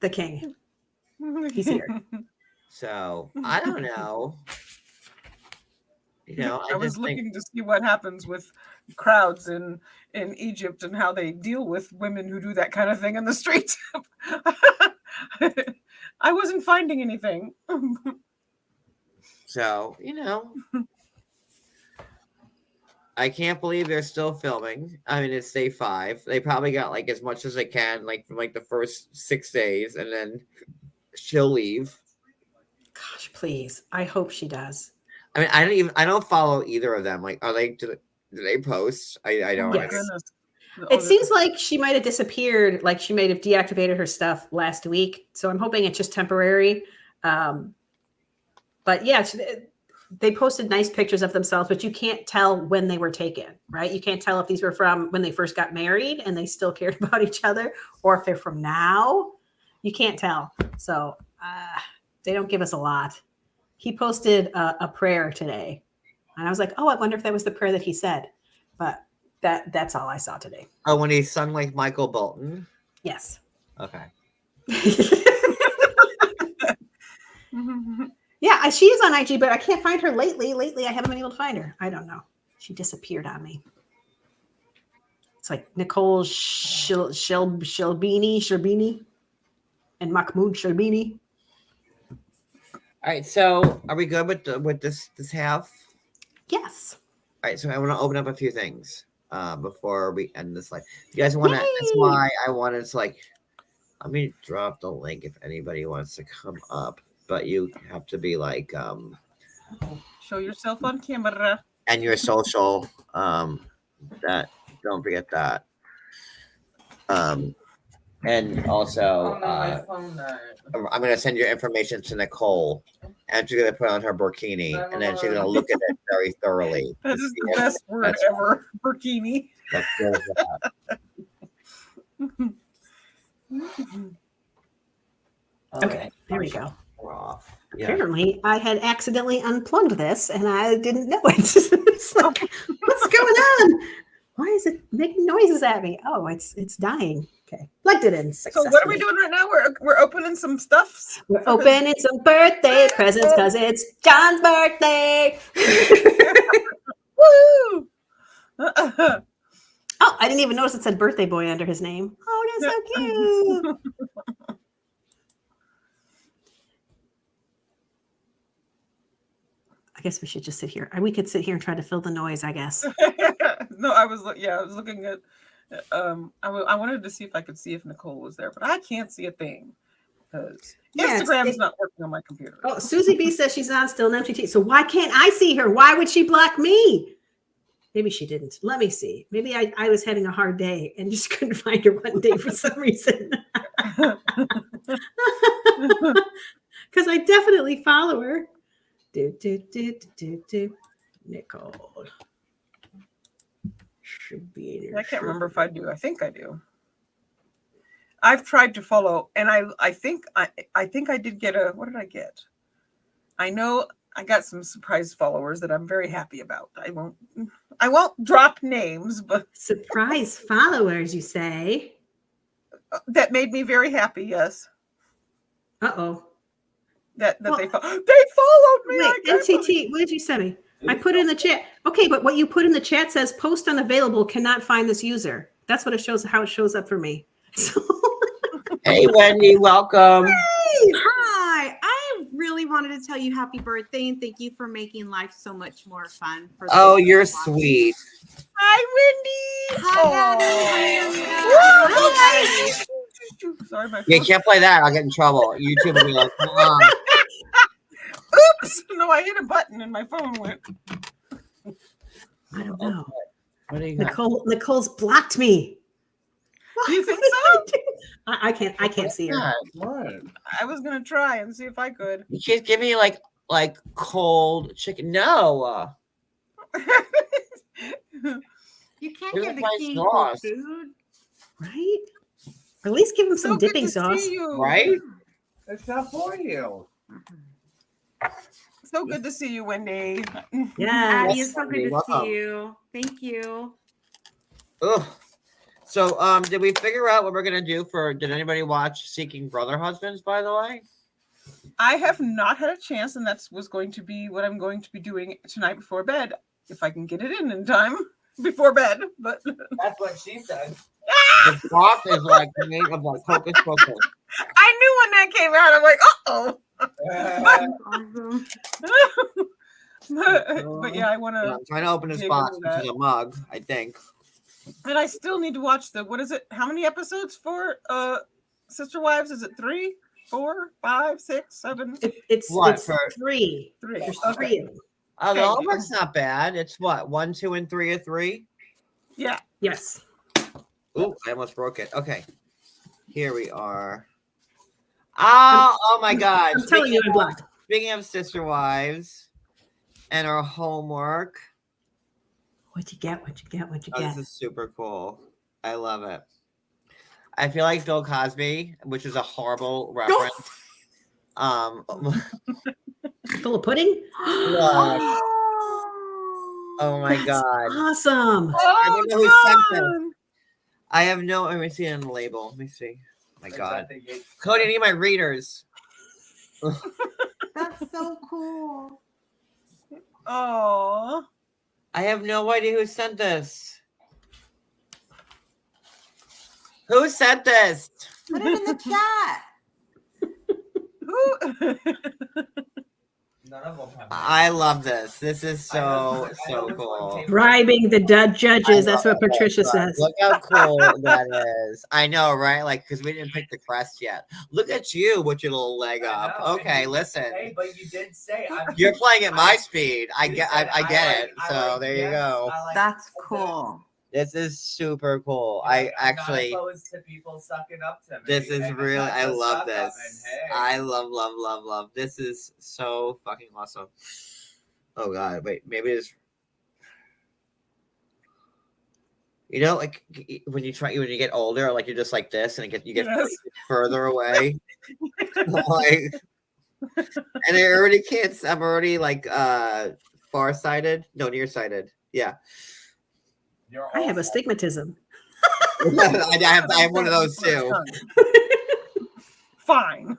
The king. He's here. so I don't know. I was just think looking to see what happens with crowds in Egypt and how they deal with women who do that kind of thing in the streets. I wasn't finding anything. so. I can't believe they're still filming. I mean, it's day 5. They probably got like as much as they can, like from like the first 6 days, and then she'll leave. Gosh, please. I hope she does. I mean, I don't follow either of them. Like, are they do they post? I don't. Yes. Goodness. It seems like she might have disappeared, like she might have deactivated her stuff last week. So I'm hoping it's just temporary. But yeah, they posted nice pictures of themselves, but you can't tell when they were taken, right? You can't tell if these were from when they first got married and they still cared about each other, or if they're from now. You can't tell. So they don't give us a lot. He posted a prayer today, and I was like, oh, I wonder if that was the prayer that he said. But that's all I saw today. Oh, when he sung like Michael Bolton. Yes. Okay. Yeah, she is on IG, but I can't find her lately. Lately, I haven't been able to find her. I don't know. She disappeared on me. It's like Nicole Sherbini, and Mahmoud Sherbini. All right. So, are we good with this half? Yes. All right. So, I want to open up a few things before we end this. Like, you guys want to? That's why I wanted to like. Let me drop the link if anybody wants to come up, but you have to be like show yourself on camera and your social. That don't forget that. And also, my phone died. I'm gonna send your information to Nicole, and she's gonna put on her burkini, and then she's gonna look at it very thoroughly. That is the best word ever. Burkini. That feels that. Okay, there we go. We're off. Yeah. Apparently, I had accidentally unplugged this, and I didn't know it. It's like, what's going on? Why is it making noises at me? Oh, it's dying. Okay, plugged it in. So what are we doing right now? We're opening some stuffs. We're opening some birthday presents because it's John's birthday. Woo! Oh, I didn't even notice it said birthday boy under his name. Oh, that's so cute. I guess we should just sit here. We could sit here and try to fill the noise, I guess. No, I was looking at. I wanted to see if I could see if Nicole was there, but I can't see a thing because Instagram's not working on my computer. Oh, Susie B says she's on still an MTT. So why can't I see her? Why would she block me? Maybe she didn't. Let me see. Maybe I was having a hard day and just couldn't find her one day for some reason. Because I definitely follow her. Nicole. Should be. I can't remember if I do. I think I do. I've tried to follow, and I think I did get a. What did I get? I know I got some surprise followers that I'm very happy about. I won't I won't drop names, but Surprise followers, you say? that made me very happy. Yes, Uh-oh. that Well, they followed me. Wait, I can't believe- NCT, what did you send me? I put it in the chat. Okay, but what you put in the chat says post unavailable, cannot find this user. That's what it shows, how it shows up for me. So, Hey, Wendy, welcome. Hi, I really wanted to tell you happy birthday and thank you for making life so much more fun. For those Oh, who you're are watching. sweet. Hi, Wendy. Hi, Addie. Woo! Sorry, my You phone. can't play that. I'll get in trouble. YouTube will be like, Oops! No, I hit a button and my phone went. I don't know. What do you got? Nicole's blocked me. Do you think so? I can't see her. Yeah, what? I was gonna try and see if I could. You can't give me like cold chicken. No. You can't Where's give the my king sauce? cold food. Right? Or at least give him some So good dipping to sauce. see you. Right? It's not for you. So good to see you, Wendy. Yeah. Addie, Yes, it's so good Wendy, to welcome. see you. Thank you. Ugh. So, did we figure out what we're gonna do did anybody watch Seeking Brother Husbands, by the way? I have not had a chance, and that's was going to be what I'm going to be doing tonight before bed, if I can get it in time before bed. But That's what she said. The broth is like made of like hocus pocus. I knew when that came out. I'm like, Awesome. but yeah, I want to. I'm trying to open this dig box, into which that. is a mug, I think. And I still need to watch the, what is it? How many episodes for Sister Wives? Is it 3, 4, 5, 6, 7? It's What, it's for- 3. 3. There's Okay. 3 of them. Oh, the Okay. homework's not bad. It's what, 1, 2, and 3 are 3? Yeah. Yes. Ooh, I almost broke it. Okay. Here we are. Oh my God. I'm telling you, I'm blocked. Speaking of Sister Wives and our homework. What'd you get? What'd you get? What'd you Oh, get? this is super cool. I love it. I feel like Bill Cosby, which is a horrible reference. Full of pudding? What? Oh my That's God. awesome. I don't know who sent this. John! I have no. Let me see it on the label. Let me see. My It's God. at the gate. Cody, I need my readers. That's so cool. Oh, I have no idea who sent this. Who sent this? Put it in the chat. who? None of them have. I love this. This is I know- so I know so which one cool. came- Bribing the judges. That's what I love Patricia that. says. Look how cool that is. I know, right? Like, because we didn't pick the crest yet. Look at you with your little leg I up. know, Okay, and listen. Hey, but you did say I'm. You're playing at my speed. I You get said I get like- it. I So like there you yes, go. I like That's this. cool. This is super cool. Like, I I'm not actually opposed to people sucking up to me. this is and really not I just love suck up, this. and hey. I love. This is so fucking awesome. Oh God, wait, maybe it's like when you get older, like you're just like this, and you get Yes. further away. Like, and I already can't. I'm already like farsighted. No, nearsighted. Yeah, You're I have awesome. astigmatism. I have one of those too. Fine.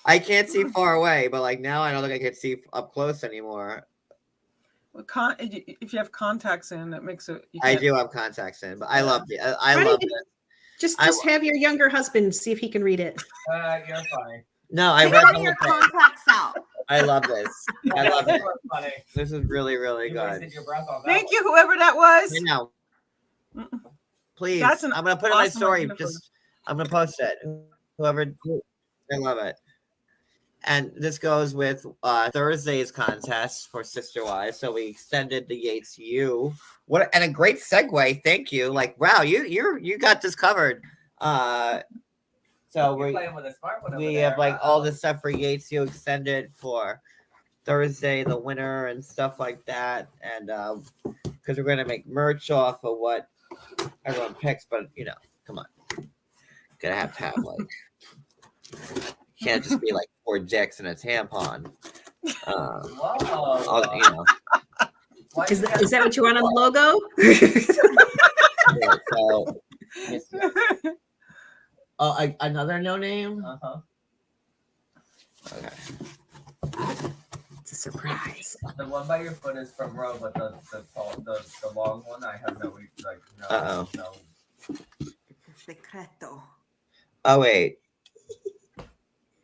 I can't see far away, but like now I don't think I can see up close anymore. Well, if you have contacts in, it makes it. You I can't- do have contacts in, but I love it. I Why love don't it. Just I- have your younger husband see if he can read it. You're funny. No, I Take read all the your whole thing. contacts out. I love this. I love it. You are funny. This is really You good. wasted your breath on that Thank one. you, whoever that was. I know. Please, That's an I'm gonna put it in my awesome story. idea for- Just I'm gonna post it. Whoever, I love it. And this goes with Thursday's contest for Sister Wives. So we extended the Yates U. What and a great segue. Thank you. Like wow, you got this covered. So You're we playing with a smart one over we there. have like all Uh-oh. this stuff for Yates U extended for Thursday, the winner, and stuff like that. And because we're gonna make merch off of what everyone picks, but come on, gotta have like can't just be like 4 dicks and a tampon. Whoa. I'll- Why Is do you that what you want on the logo? Yeah, so, oh, another no name. Uh-huh. Okay. It's a surprise. The one by your foot is from Rome, but the long one I have no like no Uh-oh. no. Secreto. Oh wait,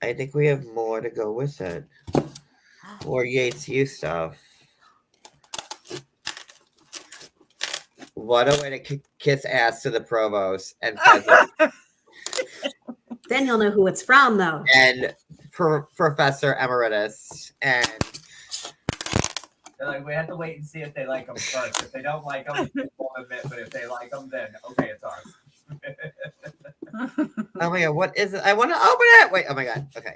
I think we have more to go with it. More Yates U stuff. What a way to kiss ass to the provost and peasant Then you'll know who it's from, though. and Professor Emeritus. And They're like, we have to wait and see if they like them first. If they don't like them, we won't admit. But if they like them, then okay, it's ours. oh my god, what is it? I want to open it. Wait, oh my god. Okay.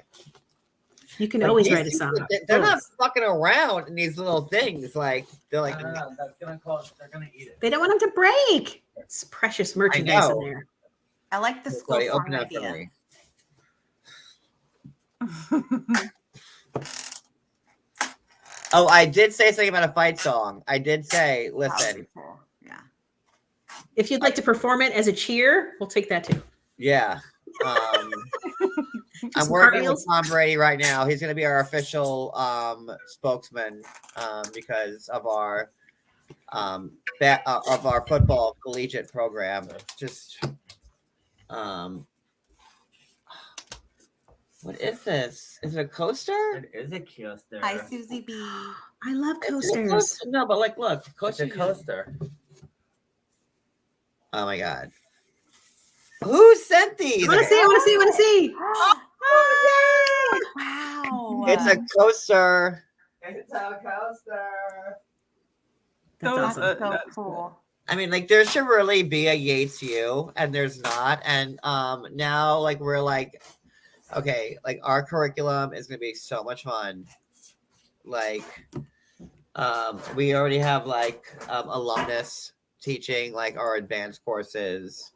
You can Like, always these write a song. They're not fucking around in these little things. Like they're like, No, that's gonna cause. They're gonna eat it. They don't want them to break. It's precious merchandise in know. there. I like the school Buddy, song open up for idea. me. Oh, I did say something about a fight song. I did say, That would listen, be cool. Yeah. If you'd like to perform it as a cheer, we'll take that too. yeah. I'm Some working with cartwheels. Tom Brady right now. He's going to be our official spokesman because of our football collegiate program. Just what is this? Is it a coaster? It is a coaster. Hi, Susie B. I love It's a coasters. coaster. No, but like, look, It's coaster. a coaster. Oh my god. Who sent these? I want to see. I want to see. I want to see. Wow. It's a coaster. It's a coaster. That's Those- awesome. so that's cool. I mean, like, there should really be a Yates U, and there's not. And now, like, we're like, okay, like, our curriculum is gonna be so much fun. Like, we already have like alumnus teaching like our advanced courses.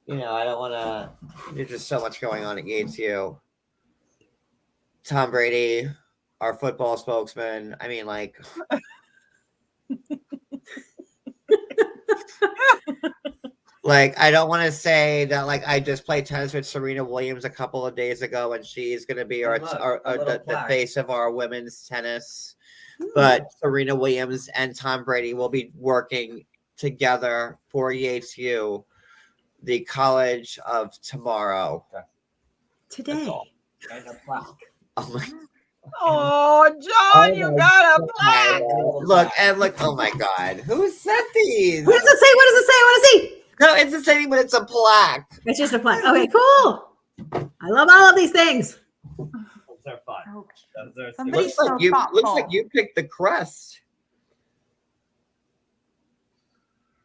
You know, I don't want to. There's just so much going on at Yates U. Tom Brady, our football spokesman. I mean, like. Like, I don't want to say that, like, I just played tennis with Serena Williams a couple of days ago, and she's going to be Look, a little the plaque. face of our women's tennis. But Serena Williams and Tom Brady will be working together for Yates U, the college of tomorrow. Today. And a plaque. Oh my! Oh, John, you got a plaque. Look and look! Oh my God! Who sent these? What does it say? What does it say? I want to see. No, it's the same, but it's a plaque. It's just a plaque. Okay, cool. I love all of these things. Those are fun. Okay. Those are Somebody- Looks so like you. Looks thoughtful. like you picked the crest.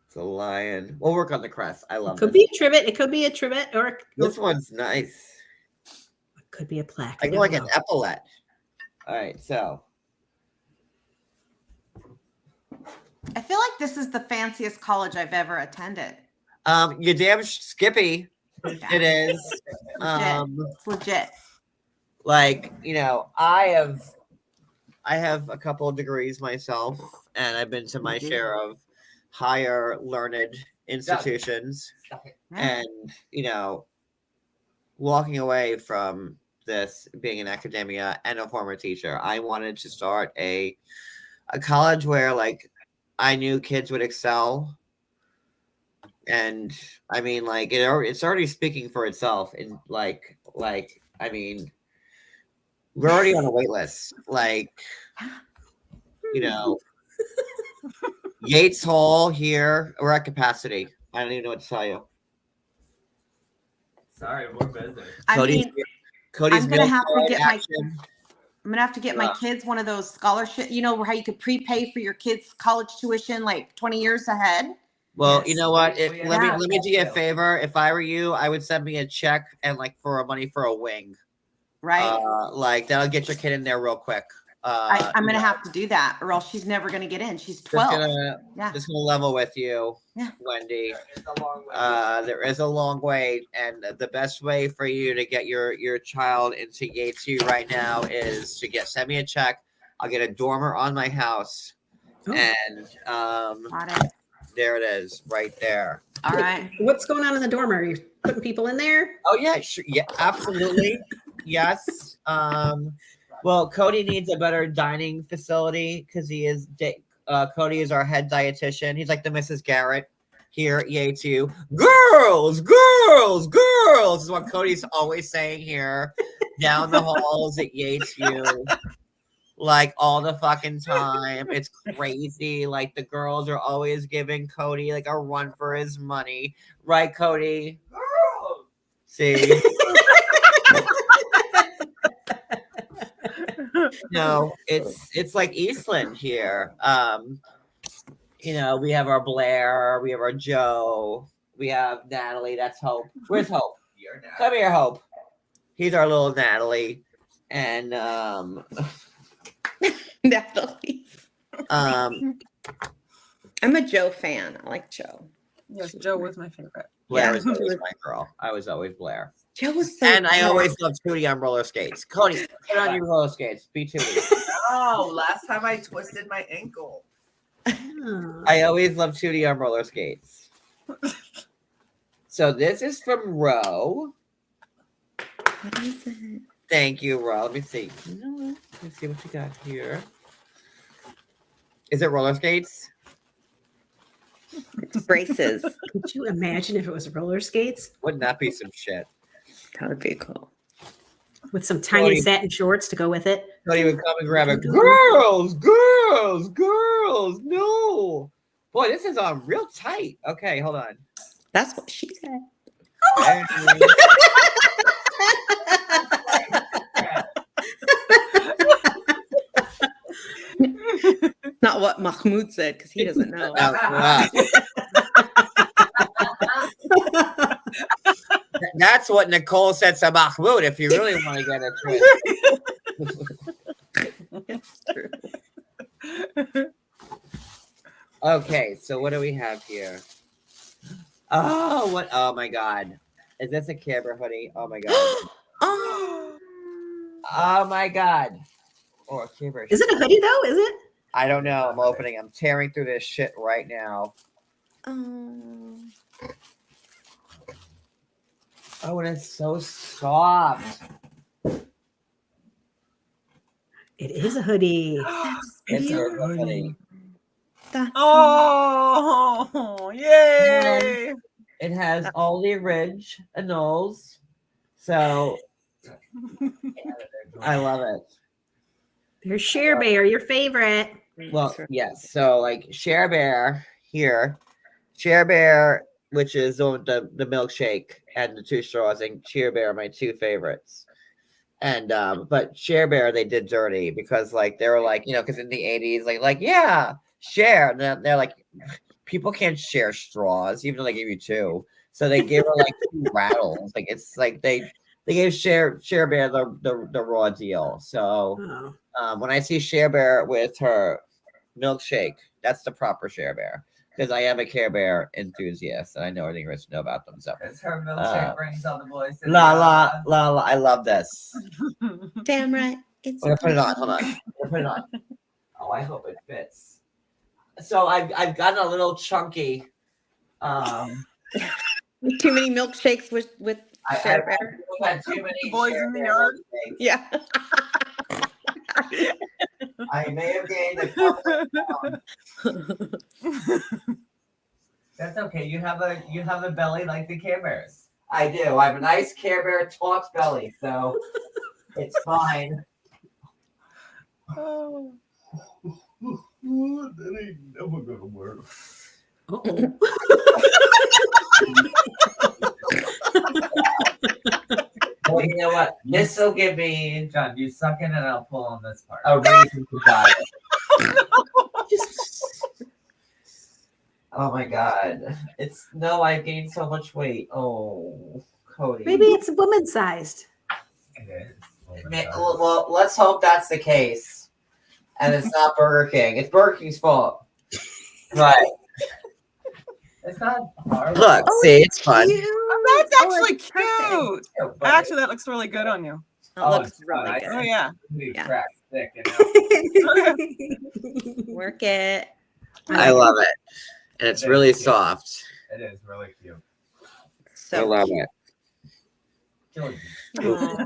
It's a lion. We'll work on the crest. I love Could this. be a trivet. It could be a trivet, or it This one's nice. could be a plaque. I go like an epaulette. All right, so I feel like this is the fanciest college I've ever attended. you damn Skippy. It is. It's legit. Like, you know, I have a couple of degrees myself, and I've been to my share of higher learned institutions. Yeah. And, you know, walking away from this being in academia and a former teacher, I wanted to start a college where, like, I knew kids would excel. And I mean, like, it's already speaking for itself. And like, I mean, we're already on a wait list. Like, you know, Yates Hall here, we're at capacity. I don't even know what to tell you. Sorry, we're busy. I mean, Cody's I'm gonna meal have to card get my- action. I'm gonna have to get my kids one of those scholarship. You know how you could prepay for your kids' college tuition like 20 years ahead. Well, Yes. you know what? We Let have me do you a favor. If I were you, I would send me a check and like for money for a wing. Right. Like that'll get your kid in there real quick. I'm gonna have to do that, or else she's never gonna get in. She's 12. Yeah. Just gonna level with you, Yeah. Wendy. It's a long way. There is a long wait, and the best way for you to get your child into Yates U right now is to send me a check. I'll get a dormer on my house, Oh. and Got it. there it is, right there. All right. What's going on in the dormer? You're putting people in there? Oh yeah, sure. Yeah, absolutely. Yes. Well, Cody needs a better dining facility because Cody is our head dietitian. He's like the Mrs. Garrett here at Yates U. Girls, girls, girls is what Cody's always saying here down the halls at Yates U. Like all the fucking time. It's crazy. Like the girls are always giving Cody like a run for his money. Right, Cody? Girls. See? No, it's like Eastland here. You know, we have our Blair, we have our Joe, we have Natalie. That's Hope. Where's Hope? You're not. Come here, Hope. He's our little Natalie. And Definitely. um I'm a Joe fan. I like Joe. Yes, Joe was my favorite. Blair Yeah. was always my girl. I was always Blair. Joe was so And I good. always loved Tootie on roller skates. Cody, put on your roller skates. Be Tootie. No, last time I twisted my ankle. Oh. I always loved Tootie on roller skates. So this is from Ro. What is it? Thank you, Ro. Let me see. Let me see what you got here. Is it roller skates? It's braces. Could you imagine if it was roller skates Wouldn't that be some shit? That would be cool. with some tiny Cody. satin shorts to go with it? Cody would come and grab it. Girls, girls, girls. No. Boy, this is on real tight. Okay, hold on. That's what she said. Not what Mahmoud said because he doesn't know. That's what Nicole said to Mahmoud, if you really want to get a twist. It's true. Okay, so what do we have here? Oh, what? Oh my God. Is this a Camera hoodie? Oh my God. Oh, Oh my God. Or a Camera. Is it a hoodie though? Is it? I don't know. I'm opening. I'm tearing through this shit right now. oh. Oh, and it's so soft. It is a hoodie. It's a Beautiful. hoodie. That's Oh, yay! It has all the ridge and nulls. So I love it. There's Share Bear, your favorite. Well, yes. So like Share Bear here, Share Bear, which is the milkshake and the two straws, and Share Bear are my two favorites. And but Share Bear they did dirty because like they were like, you know, because in the 80s, like yeah, share. And then they're like, people can't share straws, even though they gave you two. So they gave her like two rattles. Like it's like they gave Share Bear the raw deal. So Oh. when I see Share Bear with her milkshake, that's the proper Share Bear. Because I am a Care Bear enthusiast and I know everything there is to know about them. So It's her milkshake brings all the boys. to la the la altar. la la. I love this. damn right. It's I'm gonna put it on. Hold on. I'm gonna put it on. Oh, I hope it fits. So I've gotten a little chunky. Too many milkshakes with I've Share Bear. had too many Boys Share in the Bear yard. milkshakes. Yeah. I may have gained a couple of pounds. That's okay. You have a belly like the Care Bears. I do. I have a nice Care Bear taut belly, so it's fine. Oh. That ain't never gonna work. Uh-oh. Well, you know what? This will give me John, you suck in and I'll pull on this part. a reason to die. Oh my God. I gained so much weight. Oh, Cody. Maybe it's woman sized. It is. Well, let's hope that's the case. And it's not Burger King. It's Burger King's fault. Right. It's not hard. Look, Oh, see, it's fun. Cute. That's Oh, actually it's perfect. cute. Yeah, but Actually, that looks really good on you. That looks it's really fine. good. Oh yeah. You Yeah. crack thick, you know? Work it. I love it. And it's really soft. It is really cute. So I love cute. it. Georgie. Aw.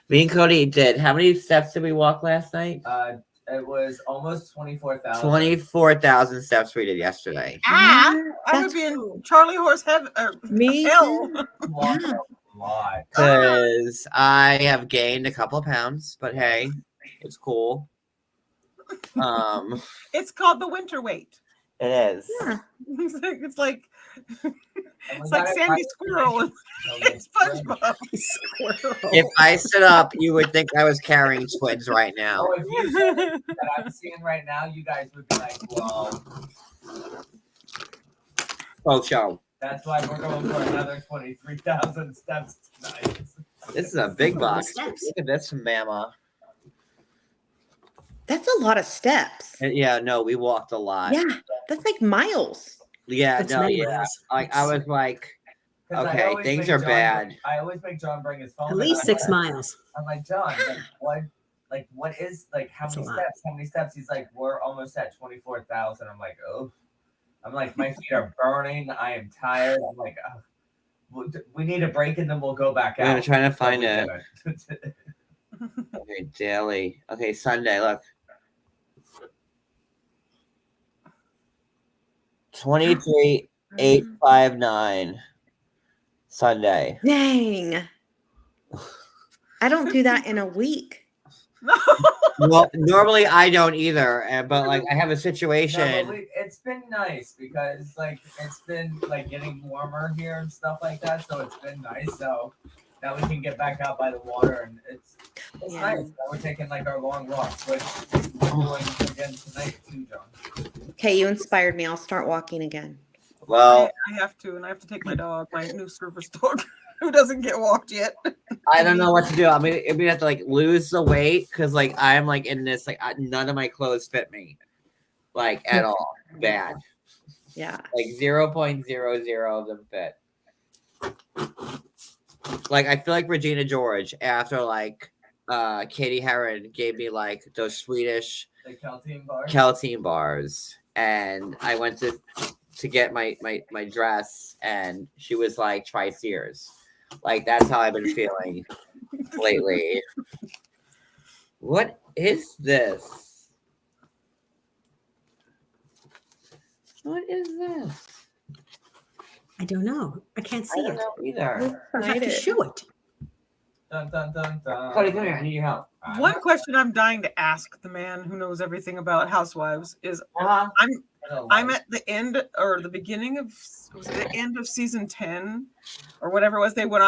Me and Cody did. How many steps did we walk last night? It was almost 24,000. 24,000 steps we did yesterday. I That's would be in cool. Charlie horse heaven. Me Hell. too. Walked Yeah. a lot. Because I have gained a couple of pounds, but hey, it's cool. It's called the winter weight. It is. Yeah. It's like And we it's like got it Sandy right Squirrel and today. SpongeBob. Squirrel. If I stood up, you would think I was carrying twins right now. Oh, if you said it that I'm seeing right now, you guys would be like, "Whoa!" Oh, show. That's why we're going for another 23,000 steps tonight. This is a big box. Steps. Look at this, mama. That's a lot of steps. Yeah, no, we walked a lot. Yeah, that's like miles. Yeah, That's no, many yeah. miles. Like I was like, 'Cause I okay, always things make are John bad. I always make John bring his phone. At and least I'm 6 like- miles. I'm like, John, what is, like, how That's a many lot. steps? How many steps? He's like, we're almost at 24,000. I'm like, oh. I'm like, my feet are burning. I am tired. I'm like, we need a break and then we'll go back I'm out. gonna try to find We it. did Okay, daily. Okay, Sunday. Look, 23,859. Sunday. Dang. I don't do that in a week. Well, normally I don't either, but like I have a No, situation. but it's been nice because like it's been like getting warmer here and stuff like that. So it's been nice. So now we can get back out by the water and it's Yeah. nice. Now we're taking like our long walks, which we're doing again tonight too, John. Okay, you inspired me. I'll start walking again. Well, I have to, and I have to take my dog, my new service dog, who doesn't get walked yet. I don't know what to do. I'm gonna have to like lose the weight because like I'm like in this like none of my clothes fit me, like at all. Bad. Yeah. Like 0.00 of them fit. Like I feel like Regina George after like Katie Heron gave me like those Swedish The Caltine bar. Caltine bars, and I went to get my dress, and she was like, try Sears. Like that's how I've been feeling lately. What is this? What is this? I don't know. I can't I see don't it. know either. You have to show it. Dun, dun, dun, dun. Cody, come here. I need your help. One question I'm dying to ask the man who knows everything about housewives is I'm at the end or the beginning of was it the end of season 10 or whatever it was. They were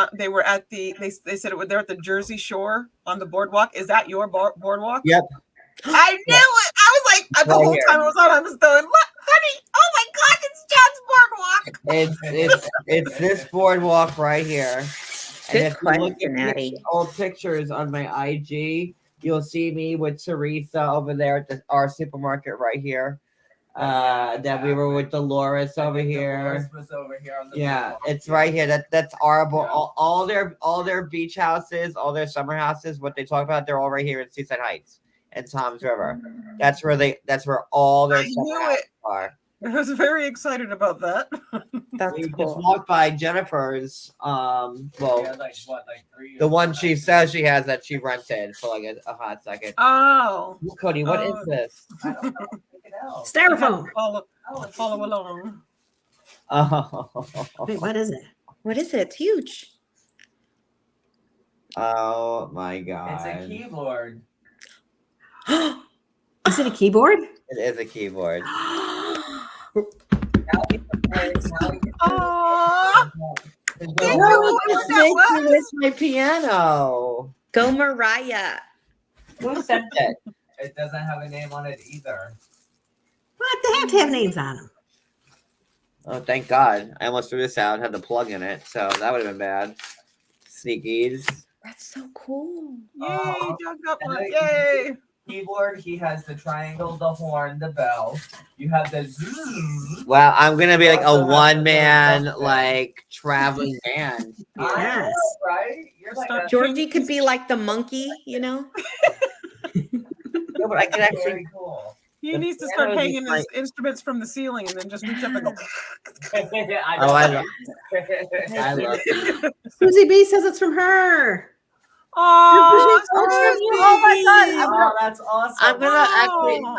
at the they said they're at the Jersey Shore on the boardwalk. Is that your boardwalk? Yep. I knew it. I was like the Right whole here. time I was on, I was going, look, honey, oh my god, it's John's boardwalk. It's this boardwalk right here. Good if you look question, at Addie. the old pictures on my IG, you'll see me with Teresa over there at our supermarket right here. That we were with Dolores over here. Dolores was over here on the Yeah, boardwalk. it's right here. That's our Yeah. all their beach houses, all their summer houses. What they talk about, they're all right here in Seaside Heights and Tom's River. That's where all their I summer knew houses it. are. I was very excited about that. That's We just cool. walked by Jennifer's. Well, Yeah, like what, like 3 the or one 4 she nights. says she has that she rented for like a hot second. Oh, Cody, what is Oh. this? I don't know. Take it out. Styrofoam. follow along. Oh, Wait, what is it? What is it? It's huge. oh my god! It's a keyboard. Is it a keyboard? It is a keyboard. Oh, It's Did you no, know it's what that making was? with my piano. Go Mariah. Who sent it? It doesn't have a name on it either. What? They have to have names on them. Oh, thank God! I almost threw this out. Had the plug in it, so that would have been bad. Sneakies. That's so cool. yay, John got And one. then- Yay. Keyboard, he has the triangle, the horn, the bell. You have the zzz. Wow, I'm gonna be like a Also have one the man little like traveling band. I Yes. know, right? You're like Start a, Georgie could be like the monkey, you know? No, but I can actually. Very cool. He The needs to start piano is hanging his like- instruments from the ceiling and then just reach up and go. Oh, I love. I love. Susie B says it's from her. Oh, Oh my God. Oh, that's awesome. I'm gonna actually. Wow.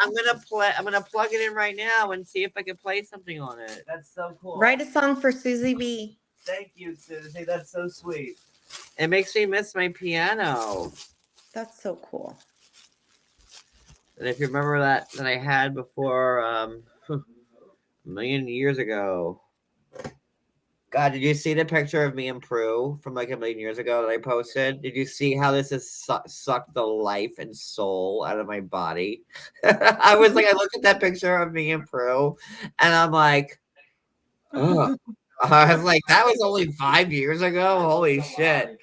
I'm gonna plug it in right now and see if I can play something on it. That's so cool. Write a song for Susie B. Thank you, Susie. That's so sweet. It makes me miss my piano. That's so cool. And if you remember that I had before, a million years ago. God, did you see the picture of me and Prue from like a million years ago that I posted? Did you see how this has sucked the life and soul out of my body? I was like, I looked at that picture of me and Prue, and I'm like, oh. I was like, that was only 5 years ago. Holy shit.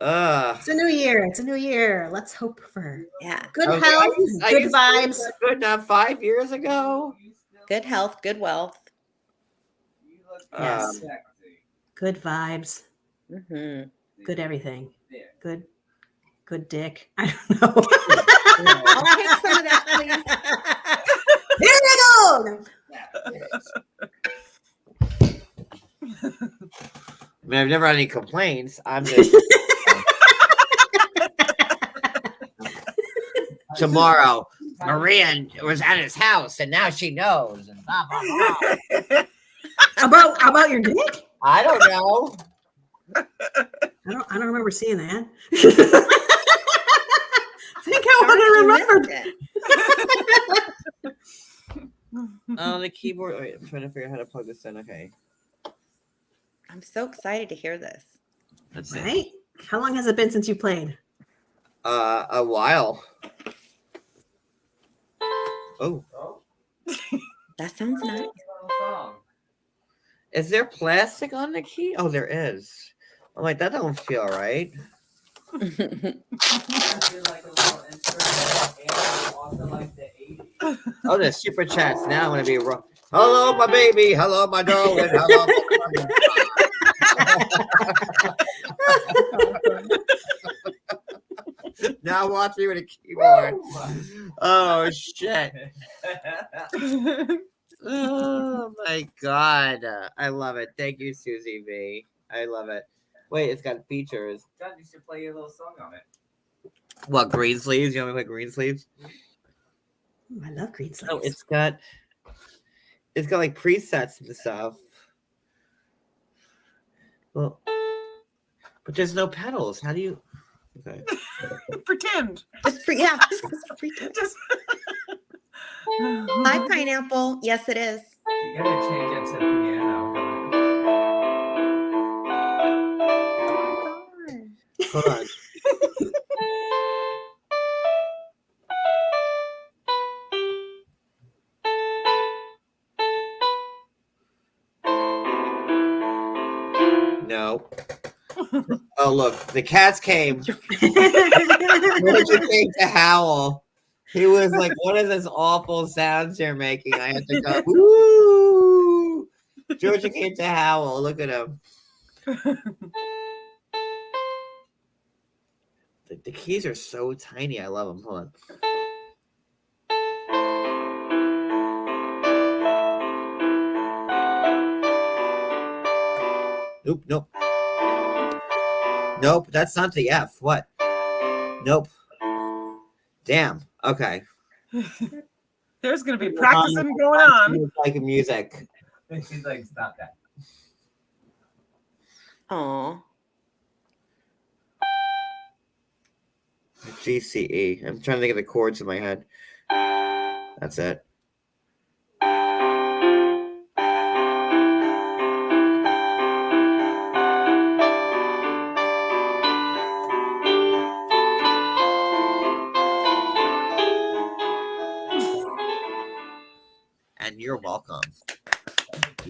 It's a new year. It's a new year. Let's hope for Yeah. good I was like, health, I good used to think vibes. that good enough 5 years ago. Good health, good wealth. You look Yes. sexy. Good vibes. Hmm Good everything. Yeah. Good dick. I don't know. I'll take some of that, please. Here we go. I mean, I've never had any complaints. I'm just tomorrow. Maria was at his house, and now she knows. And blah, blah, blah. About your dick? I don't know. I don't remember seeing that. I think I would have remembered. Oh, the keyboard. Wait, I'm trying to figure out how to plug this in. Okay, I'm so excited to hear this. let's see. Right? How long has it been since you played? A while. Oh, Oh, That sounds nice. little song. is there plastic on the key? Oh, there is. I'm like, that don't feel right. I feel like a little instrument and also like the 80s. Oh, the super chats. Now I'm gonna be wrong. Hello, my baby. Hello, my darling. Hello. Now watch me with a keyboard. Oh shit. Oh my god. I love it. Thank you, Susie V. I love it. Wait, it's got features. John, you should play your little song on it. What, green sleeves? You want me to play green sleeves? Ooh, I love green sleeves. Oh, it's got like presets and stuff. Well, but there's no pedals. How do you? Okay. Pretend. Just yeah. Pretend. Just. Hi, pineapple. Yes, it is. You gotta change it to piano. Hold on. No. Oh, look, the cats came. Georgie came to howl. He was like, "What is this awful sounds you're making?" I had to go, "Woo!" Georgie came to howl. Look at him. The keys are so tiny. I love them. Hold on. Nope, nope. Nope, that's not the F. What? Nope. Damn. Okay. There's going to be practicing going on. Like music. She's like, stop that. Aw. GCE. I'm trying to think of the chords in my head. That's it. And you're welcome.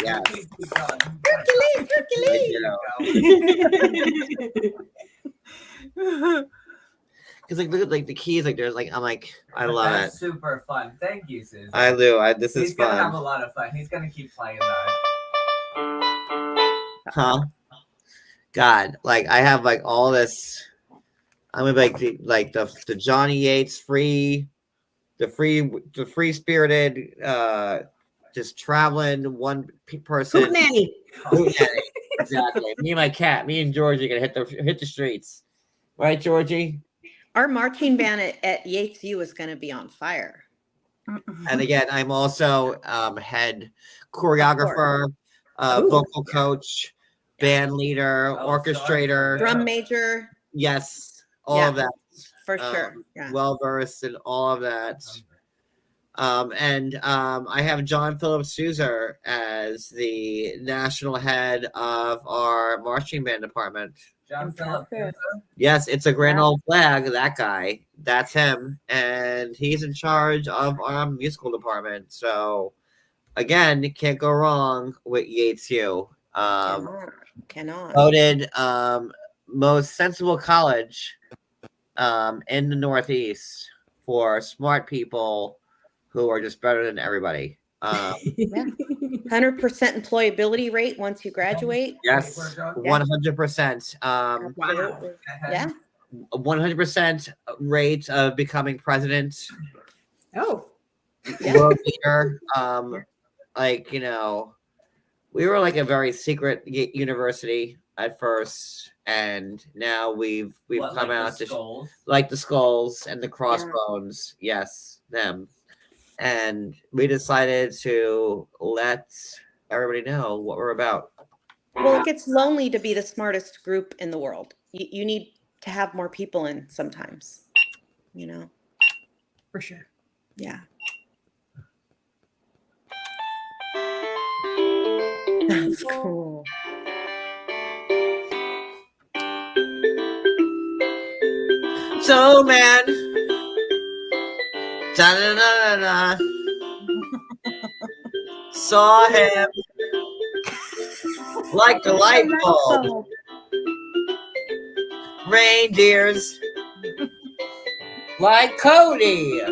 Yes. Hercules, Hercules. Because like look at like the keys, like there's like I'm like I love it. That's super fun. Thank you, Susan. I do. This He's is gonna have a fun. lot of fun. He's gonna keep playing that. Huh? God, like I have like all this. I'm gonna be like the Johnny Yates free spirited, just traveling one person. Hoot nanny. Hoot nanny. Exactly. Me and my cat, me and Georgie are gonna hit the streets, right, Georgie? Our marching band at Yates U is going to be on fire. And again, I'm also head choreographer, vocal coach, band leader, orchestrator, Drum major. yes, all of that. For sure. Yeah. Well versed in all of that. And I have John Philip Souza as the national head of our marching band department. John Philip. Yes, it's a grand old flag. That guy, that's him, and he's in charge of our musical department. So, again, you can't go wrong with Yates U. Cannot. Voted most sensible college in the Northeast for smart people who are just better than everybody. 100% employability rate once you graduate. Yes, 100%. Wow. Yeah. 100% rate of becoming president. Oh. World leader. Like, you know, we were like a very secret university at first, and now we've come out to like the skulls and the crossbones. Yes, them. And we decided to let everybody know what we're about. Well, it gets lonely to be the smartest group in the world. You need to have more people in sometimes, you know? For sure. Yeah. That's cool. So, man. Da-da-da-da-da. Saw him like a light bulb. Reindeers like Cody.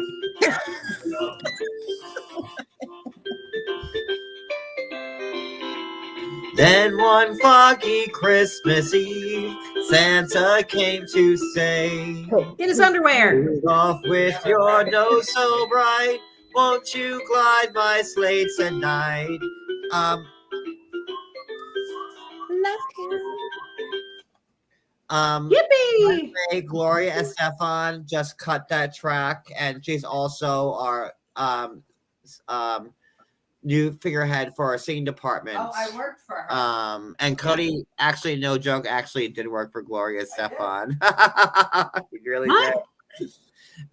Then one foggy Christmas Eve, Santa came to say, In his underwear. Rudolph, with your nose so bright, won't you glide my sleigh tonight? Yippee! Hey, Gloria Estefan just cut that track, and she's also our new figurehead for our singing department. Oh, I worked for her. And Cody, actually, no joke, actually did work for Gloria Estefan. He really did.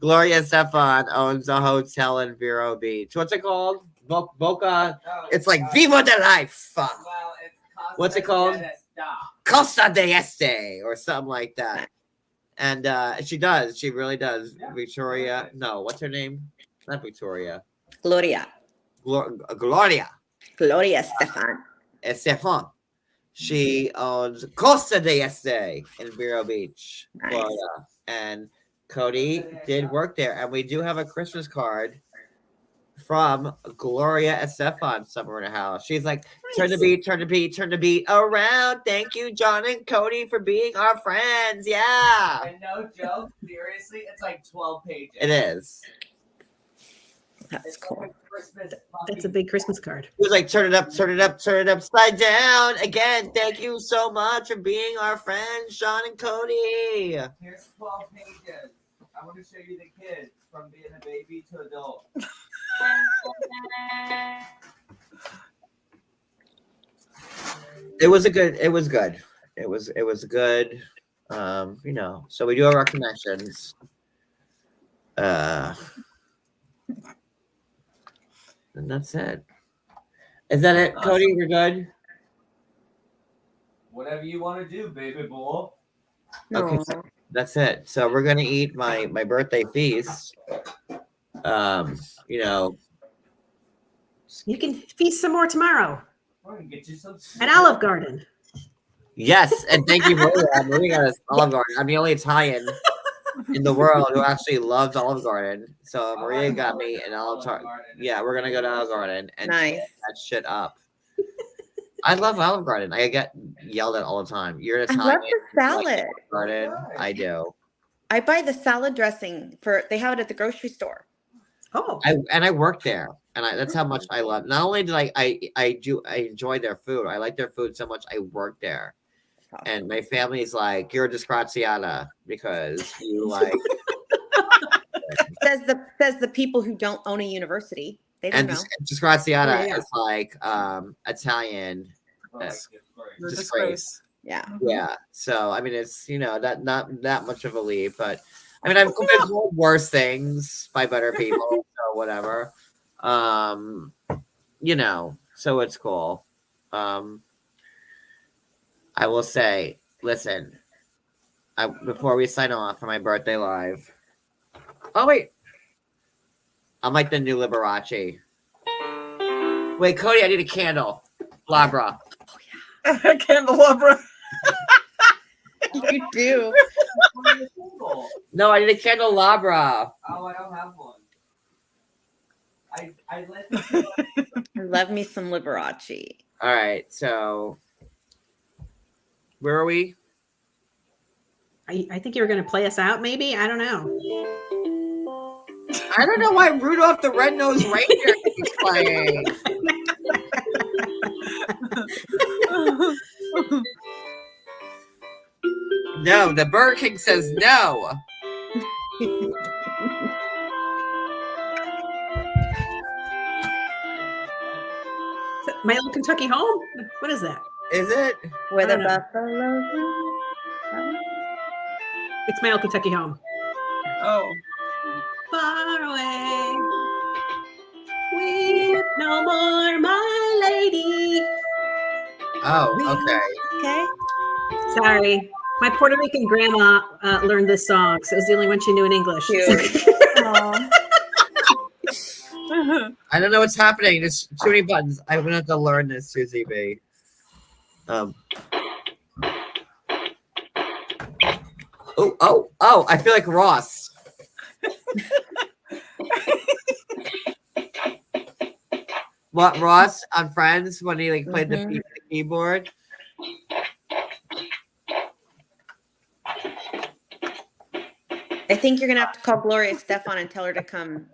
Gloria Estefan owns a hotel in Vero Beach. What's it called? Boca. It's like Viva de Life. Well, it's What's it called? Costa de Este or something like that. And she does. She really does. Yeah. Victoria. No, what's her name? Not Victoria. Gloria. Gloria Estefan. She owns Costa de Este in Vero Beach, Florida. And Cody did work there. And we do have a Christmas card from Gloria Estefan somewhere in the house. She's like, turn the beat around. Thank you, John and Cody, for being our friends. Yeah. And no joke, seriously, it's like 12 pages. It is. That's cool. That's a big Christmas card. He was like, turn it up, upside down. Again, thank you so much for being our friends, John and Cody. Here's 12 pages. I want to show you the kids from being a baby to adult. It was good. It was good. You know, so we do our connections. And that's it. Is that it, Cody? You're good? Whatever you want to do, baby boy. Okay, so that's it. So we're gonna eat my birthday feast. You know, You can feast some more tomorrow We're gonna get you some at Olive Garden. yes, and thank you, Maria. Maria got us Olive Garden. I'm the only Italian in the world who actually loves Olive Garden. So Maria got me an Olive Garden. Yeah, we're gonna go to Olive Garden and Nice. set that shit up. I love Olive Garden. I get yelled at all the time. You're an I Italian. love the salad. Garden. I do. I buy the salad dressing they have it at the grocery store. Oh, I work there, and that's how much I love. Not only did I enjoy their food. I like their food so much. I work there, and my family's like, "You're a disgraziata because you like." says the people who don't own a university. They don't And know. disgraziata Yeah. is like Italian. The Disgrace. disgrace. Yeah. Yeah. So I mean, it's that not that much of a leap, but I mean, I've been told worse things by better people, so whatever. So it's cool. I will say, listen, before we sign off for my birthday live. Oh wait, I'm like the new Liberace. Wait, Cody, I need a candle. Labra. Candelabra. You do. No, I need a candelabra. Oh, I don't have one. I Love me some Liberace. All right, so where are we? I think you were going to play us out, maybe. I don't know. I don't know why Rudolph the Red-Nosed Reindeer keeps playing. No, the Burger King says no. My Old Kentucky Home? What is that? Is it? Where the I don't know. buffalo. It's My Old Kentucky Home. Oh. Far away. Weep no more, my lady. Oh, okay. Okay. Sorry. My Puerto Rican grandma learned this song, so it was the only one she knew in English. Cute. Aw. I don't know what's happening. There's too many buttons. I'm gonna have to learn this, Susie B. Oh! I feel like Ross. What Ross on Friends when he played the keyboard? I think you're gonna have to call Gloria Estefan and tell her to come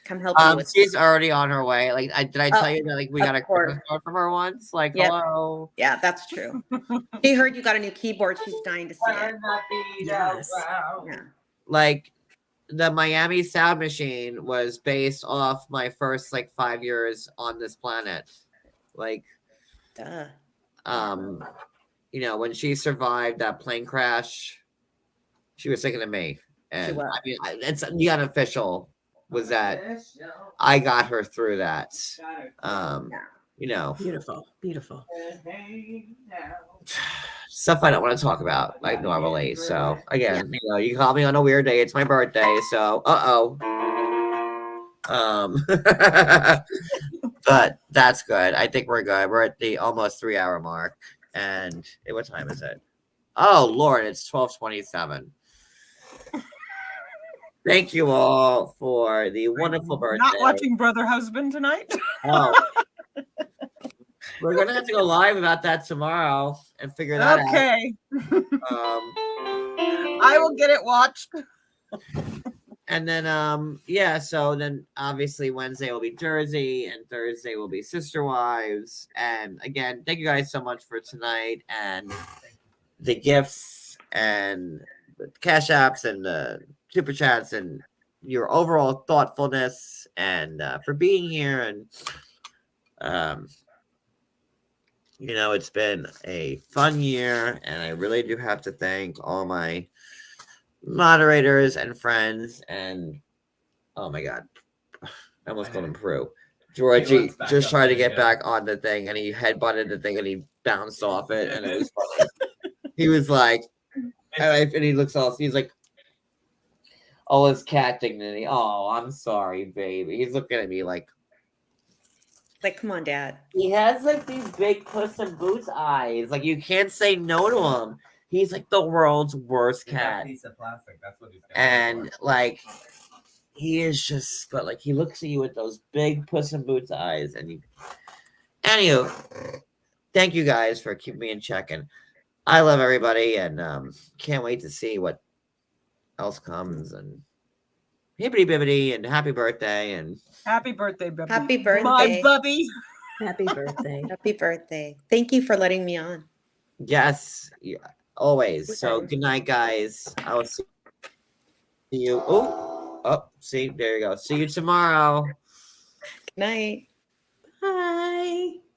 help you with. She's already on her way. Did I tell you that we got a of course. Christmas card from her once? Yep. Hello. Yeah, that's true. She heard you got a new keyboard. She's dying to see it. Yes. Yeah. The Miami Sound Machine was based off my first 5 years on this planet. Duh. When she survived that plane crash, she was thinking of me. And was. I mean, it's the unofficial was that I got her through that. Beautiful, beautiful. Stuff I don't want to talk about normally. So again, you call me on a weird day. It's my birthday. So but that's good. I think we're good. We're at the almost 3 hour mark. And what time is it? Oh Lord, it's 12:27. Thank you all for the wonderful birthday. Not watching Brother Husband tonight. Oh. We're gonna have to go live about that tomorrow and figure that out. Okay. I will get it watched. And then so then obviously Wednesday will be Jersey and Thursday will be Sister Wives. And again, thank you guys so much for tonight and the gifts and the cash apps and the super chats and your overall thoughtfulness and for being here. And it's been a fun year, and I really do have to thank all my moderators and friends. And oh my God, I almost called him Prue. Georgie just tried to get back on the thing, and he headbutted the thing, and he bounced off it, and it was funny. He was like, and he looks all, he's like, oh, his cat dignity. Oh, I'm sorry, baby. He's looking at me like, come on, Dad. he has these big Puss in Boots eyes. You can't say no to him. He's the world's worst cat. Piece of plastic. That's what he's got. And he is just, but he looks at you with those big Puss in Boots eyes. And anywho, thank you guys for keeping me in check. And I love everybody, and can't wait to see what else comes, and hibbity bibbity, and happy birthday, and Happy birthday, Bubby. Happy My birthday. Bubby. Happy birthday. Happy birthday. Thank you for letting me on. yes, yeah, always. So Okay. good night, guys. I will see you. Oh, see, there you go. See you tomorrow. Good night. Hi.